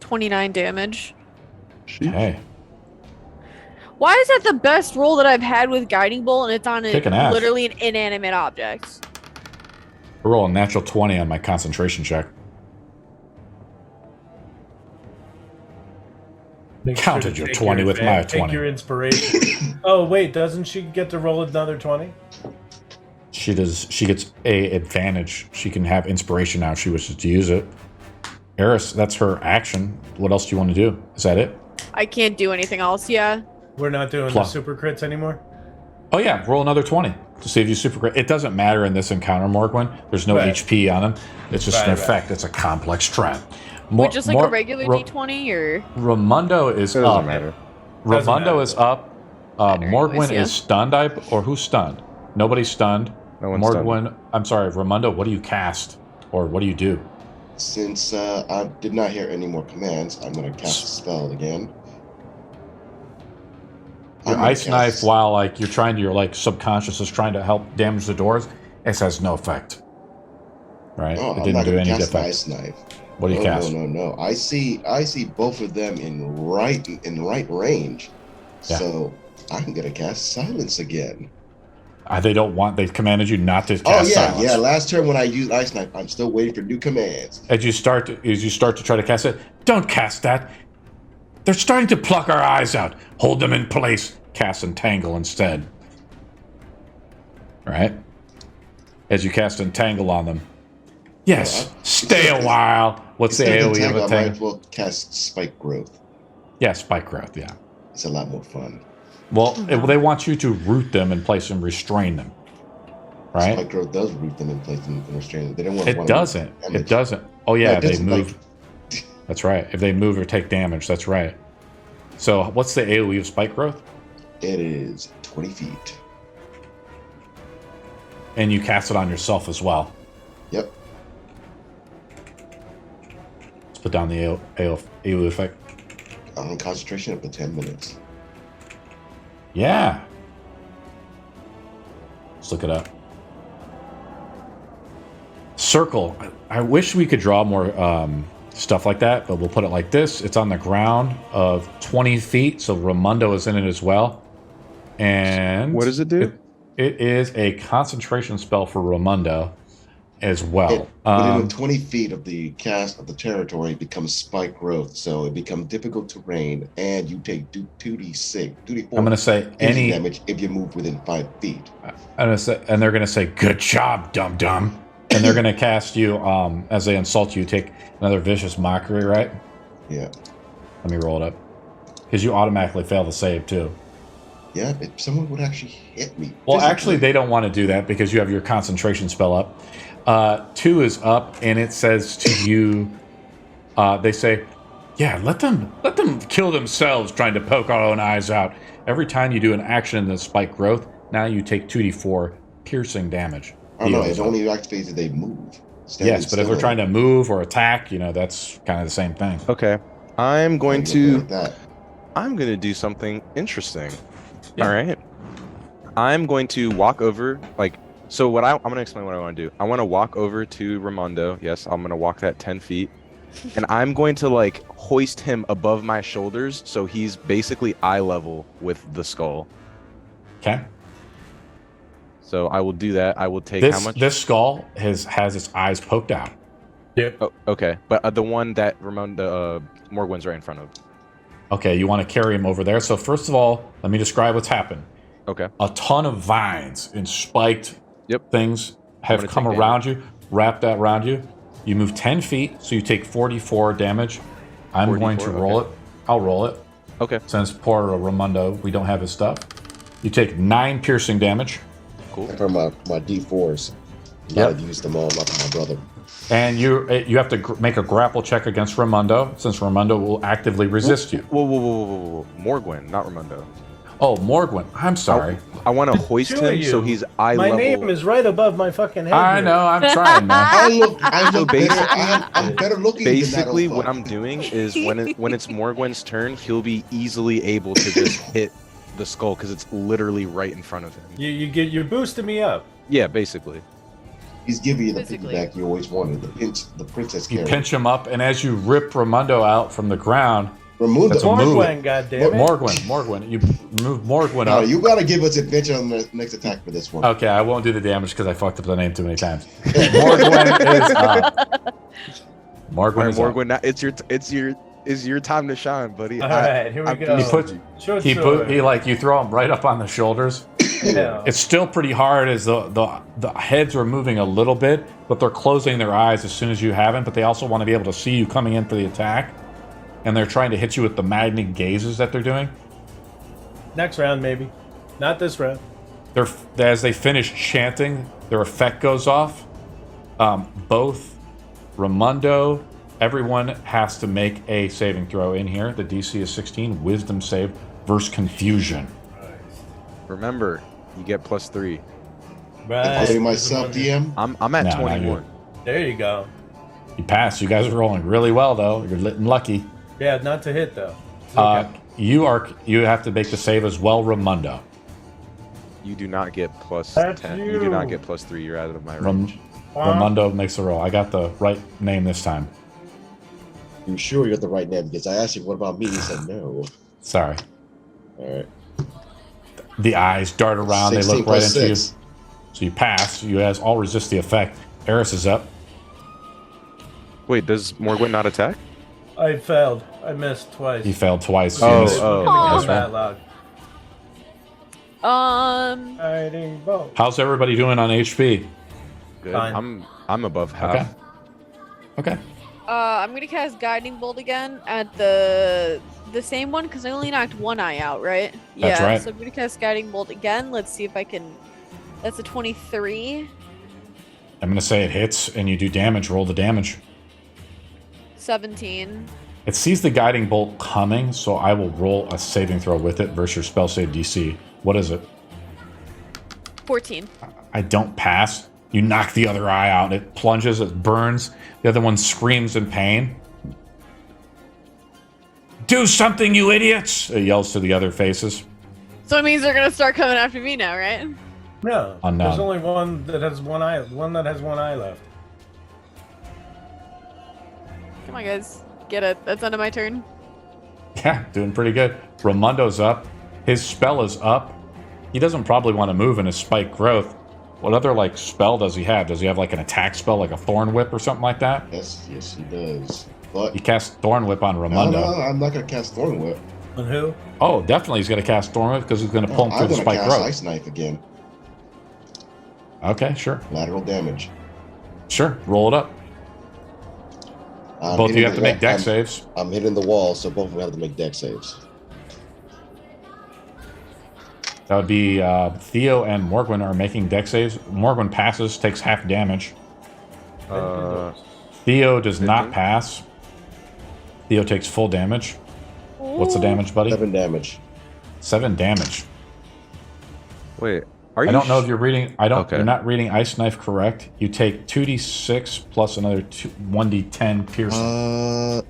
29 damage. Okay. Why is that the best roll that I've had with Guiding Bolt and it's on Kicking ass. literally an inanimate object? I roll a natural 20 on my concentration check. Make Counted to your take 20 with my Take 20. your inspiration. Oh wait, doesn't she get to roll another 20? She does. She gets a advantage. She can have inspiration now if she wishes to use it. Eris, that's her action. What else do you want to do? Is that it? I can't do anything else, yeah. We're not doing the Plus. super crits anymore. Oh yeah, roll another 20 to see if you super great. It doesn't matter in this encounter, Morgwen. There's no Right. HP on them. It's just an Right, effect. It's a complex trap. Would just like a regular D20 or Ramundo is It up. doesn't matter. Doesn't Ramundo matter. is up. Matter Morgwen anyways, yeah. is stunned. Or who's stunned? Nobody's stunned. No one's stunned. Morgwen. I'm sorry, Ramundo. What do you cast, or what do you do? Since I did not hear any more commands, I'm going to cast a spell again. Your I'm gonna ice knife, cast- while like you're trying to, your like subconscious is trying to help damage the doors. It has no effect. Right? Oh, It I'm didn't not do going to any cast an effect. ice knife. What do you no, cast? No. I see both of them in right range. Yeah. So I'm going to cast silence again. They don't want. They commanded you not to Oh cast yeah, silence. yeah. Last turn when I used ice knife, I'm still waiting for new commands. As you start to try to cast it, don't cast that. They're starting to pluck our eyes out. Hold them in place. Cast Entangle instead. All right. As you cast Entangle on them. Yes. Stay a while. What's the Instead of AOE of entangle, I might as Entangle? well cast spike growth. Yeah, Spike Growth. Yeah. It's a lot more fun. Well, they want you to root them in place and restrain them. Right? Spike growth does root them in place and restrain them. They don't want. It doesn't. It doesn't. Oh yeah, No, if it they doesn't, move. That's right. If they move or take damage, that's right. So what's the AOE of Spike Growth? It is 20 feet. And you cast it on yourself as well. Yep. Let's put down the AOE effect. I'm on concentration up to 10 minutes. Yeah. Let's look it up. Circle. I wish we could draw more stuff like that, but we'll put it like this. It's on the ground of 20 feet, so Ramundo is in it as well. And What does it do? It is a concentration spell for Ramundo as well. Within 20 feet of the cast of the territory, it becomes spike growth, so it becomes difficult terrain, and you take 2d6, 2d4. I'm going to say any damage if you move within 5 feet. I'm gonna say, and they're going to say, "Good job, dum dum," and they're going to cast you as they insult you. Take another vicious mockery, right? Yeah. Let me roll it up, because you automatically fail the save too. Yeah, if someone would actually hit me. Well, physically. actually, they don't want to do that because you have your concentration spell up. 2 is up, and it says to you, they say, "Yeah, let them kill themselves trying to poke our own eyes out." Every time you do an action in the spike growth, Now you take 2d4 piercing damage. I don't know. It only activates if they move. Yes, but if they're trying to move or attack, that's kind of the same thing. Okay. I'm going to That. do something interesting. Yeah. All right. I'm going to walk over, so I'm going to explain what I want to do. I want to walk over to Ramondo. Yes, I'm going to walk that 10 feet. And I'm going to, hoist him above my shoulders so he's basically eye level with the skull. Okay. So I will do that. I will take This how much? this skull has its eyes poked out. Yep. Oh, okay. But the one that Ramondo Morgwin's right in front of. Okay, you want to carry him over there. So first of all, let me describe what's happened. Okay. A ton of vines and spiked things have gonna come take around you, wrapped that around you. You move 10 feet, so you take 44 damage. I'm going to 44, roll it. I'll roll it. Okay. Since poor Ramondo, we don't have his stuff. You take 9 piercing damage. Cool. From my D4s. I've used them all, like my brother. And you have to make a grapple check against Ramondo, since Ramondo will actively resist you. Whoa. Morgwin, not Ramondo. Oh, Morgwin. I'm sorry. I want to hoist Two of him so you. he's eye My level. name is right above my fucking head. I here. know. I'm trying now. I'm better looking Basically, than that. what I'm doing is when it's Morgwin's turn, he'll be easily able to just hit the skull because it's literally right in front of him. You're boosting me up. Yeah, basically. He's giving you the Physically. piggyback you always wanted. The princess You carry. pinch him up, and as you rip Ramondo out from the ground, Remove That's the a move. Morgwin, goddammit. Morgwin, you move Morgwin No, up. you gotta give us advantage on the next attack for this one. Okay, I won't do the damage because I fucked up the name too many times. Morgwin is up. Morgwin is up. Morgwin, now it's your time to shine, buddy. All right, here we go. He puts Short he sword. put he like you throw him right up on the shoulders. Yeah. It's still pretty hard as the heads are moving a little bit, but they're closing their eyes as soon as you have it. But they also want to be able to see you coming in for the attack, and they're trying to hit you with the magnetic gazes that they're doing. Next round, maybe. Not this round. They're as they finish chanting, their effect goes off. Both Ramondo, everyone has to make a saving throw in here. The DC is 16, Wisdom save versus Confusion. Remember, you get +3. Right. Including myself, DM. I'm at No, not 21. There you go. You pass. You guys are rolling really well though. You're lit and lucky. Yeah, not to hit though. It's okay. You have to make the save as well, Ramondo. You do not get plus That's 10. You do not you. get +3. You're out of my Ram- range. Ramondo makes the roll. I got the right name this time. You sure you got the right name? Because I asked you, what about me? He said no. Sorry. All right. The eyes dart around. They 16 look right plus into 6. you. So you pass. You guys all resist the effect. Eris is up. Wait, does Morgwin not attack? I failed. I missed twice. He failed twice. Oh, He missed. oh. That's Aw. that loud. Hiding bolt. How's everybody doing on HP? Good. Fine. I'm above half. Okay. I'm gonna cast Guiding Bolt again at the same one because I only knocked one eye out, right? That's yeah. right. So I'm gonna cast Guiding Bolt again. Let's see if I can. That's a 23, I'm gonna say it hits, and you do damage. Roll the damage. 17. It sees the guiding bolt coming, so I will roll a saving throw with it versus your spell save DC. What is it? 14. I don't pass. You knock the other eye out. It plunges, it burns. The other one screams in pain. Do something, you idiots! It yells to the other faces. So it means they're gonna start coming after me now, right? No. Unknown. There's only one that has one eye. One that has one eye left. Come on, guys. Get it. That's end of my turn. Yeah, doing pretty good. Ramondo's up. His spell is up. He doesn't probably want to move in his spike growth. What other spell does he have? Does he have an attack spell, like a Thorn Whip or something like that? Yes, he does. But He casts Thorn Whip on no, Ramondo. I'm not gonna cast Thorn Whip. On who? Oh, definitely he's going to cast Thorn Whip because he's going to pull him I'm through the gonna spike cast growth. Ice Knife again. Okay, sure. Lateral damage. Sure, roll it up. I'm Both of you hitting have to the make wall- dex saves. I'm hitting the wall, so both of them have to make dex saves. That would be Theo and Morgwin are making dex saves. Morgwin passes, takes half damage. Theo does not 15? pass. Theo takes full damage. What's the damage, buddy? 7 damage. 7 damage. Wait, Are I don't know if you're reading. Okay. You're not reading Ice Knife correct. You take 2d6 plus another 1d10 piercing.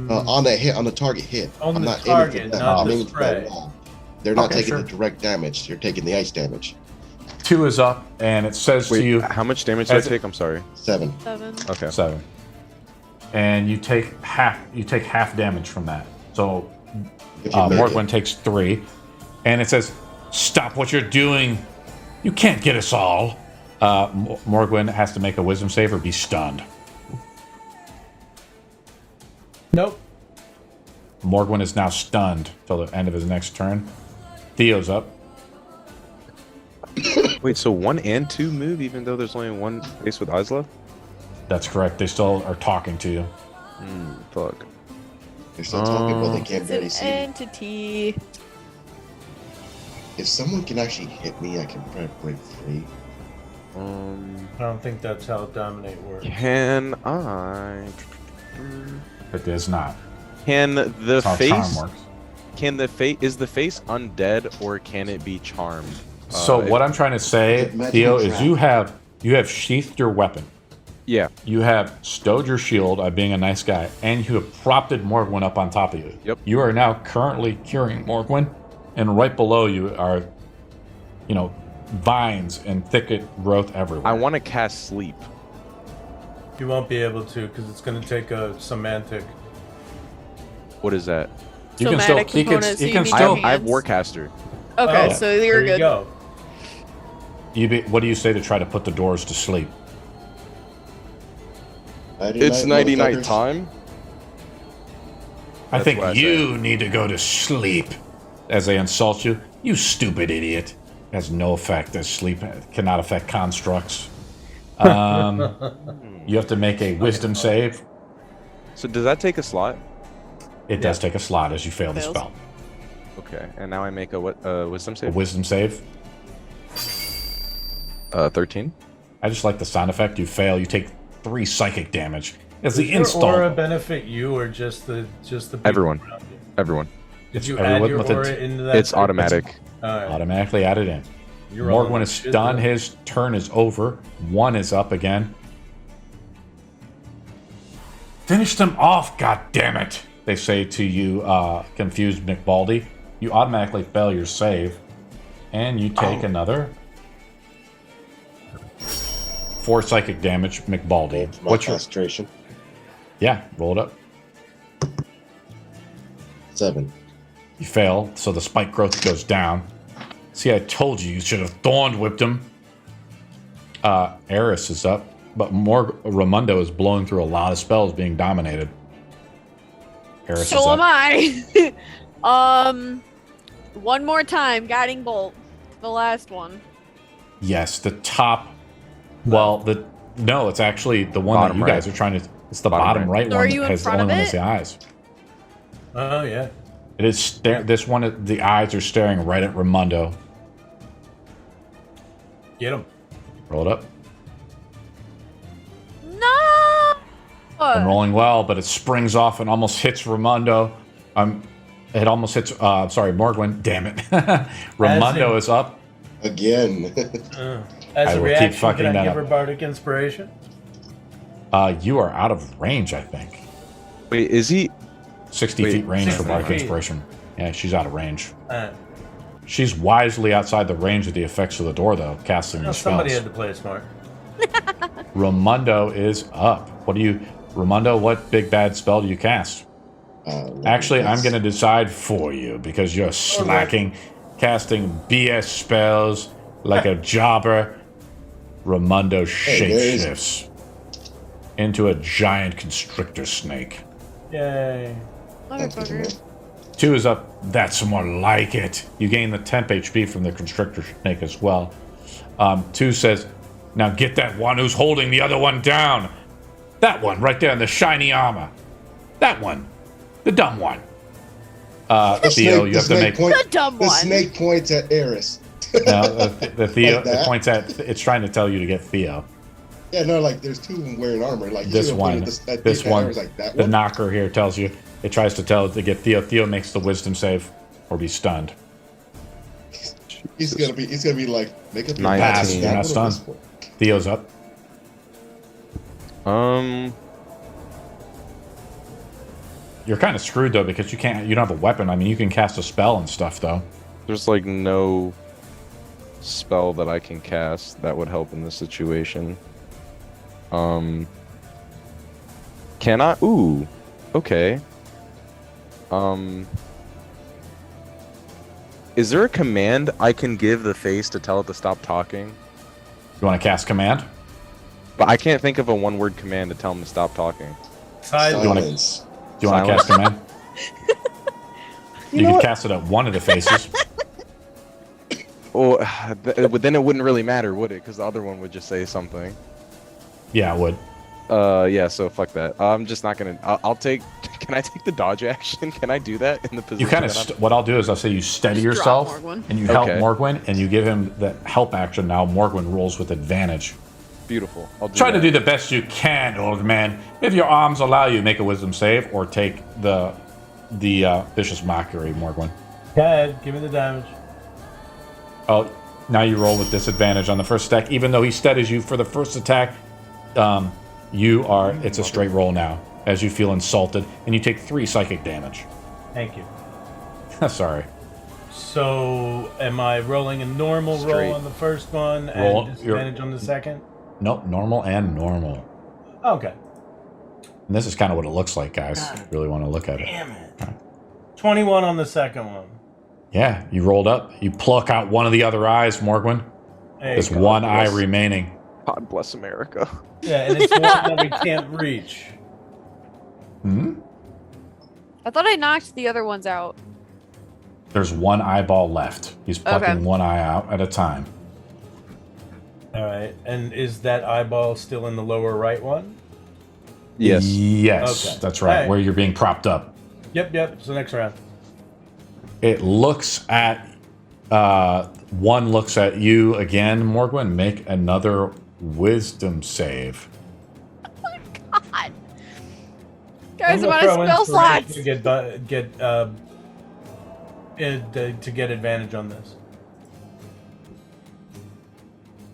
On the hit, on the target hit. On I'm the not target, aiming for them. not I'm the aiming for that spray. wall. They're not Okay, taking sure. the direct damage. You're taking the ice damage. 2 is up, and it says Wait, to you how much damage did I As it- take? I'm sorry. 7. 7. Okay. 7, and you take half. You take half damage from that. So If you make Morgwin it. takes 3, and it says, "Stop what you're doing! You can't get us all." Morgwin has to make a Wisdom save or be stunned. Nope. Morgwin is now stunned till the end of his next turn. Theo's up. Wait, so 1 and 2 move even though there's only one face with eyes left? That's correct. They still are talking to you. Fuck. They're still talking, but they can't It's barely an see me. entity. If someone can actually hit me, I can probably break free. I don't think that's how Dominate works. Can I? It does not. Can the That's how face? charm works. Can the face? Is the face undead or can it be charmed? So what I'm trying to say, It might Theo, be is trapped. you have sheathed your weapon. Yeah. You have stowed your shield by being a nice guy, and you have propped Morgwin up on top of you. Yep. You are now currently curing Morgwin, and right below you are, vines and thicket growth everywhere. I want to cast sleep. You won't be able to because it's going to take a semantic. What is that? You can still, Somatic you can, component, so you you can need I still. have, I have hands. Warcaster. Okay, Oh, so there you're you good. go. What do you say to try to put the doors to sleep? It's nighty night motherfuckers. time. I That's think what I you need to go to sleep. As they insult you, you stupid idiot. Has no effect. As sleep cannot affect constructs. You have to make a wisdom save. So does that take a slot? It does take a slot as you fail the Fails. spell. Okay, and now I make a what? Wisdom A save. wisdom save. 13. I just like the sound effect. You fail, you take 3 psychic damage. As the Does your install. aura benefit you or just the people Everyone. around you? Everyone. Did you everyone add your with it. aura into that? It's automatic. All right. Automatically added in. You're all Morgwin is shit, stunned. though. His turn is over. 1 is up again. Finish them off, goddammit! They say to you, confused McBaldy. You automatically fail your save. And you take another 4 psychic damage, McBaldy. My What's your... concentration. Yeah, roll it up. 7. You fail, so the spike growth goes down. See, I told you should have thorn whipped him. Eris is up, but Raimundo is blowing through a lot of spells being dominated. Eris is So up. am I. One more time, guiding bolt. The last one. Yes, the top. Well, no, it's actually the one Bottom that you right. guys are trying to. It's the Bottom bottom right. right So are one you that in has the front only of one that's it? the eyes. Oh yeah. It is this one. The eyes are staring right at Raimundo. Get him. Roll it up. No. I'm rolling well, but it springs off and almost hits Raimundo. It almost hits. Sorry, Morgwin. Damn it. Raimundo is up. Again. As I a will keep reaction, fucking can I that give up. her bardic inspiration? You are out of range, I think. Wait, is he? 60 Wait, feet range for 60 Bardic feet. Inspiration. Yeah, she's out of range. Uh, She's wisely outside the range of the effects of the door, though, casting the somebody spells. had to play it smart. Raimundo is up. Raimundo, what big bad spell do you cast? Actually, I'm going to decide for you because you're slacking, casting BS spells like a jobber. Raimundo Hey, shapeshifts into a giant constrictor snake. Yay. Motherfucker. 2 is up. That's more like it. You gain the temp HP from the constrictor snake as well. 2 says, now get that one who's holding the other one down. That one right there in the shiny armor. That one. The dumb one. Theo, you have to make... The dumb The one. snake points at Eris. No, the Theo, Like that? it points at... It's trying to tell you to get Theo. Yeah, no, like there's 2 of them wearing armor. Like you This should've one. pointed at This one. Eris like that The one. knocker here tells you. It tries to tell it to get Theo. Theo makes the wisdom save or be stunned. He's gonna be like, make up your 19. mind. Pass, you're not stunned. Theo's up. You're kind of screwed though because you don't have a weapon. I mean, you can cast a spell and stuff though. There's like no spell that I can cast that would help in this situation. Can I? Ooh, okay. Is there a command I can give the face to tell it to stop talking? You want to cast command? But I can't think of a one-word command to tell him to stop talking. Silence. Do you want to cast command? You could cast it at one of the faces. Oh, but then it wouldn't really matter, would it? Because the other one would just say something. Yeah, it would. Yeah. So fuck that. I'm just not gonna. I'll take. Can I take the dodge action? Can I do that in the position? You kind of. What I'll do is I'll say you steady yourself Morgwin. and you help Okay. Morgwin, and you give him the help action. Now Morgwin rolls with advantage. Beautiful. I'll Try to that. do the best you can, old man. If your arms allow you, make a wisdom save or take the vicious mockery, Morgwin. Go ahead, give me the damage. Oh, now you roll with disadvantage on the first attack. Even though he steadies you for the first attack, it's a straight roll now as you feel insulted, and you take 3 psychic damage. Thank you. Sorry. So, am I rolling a normal Straight. roll on the first one Roll- and disadvantage on the second? Nope, normal and normal. Okay. And this is kind of what it looks like, guys. If you really want to look at it. Damn it. 21 on the second one. Yeah, you rolled up. You pluck out one of the other eyes, Morgwin. There you There's go. one eye remaining. God bless America. Yeah, and it's one that we can't reach. Hmm? I thought I knocked the other ones out. There's one eyeball left. He's plucking Okay. one eye out at a time. All right, and is that eyeball still in the lower right one? Yes. Yes, Okay. that's right. Alright. Where you're being propped up. Yep. So next round. It looks at one looks at you again, Morgwin. Make another wisdom save. God. Guys, I'm gonna out throw of spell inspiration slots. to get advantage on this.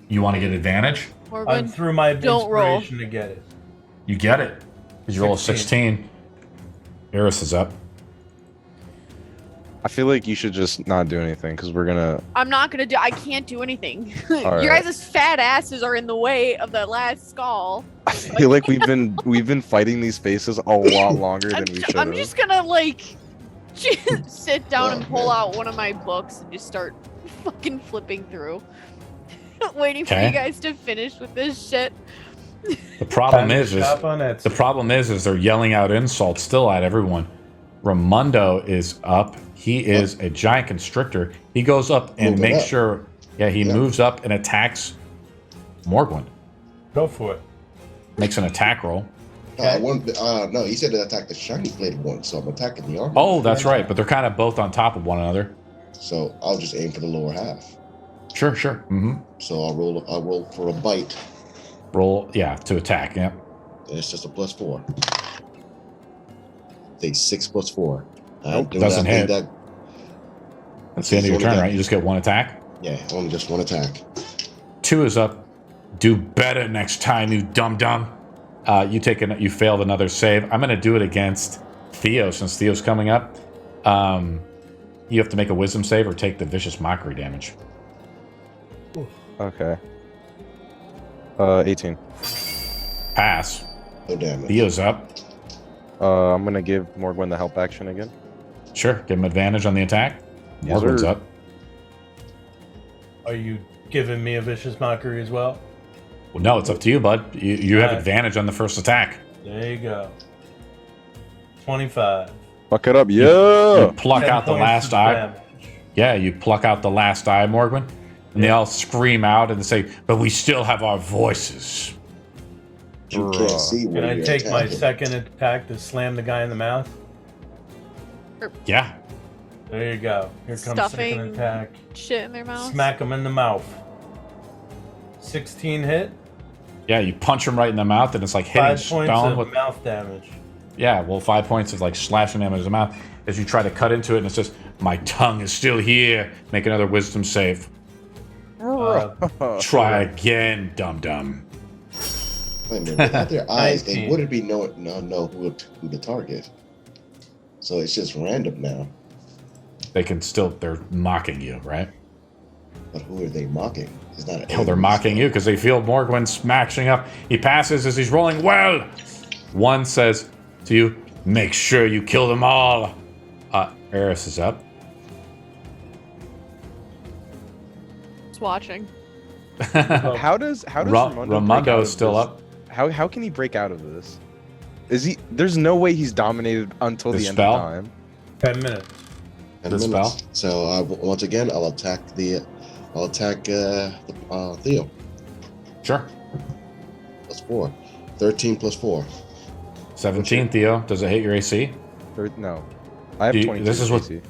You want to get advantage? Morgwin, Through my don't roll. inspiration to get it. You get it. Because you roll a 16. Eris is up. I feel like you should just not do anything because we're gonna. I'm not gonna do. I can't do anything. All Your right. guys' fat asses are in the way of the last skull. I feel like we've been fighting these faces a lot longer than we should I'm have. just gonna like just sit down and pull out one of my books and just start fucking flipping through, waiting for Okay. you guys to finish with this shit. The problem Time to is shop on Etsy. the problem is they're yelling out insults still at everyone. Ramundo is up. He is a giant constrictor. He goes up and Moving makes up. sure. Yeah, he Yeah. moves up and attacks Morgwin. Go for it. Makes an attack roll. No, he said to attack the shiny bladed one, so I'm attacking the armor. Oh, that's right. But they're kind of both on top of one another. So I'll just aim for the lower half. Sure. Mm-hmm. So I'll roll for a bite. Roll, yeah, to attack. Yep. And it's just a +4. Say 6 + 4. Nope, doesn't hit. That, That's the end of your Only turn, got- right? You just get one attack. yeah, only just one attack. 2 is up. Do better next time, you dum dum. You failed another save. I'm gonna do it against Theo since Theo's coming up. You have to make a wisdom save or take the vicious mockery damage. Okay. 18. Pass. No damage. Theo's up. I'm gonna give Morgwin the help action again. Sure. Give him advantage on the attack. Yes, Morgan's sir. up. Are you giving me a vicious mockery as well? Well, no, it's up to you, bud. You have Alright. advantage on the first attack. There you go. 25. Fuck it up, You yeah. pluck 10 out the points last of eye. damage. Yeah, you pluck out the last eye, Morgan. And they all scream out and say, but we still have our voices. You can't see Can where I you're take my attacking. second attack to slam the guy in the mouth? Yeah. There you go. Here comes Stuffing. second attack. Shit in their mouth. Smack him in the mouth. 16 hit. Yeah, you punch him right in the mouth and it's like hitting 5 points stone of with mouth damage. Yeah, well, 5 points of like slashing damage in the mouth as you try to cut into it, and it says, "My tongue is still here." Make another wisdom save. Try again, dum dum. Wait a minute. Without their eyes, they 19. wouldn't be know who to target. So it's just random now. They're mocking you, right? But who are they mocking? It's not. Oh, they're mocking you because they feel Morgwin smashing up. He passes as he's rolling well. One says to you, "Make sure you kill them all." Eris is up. It's watching. How does Raimondo break out Raimondo's of still this? up. How can he break out of this? Is he? There's no way he's dominated until The the end spell? of time. 10 minutes. 10 The minutes. spell? So once again, I'll attack Theo. Sure. Plus 4. 13 plus 4. 17, Theo. Does it hit your AC? No, I have Do you- 22. this is what- AC.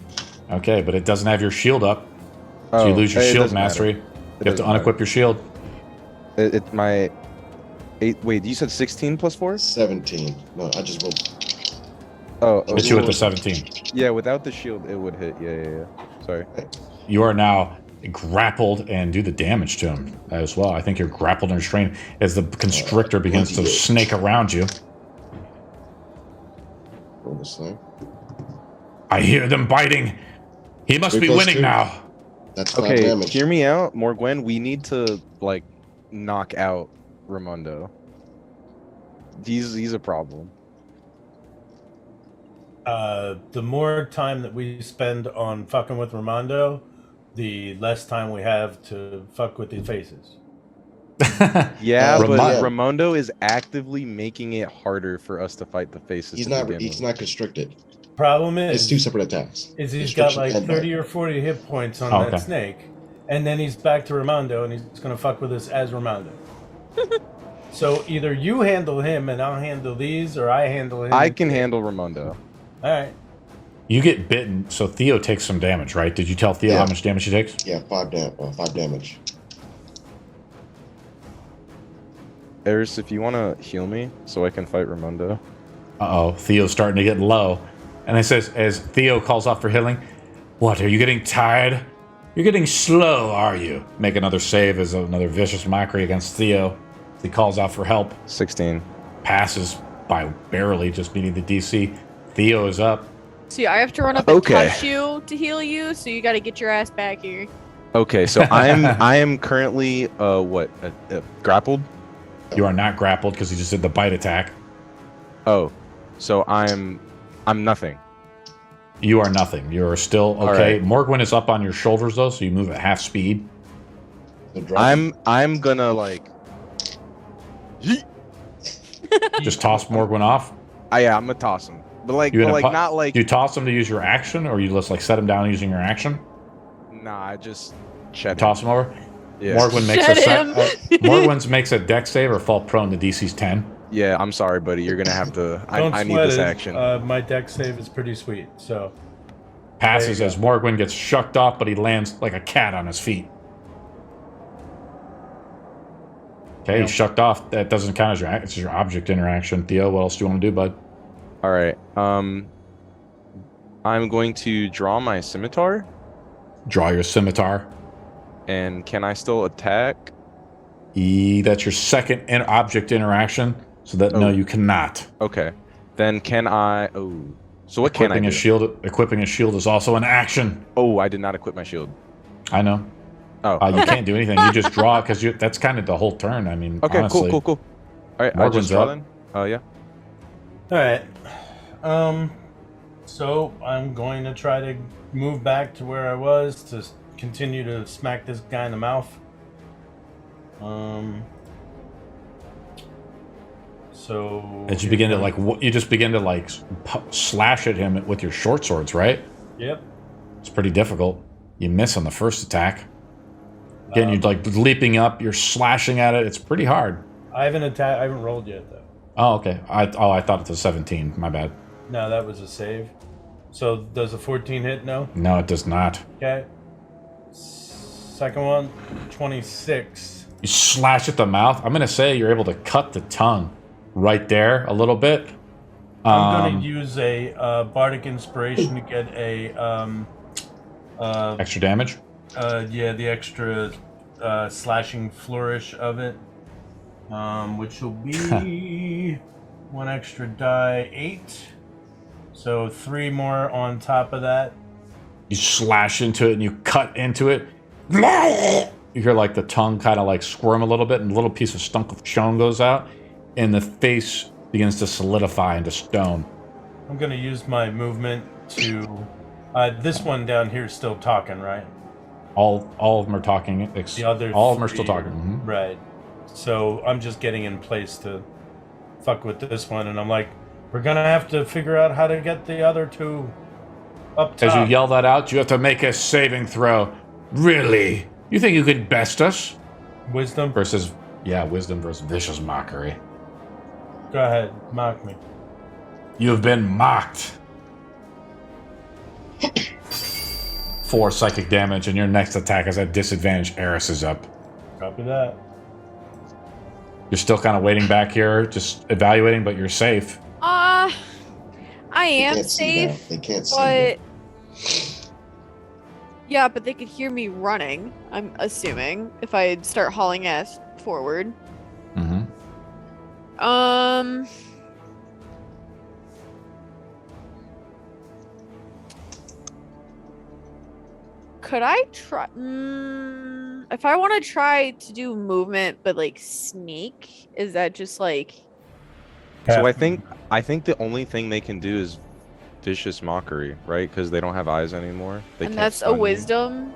Okay, but it doesn't have your shield up. So you lose your it shield doesn't matter. mastery. It You have to doesn't unequip your shield. matter. My 8. Wait, you said 16 plus 4? 17. No, I just rolled. Oh, Hit you with the 17. yeah. Without the shield, it would hit. Yeah. Sorry. You are now grappled and do the damage to him as well. I think you're grappled and restrained as the constrictor begins to 28. snake around you. Roll the same. I hear them biting. He must 3 be plus winning 2. now. That's 5 Okay, damage. hear me out, Morgwen. We need to like knock out Raimondo. He's a problem. The more time that we spend on fucking with Raimondo, the less time we have to fuck with the faces. Yeah, but Raimondo- Raimondo is actively making it harder for us to fight the faces. He's to not. begin He's with. not constricted. Problem It's is, 2 separate attacks. he's got like Constriction and 30 bite. or 40 hit points on Oh, that okay. snake, and then he's back to Raimondo, and he's gonna fuck with us as Raimondo. So either you handle him and I'll handle these, or I handle him. I can handle Raimondo. All right. You get bitten, so Theo takes some damage, right? Did you tell Theo Yeah. how much damage he takes? Yeah, 5 damage. Eris, if you want to heal me so I can fight Raimondo. Uh-oh, Theo's starting to get low. And it says, as Theo calls off for healing, "What, are you getting tired? You're getting slow, are you?" Make another save as another vicious mockery against Theo. He calls out for help. 16. Passes by barely, just meeting the DC. Theo is up. See, I have to run up and Okay. touch you to heal you, so you got to get your ass back here. Okay, so I am currently grappled. You are not grappled because he just did the bite attack. Oh, so I'm nothing. You are nothing. You are still okay. right. Morgwin is up on your shoulders though, so you move at half speed. So drop I'm gonna like. Just toss Morgwin off. Yeah, I'm gonna toss him, but like, You gonna pu- not like. Do you toss him to use your action, or you just like set him down using your action? Nah, I just chat. Toss him over. Yeah. Morgwin makes Shut a him. Morgwin makes a dex save or fall prone to DC's 10. Yeah, I'm sorry, buddy. You're gonna have to. Don't I need sweat this it. action. My deck save is pretty sweet. So Passes There you as Morgwin gets shucked off, but he lands like a cat on his feet. Okay, he's shucked off. That doesn't count as your it's your object interaction. Theo, what else do you want to do, bud? All right. I'm going to draw my scimitar, Draw your scimitar. and can I still attack? That's your second object interaction. So that no, Oh. you cannot. Okay. Then can I? Oh. So what can I Equipping do? a shield. Equipping a shield is also an action. Oh, I did not equip my shield. I know. Oh. You can't do anything. You just draw because that's kind of the whole turn. I mean, Okay. honestly. Cool. All right. I'll Morgan's just draw up. then. Oh yeah. all right. So I'm going to try to move back to where I was to continue to smack this guy in the mouth. So As you begin to you just begin to slash at him with your short swords, right? Yep. It's pretty difficult. You miss on the first attack. Again, you're like leaping up. You're slashing at it. It's pretty hard. I haven't rolled yet though. Oh, okay. I thought it was 17. My bad. No, that was a save. So does a 14 hit? No. No, it does not. Okay. Second one, 26. You slash at the mouth. I'm gonna say you're able to cut the tongue right there a little bit. I'm going to use a bardic inspiration to get a Extra damage. yeah, the extra slashing flourish of it, which will be one extra die, 8. So 3 more on top of that. You slash into it and you cut into it. You hear like the tongue kind of like squirm a little bit, and a little piece of stump of stone goes out, and the face begins to solidify into stone. I'm going to use my movement to... this one down here is still talking, right? All of them are talking. The other all of them are 3, still talking. Mm-hmm. Right. So I'm just getting in place to fuck with this one, and I'm like, we're going to have to figure out how to get the other 2 up top. As you yell that out, you have to make a saving throw. Really? You think you could best us? Wisdom? Wisdom versus vicious mockery. Go ahead, mock me. You've been mocked. 4 psychic damage, and your next attack is at disadvantage. Eris is up. Copy that. You're still kind of waiting back here, just evaluating, but you're safe. I They am can't see now. safe, They can't see. but yeah, but they could hear me running. I'm assuming if I start hauling ass forward. Mm-hmm. Could I try? If I want to try to do movement, but like sneak, is that just like? So I think the only thing they can do is vicious mockery, right? Because they don't have eyes anymore. They And can't that's a stun you. wisdom.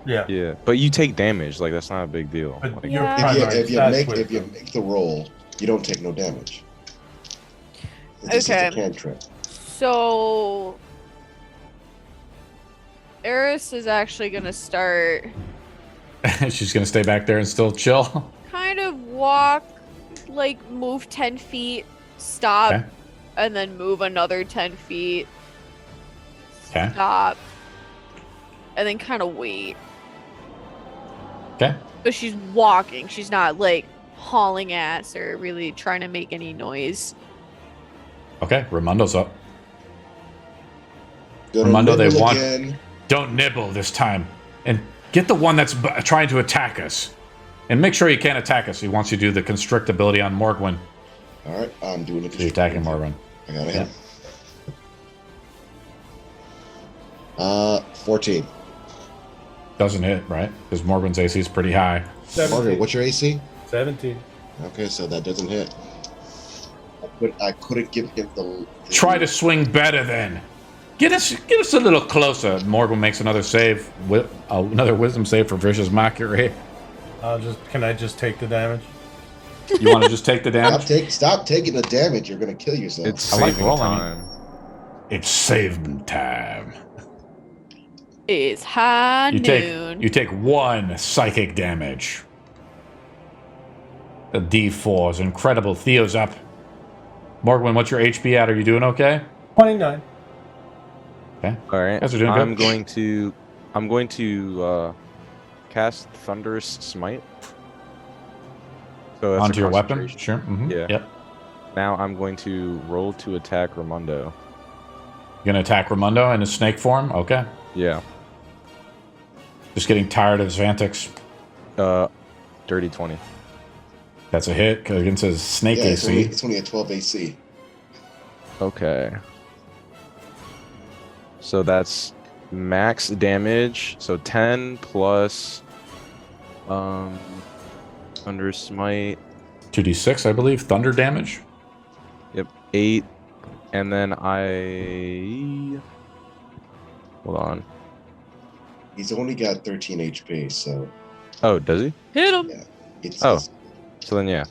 Yeah. Yeah, but you take damage. Like that's not a big deal. But Like, your Yeah. primary If you stats make wisdom. the roll, you don't take no damage. It's Okay. just a cantrip. So, Eris is actually gonna start She's gonna stay back there and still chill. kind of walk, like move 10 feet, stop, Okay. and then move another 10 feet, Okay. stop, and then kind of wait. Okay. But she's walking. She's not like hauling ass or really trying to make any noise. Okay. Raimundo's up. Gonna Armando, they nibble want- again. Don't nibble this time, and get the one that's trying to attack us, and make sure you can't attack us. He wants you to do the constrict ability on Morgwin. All right, I'm doing it. So you're attacking Morgwin. I got him. 14. Doesn't hit, right? Because Morgwin's AC is pretty high. Margaret, what's your AC? 17. Okay, so that doesn't hit. I couldn't give him the Try to swing better then. Get us a little closer. Morgan makes another save, another wisdom save for vicious mockery. Can I just take the damage? You want to just take the damage? Stop taking the damage. You're gonna kill yourself. it's I like saving rolling. time. It's saving time. It's high You noon. take 1 psychic damage. The D4 is incredible. Theo's up. Morgan, what's your HP at? Are you doing okay? 29. Okay. All right. Guys are doing I'm good. going to cast Thunderous Smite. So that's a Onto your weapon? concentration. Sure. Mm-hmm. Yeah. Yep. Now I'm going to roll to attack Raimundo. You're going to attack Raimundo in his snake form? Okay. Yeah. Just getting tired of his antics. Dirty 20. That's a hit against his snake yeah, AC. it's only a 12 AC. Okay. So that's max damage. So 10 plus under smite. 2d6, I believe. Thunder damage. Yep, 8. And then I hold on. He's only got 13 HP, so Oh, does he? Hit him. yeah. It's Oh. his So then yeah.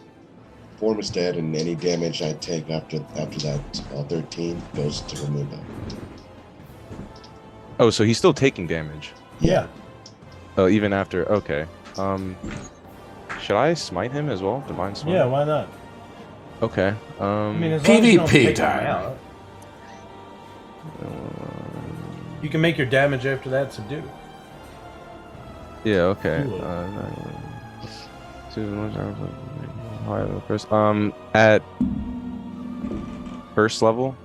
form is dead, and any damage I take after that 13 goes to Raimundo. Oh, so he's still taking damage. Yeah. Oh, even after. Okay. Should I smite him as well? Divine smite. Yeah, why not? Okay. I mean, as long as you don't PvP take him time. out, you can make your damage after that subdue. Yeah. Okay. Cool. At first level.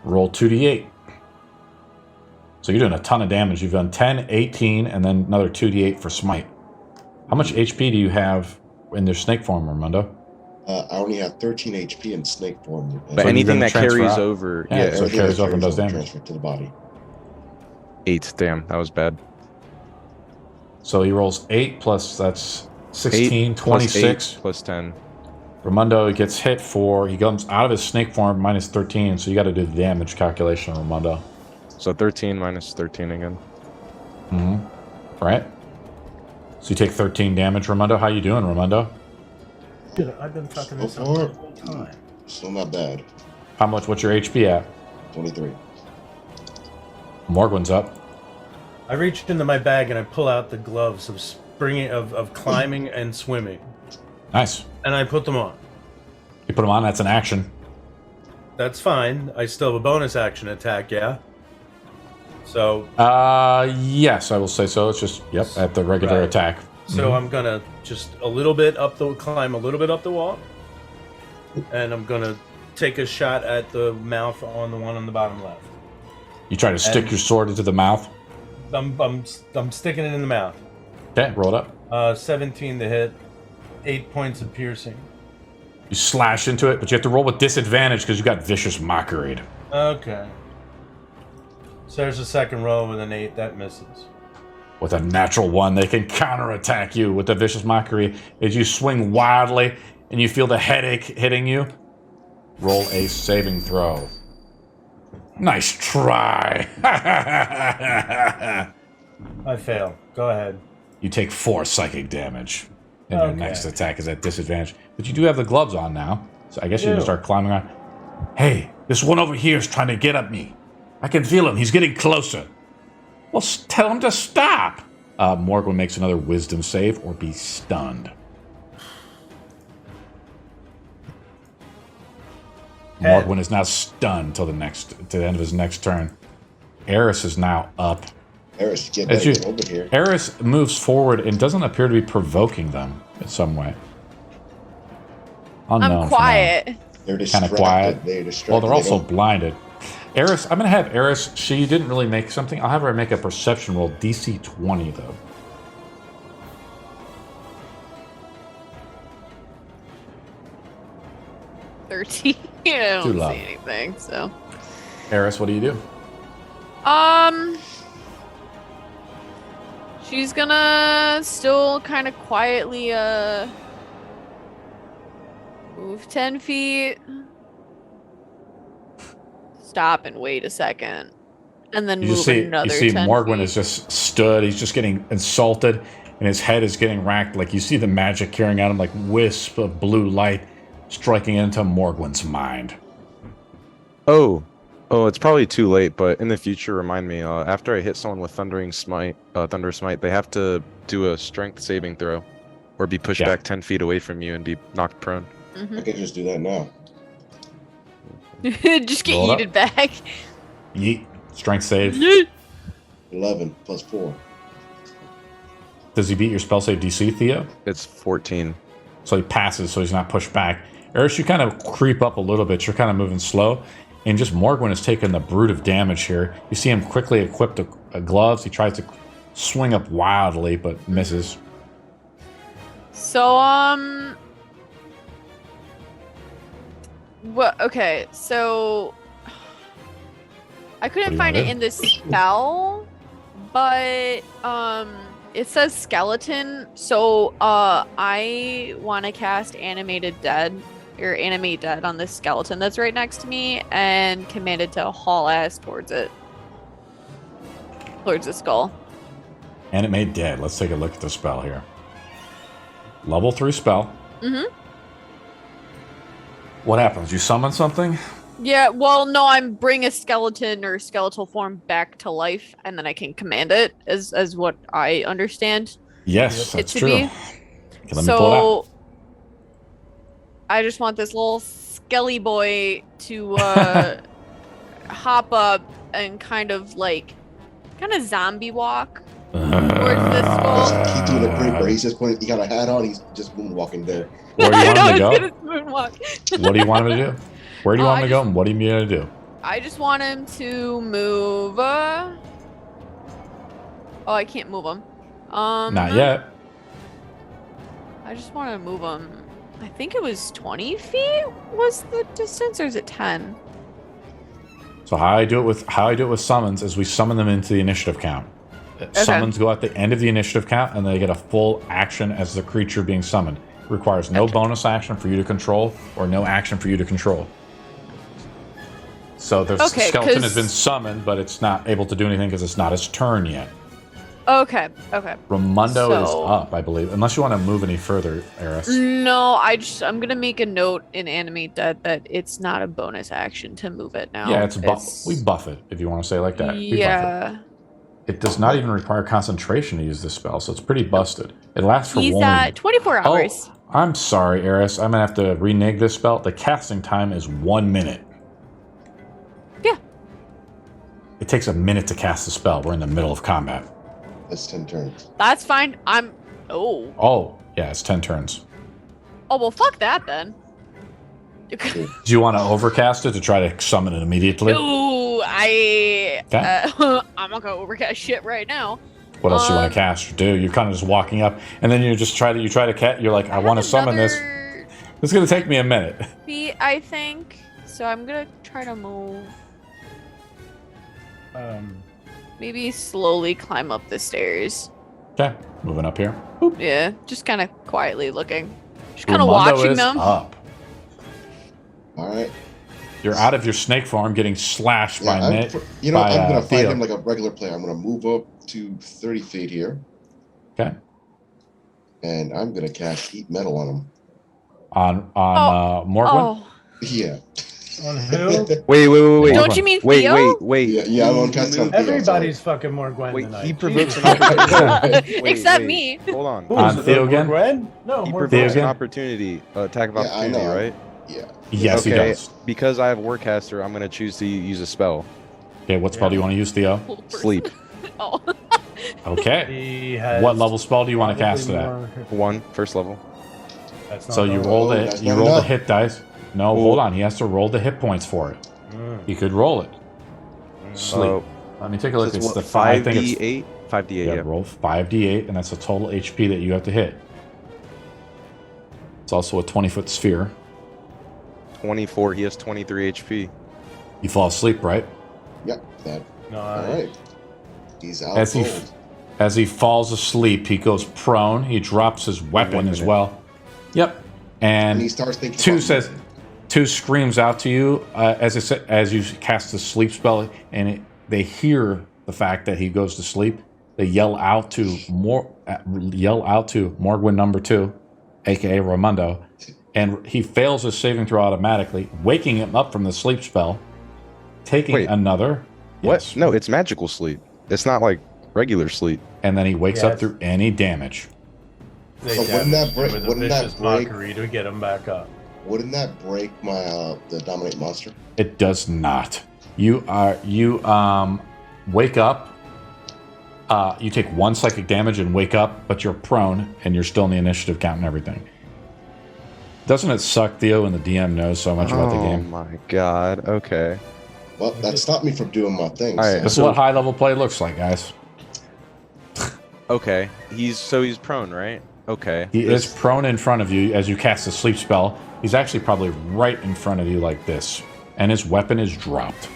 Roll 2d8. So you're doing a ton of damage. You've done 10, 18, and then another 2d8 for smite. How much HP do you have in their snake form, Armando? I only have 13 HP in snake form. But So anything you're that gonna transfer carries out? over, Yeah, yeah, so it carries over and does damage. Transfer to the body. 8. Damn, that was bad. So he rolls 8 plus, that's 16, 8 plus 26. 8 plus 10. Ramundo gets hit for, he comes out of his snake form, minus 13, so you got to do the damage calculation, Ramundo. So 13 minus 13 again. Right? So you take 13 damage, Ramundo. How you doing, Ramundo? Dude, I've been fucking this So up far, the whole time. still not bad. How much, what's your HP at? 23. Morgwin's up. I reached into my bag and I pull out the gloves of springing, of climbing and swimming, Nice. and I put them on. You put him on, that's an action. That's fine. I still have a bonus action attack, yeah? So, Yes, I will say so. It's just, yep, at the regular Right. attack. so I'm gonna just climb a little bit up the wall, and I'm gonna take a shot at the mouth on the one on the bottom left. You try to stick And- your sword into the mouth. I'm sticking it in the mouth. Okay, roll it up. 17 to hit, 8 points of piercing. You slash into it, but you have to roll with disadvantage because you got vicious mockery. Okay. So there's a second roll with an 8 that misses. With a natural 1, they can counterattack you with the vicious mockery as you swing wildly and you feel the headache hitting you. Roll a saving throw. Nice try. I fail. Go ahead. You take 4 psychic damage. And your Okay. next attack is at disadvantage. But you do have the gloves on now. So I guess you can Ew. start climbing around. Hey, this one over here is trying to get at me. I can feel him. He's getting closer. Well, tell him to stop. Morgan makes another wisdom save or be stunned. Head. Morgan is now stunned till to the end of his next turn. Eris is now up. Eris, get As you- over here. Eris moves forward and doesn't appear to be provoking them in some way. Unknown I'm for now. quiet. They're Kinda distracted. quiet. They're distracted. Well, they're They also don't- blinded. Eris, I'm going to have Eris, she didn't really make something. I'll have her make a perception roll, DC 20, though. "13." I Too don't low. see anything. So, Eris, what do you do? she's gonna still kind of quietly move 10 feet. Stop and wait a second. And then You move just see, another you see 10 Morgan feet. is just stood. He's just getting insulted, and his head is getting racked. Like you see the magic carrying out him like wisp of blue light striking into Morgan's mind. Oh, it's probably too late. But in the future, remind me. After I hit someone with Thunder Smite, they have to do a Strength saving throw, or be pushed Yeah. back 10 feet away from you and be knocked prone. I can just do that now. Just get Roll it yeeted back. Yeet. Strength save. 11 plus 4. Does he beat your spell save DC, Theo? It's 14. So he passes, so he's not pushed back. Eris, you kind of creep up a little bit. You're kind of moving slow. And just Morgan is taking the brute of damage here. You see him quickly equip the gloves. He tries to swing up wildly, but misses. So, what? Okay, so I What couldn't do you find wanna it do? in this spell, but it says skeleton. So, I want to cast animated dead or animate dead on this skeleton that's right next to me, and command it to haul ass towards it, towards the skull. Animate dead. Let's take a look at the spell here. Level 3 spell. Mm-hmm. What happens? You summon something? Yeah, well, no, I'm bring a skeleton or skeletal form back to life, and then I can command it, as what I understand. Yes, It that's to true. be. Okay, let me pull it out. So I just want this little skelly boy to hop up and kind of zombie walk towards this skull. He's doing a great, he's just he got a hat on. He's just moonwalking there. Where do you want him to I go? was gonna moonwalk. What do you want him to do? Where do you want me to go, and what do you need to do? I just want him to move. Oh, I can't move him. Not yet. I just want to move him. I think it was 20 feet was the distance, or is it 10? So how I do it with summons is we summon them into the initiative count. Summons go at the end of the initiative count, and they get a full action as the creature being summoned. It requires no bonus action for you to control, or no action for you to control. So the skeleton has been summoned, but it's not able to do anything because it's not its turn yet. Okay. Ramundo is up, I believe. Unless you want to move any further, Eris. No, I'm gonna make a note in Animate that it's not a bonus action to move it now. Yeah, we buff it, if you want to say it like that. Yeah. It does not even require concentration to use this spell, so it's pretty busted. It lasts for He's one. at 24 hours. Oh, I'm sorry, Eris. I'm going to have to renege this spell. The casting time is 1 minute. Yeah. It takes a minute to cast the spell. We're in the middle of combat. That's 10 turns. That's fine. Oh, yeah, it's 10 turns. Oh, well, fuck that then. Do you want to overcast it to try to summon it immediately? Ooh, Okay. I'm not gonna overcast shit right now. What else do you want to cast or do? You're kind of just walking up, and then you try to cast. You're like, I want to summon this. It's gonna take me a minute. I think so. I'm gonna try to move. Maybe slowly climb up the stairs. Okay, moving up here. Yeah, just kind of quietly looking, just kind of watching them. Up. All right. You're out of your snake form, getting slashed by Nick. I'm gonna fight him like a regular player. I'm gonna move up to 30 feet here. Okay. And I'm gonna cast Eat Metal on him. On Morgwin? Oh. Yeah. On who? Wait. Don't you mean Theo? Wait. Yeah, I'm on casting on Theo. Everybody's fucking more Gwen Wait, tonight. he provokes an opportunity. Except me. Hold on. On Theo again? Gwen? No, He more provokes Theo an again? opportunity, attack of Yeah, I opportunity, know. right? Yeah. Yes, he does. Because I have Warcaster, I'm going to choose to use a spell. Okay, what spell do you want to use, Theo? Sleep. Oh. Okay. He has What level spell do you want to cast it at? more- First level. That's not So you normal. roll that's you not roll the enough. hit dice. No, hold on. He has to roll the hit points for it. You could roll it. Sleep. Let me take a look. So It's the what, I think it's 5d8? 5d8, yeah, yeah. roll 5d8, and that's the total HP that you have to hit. It's also a 20-foot sphere. 24, he has 23 HP. You fall asleep, right? Yep. That. No, All right. He's out As he cold. As he falls asleep, he goes prone. He drops his weapon as well. Yep. And And he starts thinking. Two screams out to you as you cast the sleep spell, and they hear the fact that he goes to sleep. They yell out to Morgwin number 2, aka Ramundo, and he fails his saving throw automatically, waking him up from the sleep spell, taking Wait. another. What? Yes. No, it's magical sleep. It's not like regular sleep. And then he wakes Yeah, up through any damage. They But wouldn't that break- with a wouldn't that vicious break- mockery to get him back up. Wouldn't that break my the dominate monster? It does not. You wake up. You take 1 psychic damage and wake up, but you're prone and you're still in the initiative count and everything. Doesn't it suck, Theo, when the DM knows so much about the game? Oh my god. Okay. Well, that stopped me from doing my thing. All right. This is what high level play looks like, guys. Okay. He's prone, right? Okay. He is prone in front of you as you cast a sleep spell. He's actually probably right in front of you like this, and his weapon is dropped.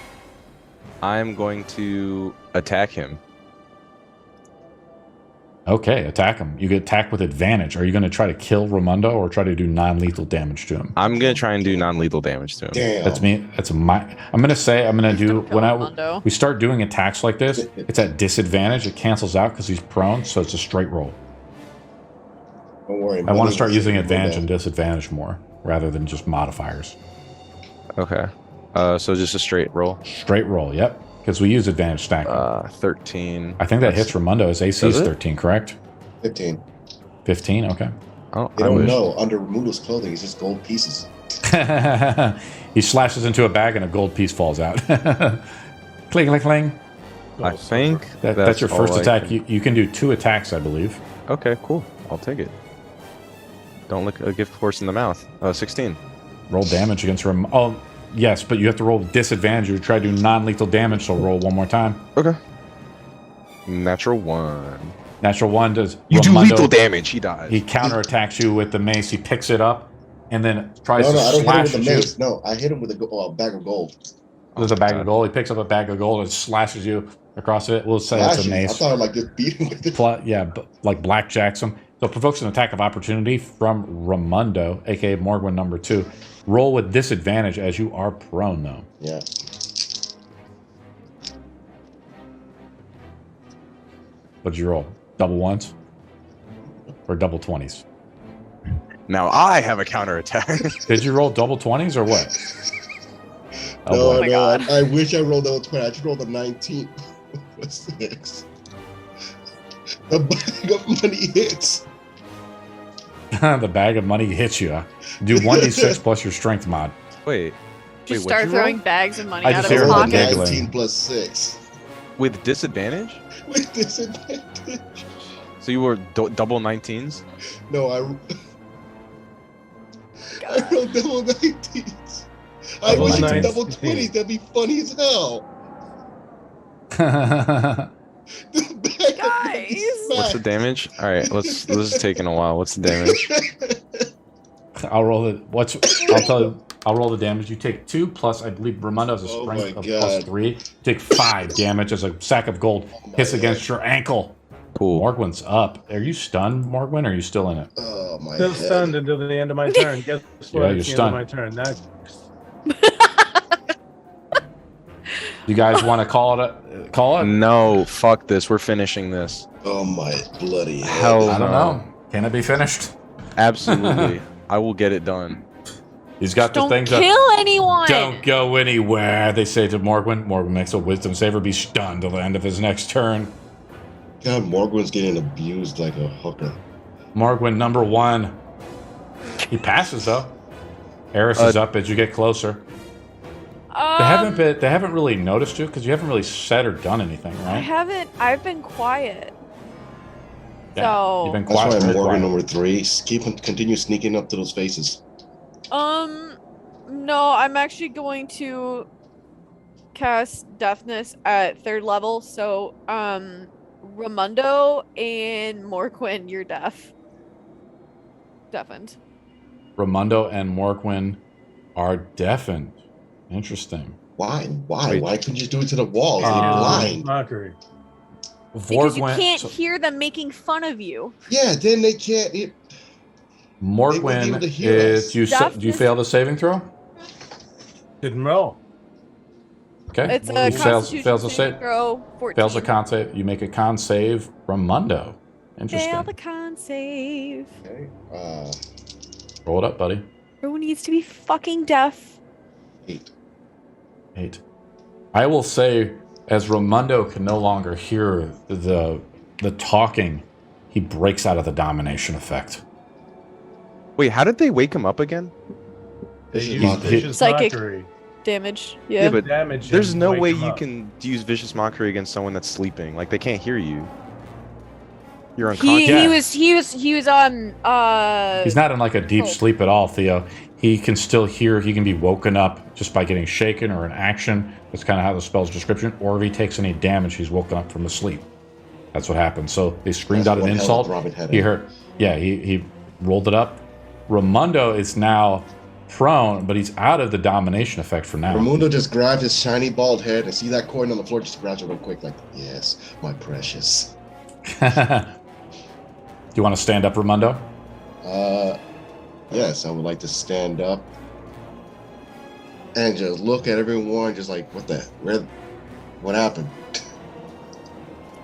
I'm going to attack him. Okay, attack him. You get attacked with advantage. Are you going to try to kill Ramundo or try to do non-lethal damage to him? I'm going to try and do non-lethal damage to him. Damn. That's me. That's my. I'm going to do kill Ramundo. we start doing attacks like this. It's at disadvantage. It cancels out because he's prone, so it's a straight roll. Don't worry. I want to start using advantage advantage and disadvantage more rather than just modifiers. Okay. So just a straight roll. Straight roll. Yep. Because we use advantage stacking. 13. I think that hits Ramundo. His AC is Does it? 13, correct? 15. 15. Okay. Oh, They I don't wish. know. Under Moodle's clothing, it's just gold pieces. He slashes into a bag and a gold piece falls out. Cling, cling, cling. I think That's your first all I attack. can- You can do 2 attacks, I believe. Okay, cool. I'll take it. Don't look a gift horse in the mouth. 16. Roll damage against Ram. Oh, Yes, but you have to roll with disadvantage. You try to do non-lethal damage, so roll one more time. Okay. Natural 1. Natural 1 does. You do Ramondo, lethal damage. He dies. He counterattacks you with the mace. He picks it up and then tries No, to I don't hit him slash with at the you. mace. No, I hit him with a bag of gold. With a bag of gold. He picks up a bag of gold and slashes you across it. We'll say it's a Flashy. I mace. thought I like just beat him with it. Like blackjacks him. So it provokes an attack of opportunity from Ramondo, aka Morgwin number 2. Roll with disadvantage as you are prone, though. Yeah. What'd you roll? Double ones? Or double 20s? Now I have a counterattack. Did you roll double 20s or what? No, boy. my no, God. I wish I rolled double 20. I just rolled a 19 plus 6. The bag of money hits. The bag of money hits you. Do 1d6 plus your strength mod. Wait. Just what'd start you throwing roll? bags of money I out just of hear his her rolled a pocket. giggling. 19 plus 6. With disadvantage? With disadvantage. So you were double 19s? No, I rolled double 19s. I Double wish it was 19s. double 20s. That'd be funny as hell. The bag of money Guys. What's the smacked. damage? All right, this is taking a while. What's the damage? I'll roll it. I'll roll the damage. You take 2 plus, I believe Ramondo has a Oh strength my of God. plus 3. You take 5 damage as a sack of gold hits against your ankle. Cool. Morgwin's up. Are you stunned, Morgwin, or are you still in it? Oh my Still head. stunned until the end of my turn. Guess what? Yeah, It's you're the end of my turn. That You guys want to call it? Call it? No, fuck this. We're finishing this. Oh my bloody head. Hell I don't no. know. Can it be finished? Absolutely. I will get it done. He's got the Don't things kill that anyone. don't go anywhere. They say to Morgwin. Morgwin makes a wisdom save or be stunned till the end of his next turn. God, Morgan's getting abused like a hooker. Morgwin number 1. He passes though. Eris is up as you get closer. They haven't really noticed you because you haven't really said or done anything, right? I've been quiet. Yeah, So you've been That's quiet. why very Morgan quiet. number 3. Continue sneaking up to those faces. no, I'm actually going to cast deafness at 3rd level. So Ramondo and Morquin, you're deafened. Ramondo and Morgwin are deafened. Interesting. Why? Wait. Why couldn't you just do it to the walls? They're Uh, blind. mockery. Because you Vorgwin- can't so hear them making fun of you. Yeah, then they can't. They wouldn't be able Morgwin to hear is. us. Do you fail the saving throw? Didn't roll. Okay. It's a He Constitution fails a saving save. throw 14. Fails a con save. You make a con save. Ramondo. Interesting. Fail the con save. Okay. Roll it up, buddy. Who needs to be fucking deaf? 8. 8. I will say, as Ramondo can no longer hear the talking, he breaks out of the domination effect. Wait, how did they wake him up again? This is Use mockery. vicious Psychic. mockery. Damage. Yeah, Yeah. but Damage. there's and no wake way him you up. can use vicious mockery against someone that's sleeping. Like they can't hear you. You're unconscious. He was on He's not in like a deep Oh. sleep at all, Theo. He can still hear. He can be woken up just by getting shaken or an action. That's kind of how the spell's description. Or if he takes any damage, he's woken up from a sleep. That's what happens. So they screamed That's out an one hell of insult. throbbing headache. He heard. Yeah, he rolled it up. Ramondo is now prone, but he's out of the domination effect for now. Ramundo just grabbed his shiny bald head and see that coin on the floor, just grabs it real quick, like, yes, my precious. Do you want to stand up, Ramondo? Yes, I would like to stand up and just look at everyone, just like, what happened?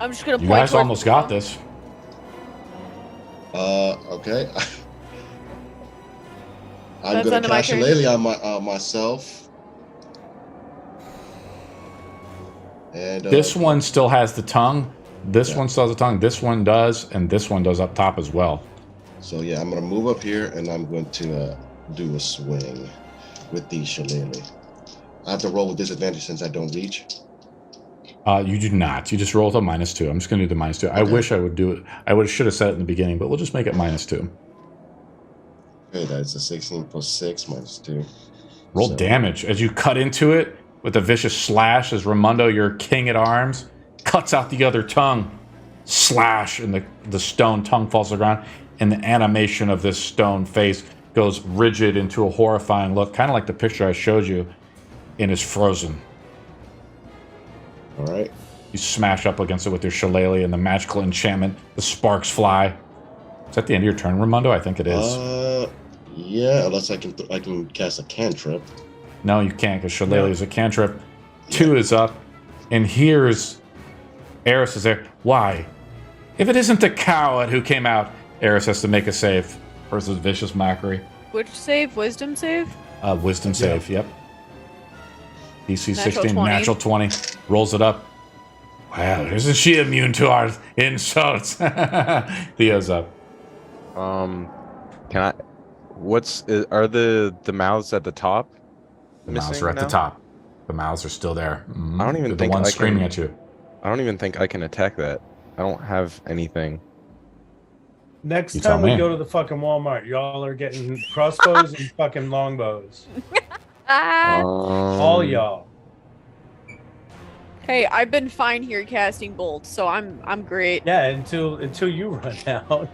I'm just gonna You point guys towards almost the got wall. this. Okay. I'm That's gonna under my cast turn. Shillelagh on myself. And This one still has the tongue. This Yeah. one still has the tongue. This one does, and this one does up top as well. So yeah, I'm gonna move up here and I'm going to do a swing with the Shillelagh. I have to roll with disadvantage since I don't reach. You do not. You just roll with a -2. I'm just going to do the -2. I Okay. wish I would do it. Should have said it in the beginning, but we'll just make it -2. Okay, that's a 16 plus 6 minus 2. Roll So- damage as you cut into it with a vicious slash as Ramundo, your king at arms, cuts out the other tongue. Slash, and the stone tongue falls to the ground, and the animation of this stone face goes rigid into a horrifying look, kind of like the picture I showed you, and is frozen. All right. You smash up against it with your shillelagh and the magical enchantment. The sparks fly. Is that the end of your turn, Ramundo? I think it is. Yeah, unless I can cast a cantrip. No, you can't, because shillelagh is a cantrip. 2 is up, and here's Eris is there. Why? If it isn't the coward who came out, Eris has to make a save versus vicious mockery. Which save? Wisdom save? Wisdom save, yep. DC 16, 20. natural 20. Rolls it up. Wow, isn't she immune to our insults? Theo's up. Can I? Are the mouths at the top? The mouths missing are at the now? top. The mouths are still there. I don't even They're think the ones I screaming can- at you. I don't even think I can attack that. I don't have anything. Next You tell time we me. go to the fucking Walmart, y'all are getting crossbows and fucking longbows. Ah. All y'all. Hey, I've been fine here casting bolts, so I'm great. Yeah, until you run out.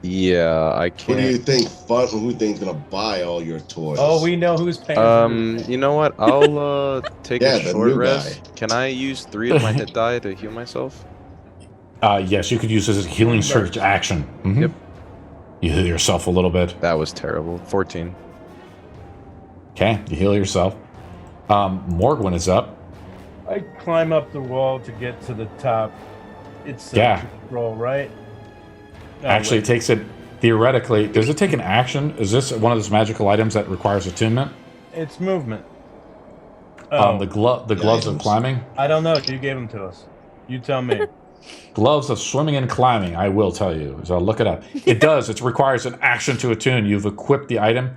Yeah, I Who do you can't. think? Who do you think's gonna buy all your toys? Oh, we know who's paying. for You know what? I'll take Yeah, a the short new rest. guy. Can I use 3 of my hit die to heal myself? Yes, you could use this as a healing surge action. Mhm. Yep. You heal yourself a little bit. That was terrible. 14. Okay, you heal yourself. Morgwin is up. I climb up the wall to get to the top. It's Yeah. roll, right? Oh, Actually, it wait. takes it theoretically. Does it take an action? Is this one of those magical items that requires attunement? It's movement. Oh, The gloves of items. climbing, I don't know. You gave them to us. You tell me. gloves of swimming and climbing. I will tell you. So I'll look it up. It does. It requires an action to attune. You've equipped the item,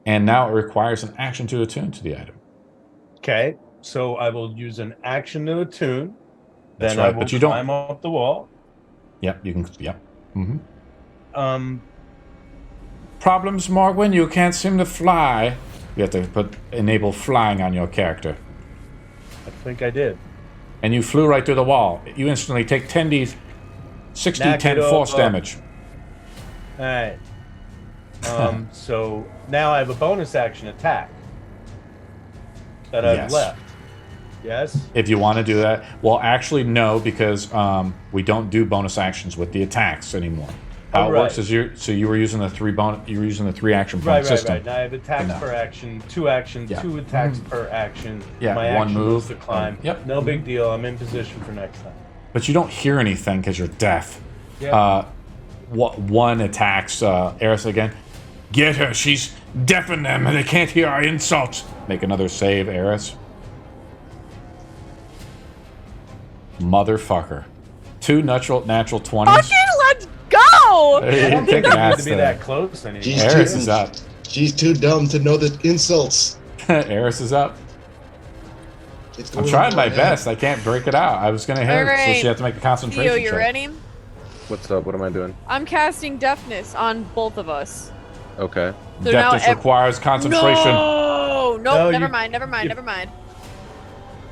and now it requires an action to attune to the item. Okay, so I will use an action to attune. That's Then right, I will but you don't- climb up the wall. Yep, you can. Yep. hmm Um, Problems, Morgwin? You can't seem to fly. You have to enable flying on your character. I think I did. And you flew right through the wall. You instantly take 60 Knock 10 it force over. damage. All right. So now I have a bonus action attack that I've Yes. left. Yes. If you want to do that. Well, actually, no, because we don't do bonus actions with the attacks anymore. How Oh, it right. works is you were using the 3 action point Right. system. Now I have attacks No. per action, 2 actions, Yeah. 2 attacks per action. Yeah, My one action move. was to climb. Yep. No big deal. I'm in position for next time. But you don't hear anything because you're deaf. Yeah. One attacks Eris again. Get her. She's deafened them and they can't hear our insults. Make another save, Eris. Motherfucker. 2 natural 20s. Fucking let's go! Hey, I don't think kicking I need ass to be there. that close anymore. She's Eris too- is up. She's too dumb to know the insults. Eris is up. It's I'm going trying on my ahead. best. I can't break it out. I was gonna hit her, so Alright. she had to make a concentration Theo, you check. ready? What's up? What am I doing? I'm casting deafness on both of us. Okay. So now Deafness requires concentration. No! Nope, No, never you- mind, never mind.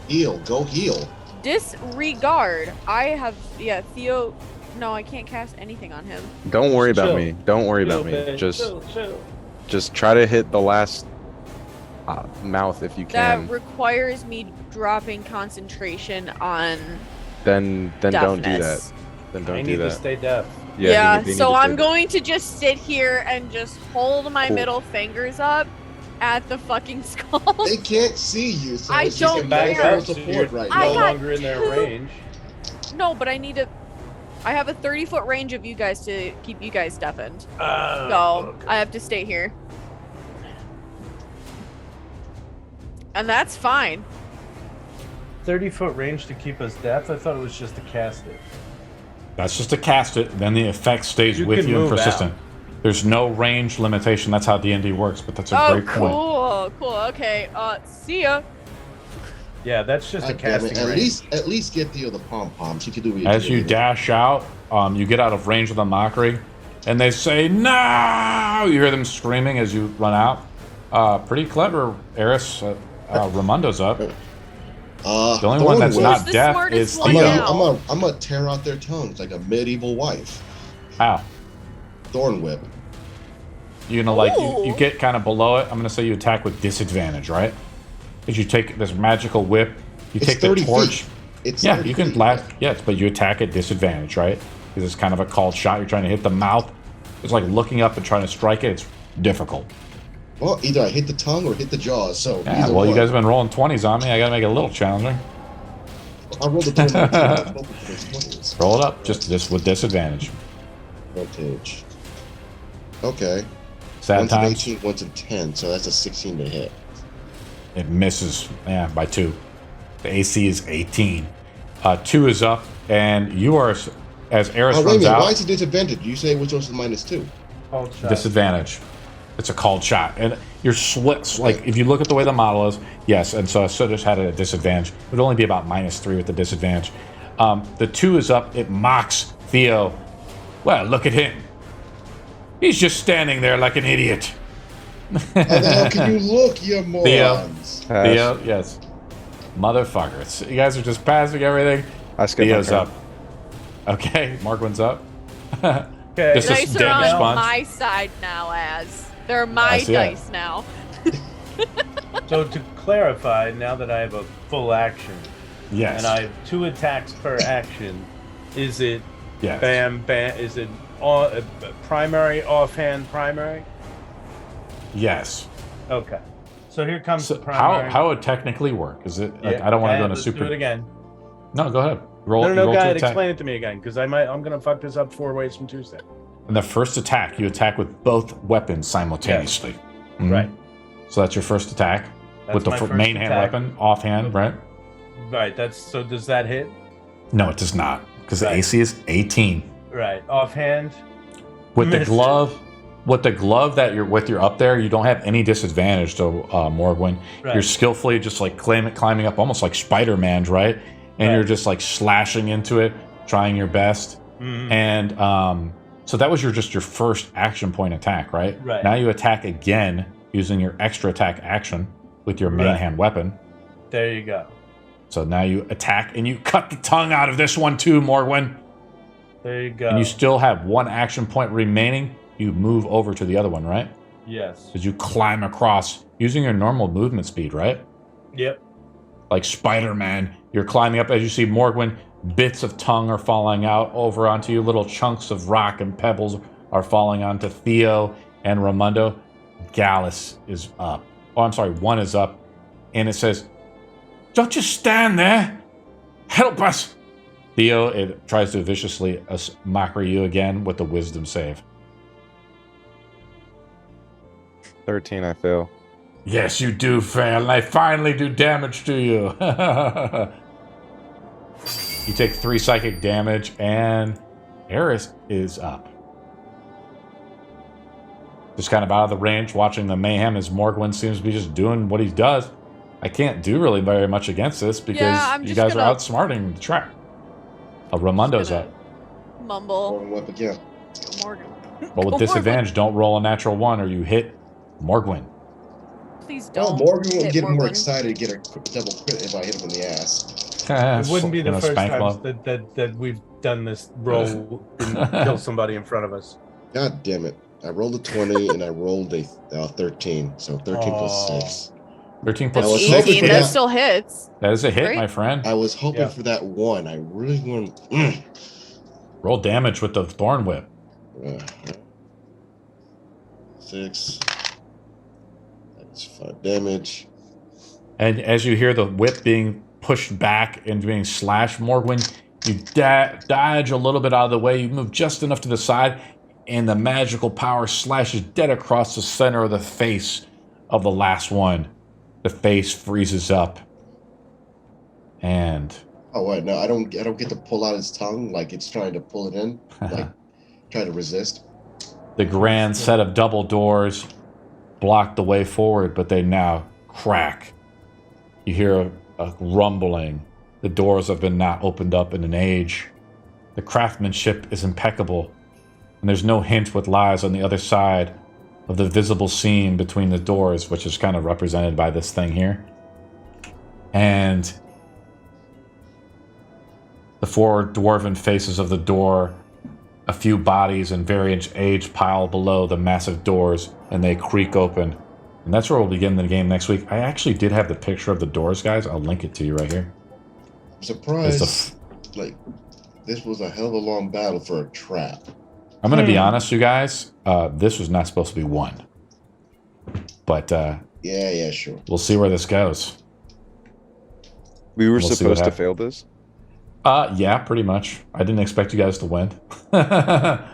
Heal. Go heal. Disregard. I have, Theo. No, I can't cast anything on him. Don't worry about Chill. me. Don't worry about Chill, me. babe. Just Chill. try to hit the last mouth if you That can. requires me dropping concentration on Then don't do that. deafness. Then I don't need do to that. stay deaf. Yeah, they need so to I'm stay going to just sit here and just hold my Cool. middle fingers up at the fucking skull. They can't see you, so I she's don't in Back care. full up, so support you're right I no now. got longer in their 2 range. No, but I need to. I have a 30-foot range of you guys to keep you guys deafened. So Okay. I have to stay here. And that's fine. 30-foot range to keep us deaf? I thought it was just to cast it. That's just to cast it. Then the effect stays You with can you and move persistent. out. There's no range limitation. That's how D&D works. But that's a Oh, great point. cool. Okay. See ya. Yeah, that's just a God damn it. casting range. At least get Theo the pom pom. She could do it. As you dash out, you get out of range of the mockery, and they say, "No!" You hear them screaming as you run out. Pretty clever, Eris. Raimundo's up. The only Thorn one that's Whip. not Who's the deaf smartest is one Theo. now? I'm gonna tear out their tongues like a medieval wife. How? Thorn whip. You know, like Ooh. you get kind of below it. I'm gonna say you attack with disadvantage, right? As you take this magical whip, you It's take the 30 torch. feet. It's Yeah, 30 you can feet. blast. Yes, but you attack at disadvantage, right? Because it's kind of a called shot. You're trying to hit the mouth. It's like looking up and trying to strike it. It's difficult. Well, either I hit the tongue or hit the jaws. So Yeah, either well, you one. guys have been rolling 20s on me. I gotta make it a little challenging. I rolled a 20. I was hoping for those 20s. Roll it up, just with disadvantage. Advantage. Okay. Sad One's an times. 18, one's a 10, so that's a 16 to hit. It misses, yeah, by 2. The AC is 18. 2 is up, and you are, as Eris Oh, wait a runs minute. out, Why is it disadvantage? You say which one's the -2? Called shot. disadvantage. It's a called shot, and your splits. Like if you look at the way the model is, yes, and so I should have had it at disadvantage. It would only be about -3 with the disadvantage. The 2 is up. It mocks Theo. Well, look at him. He's just standing there like an idiot. How the hell can you look, you morons? Theo, yes, motherfuckers. You guys are just passing everything. I skipped my Theo's turn. up. Okay, Markwin's up. Okay. Just a Dice are damage on sponge. my side now, as they're my I see it. dice now. So to clarify, now that I have a full action Yes. and I have 2 attacks per action, is it yes. bam bam? Is it primary, offhand, primary? Yes. Okay. So here comes So the primary. how it technically work? Is it? Like, Yeah, I don't want to okay, go into let's super. do it again. No, go ahead. Roll. No, roll go to ahead. attack. Explain it to me again, because I'm gonna fuck this up 4 ways from Tuesday. And the first attack, you attack with both weapons simultaneously. Mhm. Right. So that's your first attack That's with the my first main hand attack. weapon, offhand, right? Right. That's so. Does that hit? No, it does not, because the Right. AC is 18. Right. Offhand. With the Missed. glove, that you're with, you're up there. You don't have any disadvantage, to Morgwin. Right. You're skillfully just like climbing up, almost like Spider-Man, right? And Right. you're just like slashing into it, trying your best. Mhm. And so that was your first action point attack, right? Right. Now you attack again using your extra attack action with your main Right. hand weapon. There you go. So now you attack and you cut the tongue out of this one too, Morgwin. There you go. And you still have 1 action point remaining. You move over to the other one, right? Yes. As you climb across using your normal movement speed, right? Yep. Like Spider-Man, you're climbing up as you see Morgwin. Bits of tongue are falling out over onto you. Little chunks of rock and pebbles are falling onto Theo and Raimundo. Gallus is up. Oh, I'm sorry, 1 is up. And it says, "Don't just stand there. Help us." Theo, it tries to viciously mockery you again with the wisdom save. 13, I fail. Yes, you do fail, and I finally do damage to you. You take 3 psychic damage, and Eris is up. Just kind of out of the range, watching the mayhem as Morgwin seems to be just doing what he does. I can't do really very much against this because Yeah, I'm you just guys are gonna- outsmarting the trap. Raimundo's Gonna up. Mumble. Thorn whip again. Go Morgan. But Go with Morgan. disadvantage, don't roll a natural 1 or you hit Morgwin. Please Well, don't. Morgan will hit get more Morgan. excited to get a double crit if I hit him in the ass. It wouldn't be the first spank time blow. that we've done this roll and kill somebody in front of us. God damn it. I rolled a 20 and I rolled a 13. So 13 plus Aw. 6. 13 I plus was 6. hoping 18, for that that. still hits. That is a hit, Right? my friend. I was hoping Yeah. for that 1. I really want. Roll damage with the Thorn Whip. 6. That's 5 damage. And as you hear the whip being pushed back and being slashed, Morgwin, you dodge a little bit out of the way. You move just enough to the side, and the magical power slashes dead across the center of the face of the last one. The face freezes up. And Oh wait, no, I don't get to pull out his tongue like it's trying to pull it in, like try to resist. the grand set of double doors block the way forward, but they now crack. You hear a rumbling. The doors have been not opened up in an age. The craftsmanship is impeccable, and there's no hint what lies on the other side of the visible seam between the doors, which is kind of represented by this thing here. And the 4 dwarven faces of the door, a few bodies in various age pile below the massive doors, and they creak open. And that's where we'll begin the game next week. I actually did have the picture of the doors, guys. I'll link it to you right here. I'm surprised. Like, this was a hell of a long battle for a trap. I'm going to be honest, you guys. This was not supposed to be won. But yeah, sure. We'll see where this goes. We were supposed to fail this? Yeah, pretty much. I didn't expect you guys to win.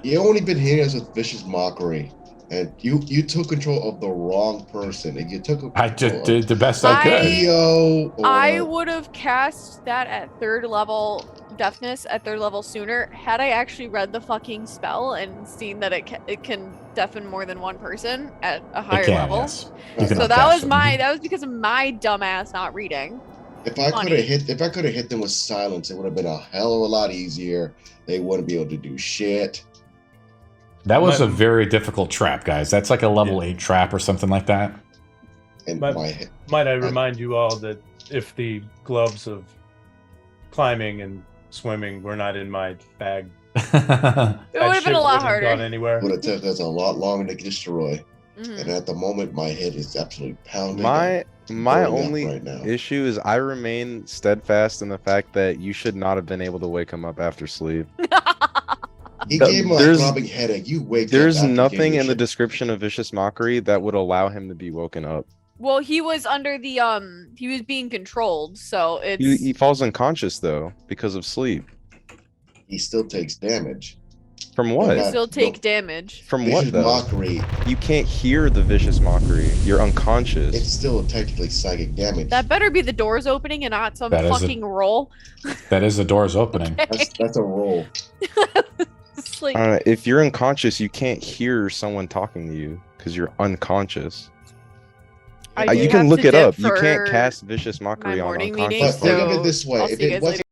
You only been here as a vicious mockery. And you took control of the wrong person, and you took. I just did the best I could. I would have cast that at 3rd level deafness at 3rd level sooner had I actually read the fucking spell and seen that it can deafen more than one person at a higher level. Yes. So that was because of my dumbass not reading. If I could have hit them with silence, it would have been a hell of a lot easier. They wouldn't be able to do shit. That was a very difficult trap, guys. That's like a level 8 trap or something like that. And might I remind you all that if the gloves of climbing and swimming were not in my bag, it would have been a lot harder. Gone anywhere. Would have taken us a lot longer to destroy. And at the moment, my head is absolutely pounding. My only issue is I remain steadfast in the fact that you should not have been able to wake him up after sleep. He gave him a throbbing headache. You wake There's nothing in the description of Vicious Mockery that would allow him to be woken up. Well, he was under the he was being controlled, so it's he falls unconscious though because of sleep. He still takes damage. From what? You still take damage. From what though? Mockery. You can't hear the Vicious Mockery. You're unconscious. It's still technically psychic damage. That better be the doors opening and not some fucking roll. That is the doors opening. Okay. That's a roll. Like, if you're unconscious, you can't hear someone talking to you because you're unconscious. You can look it up. You can't cast Vicious Mockery on unconscious. But look at it this way: if it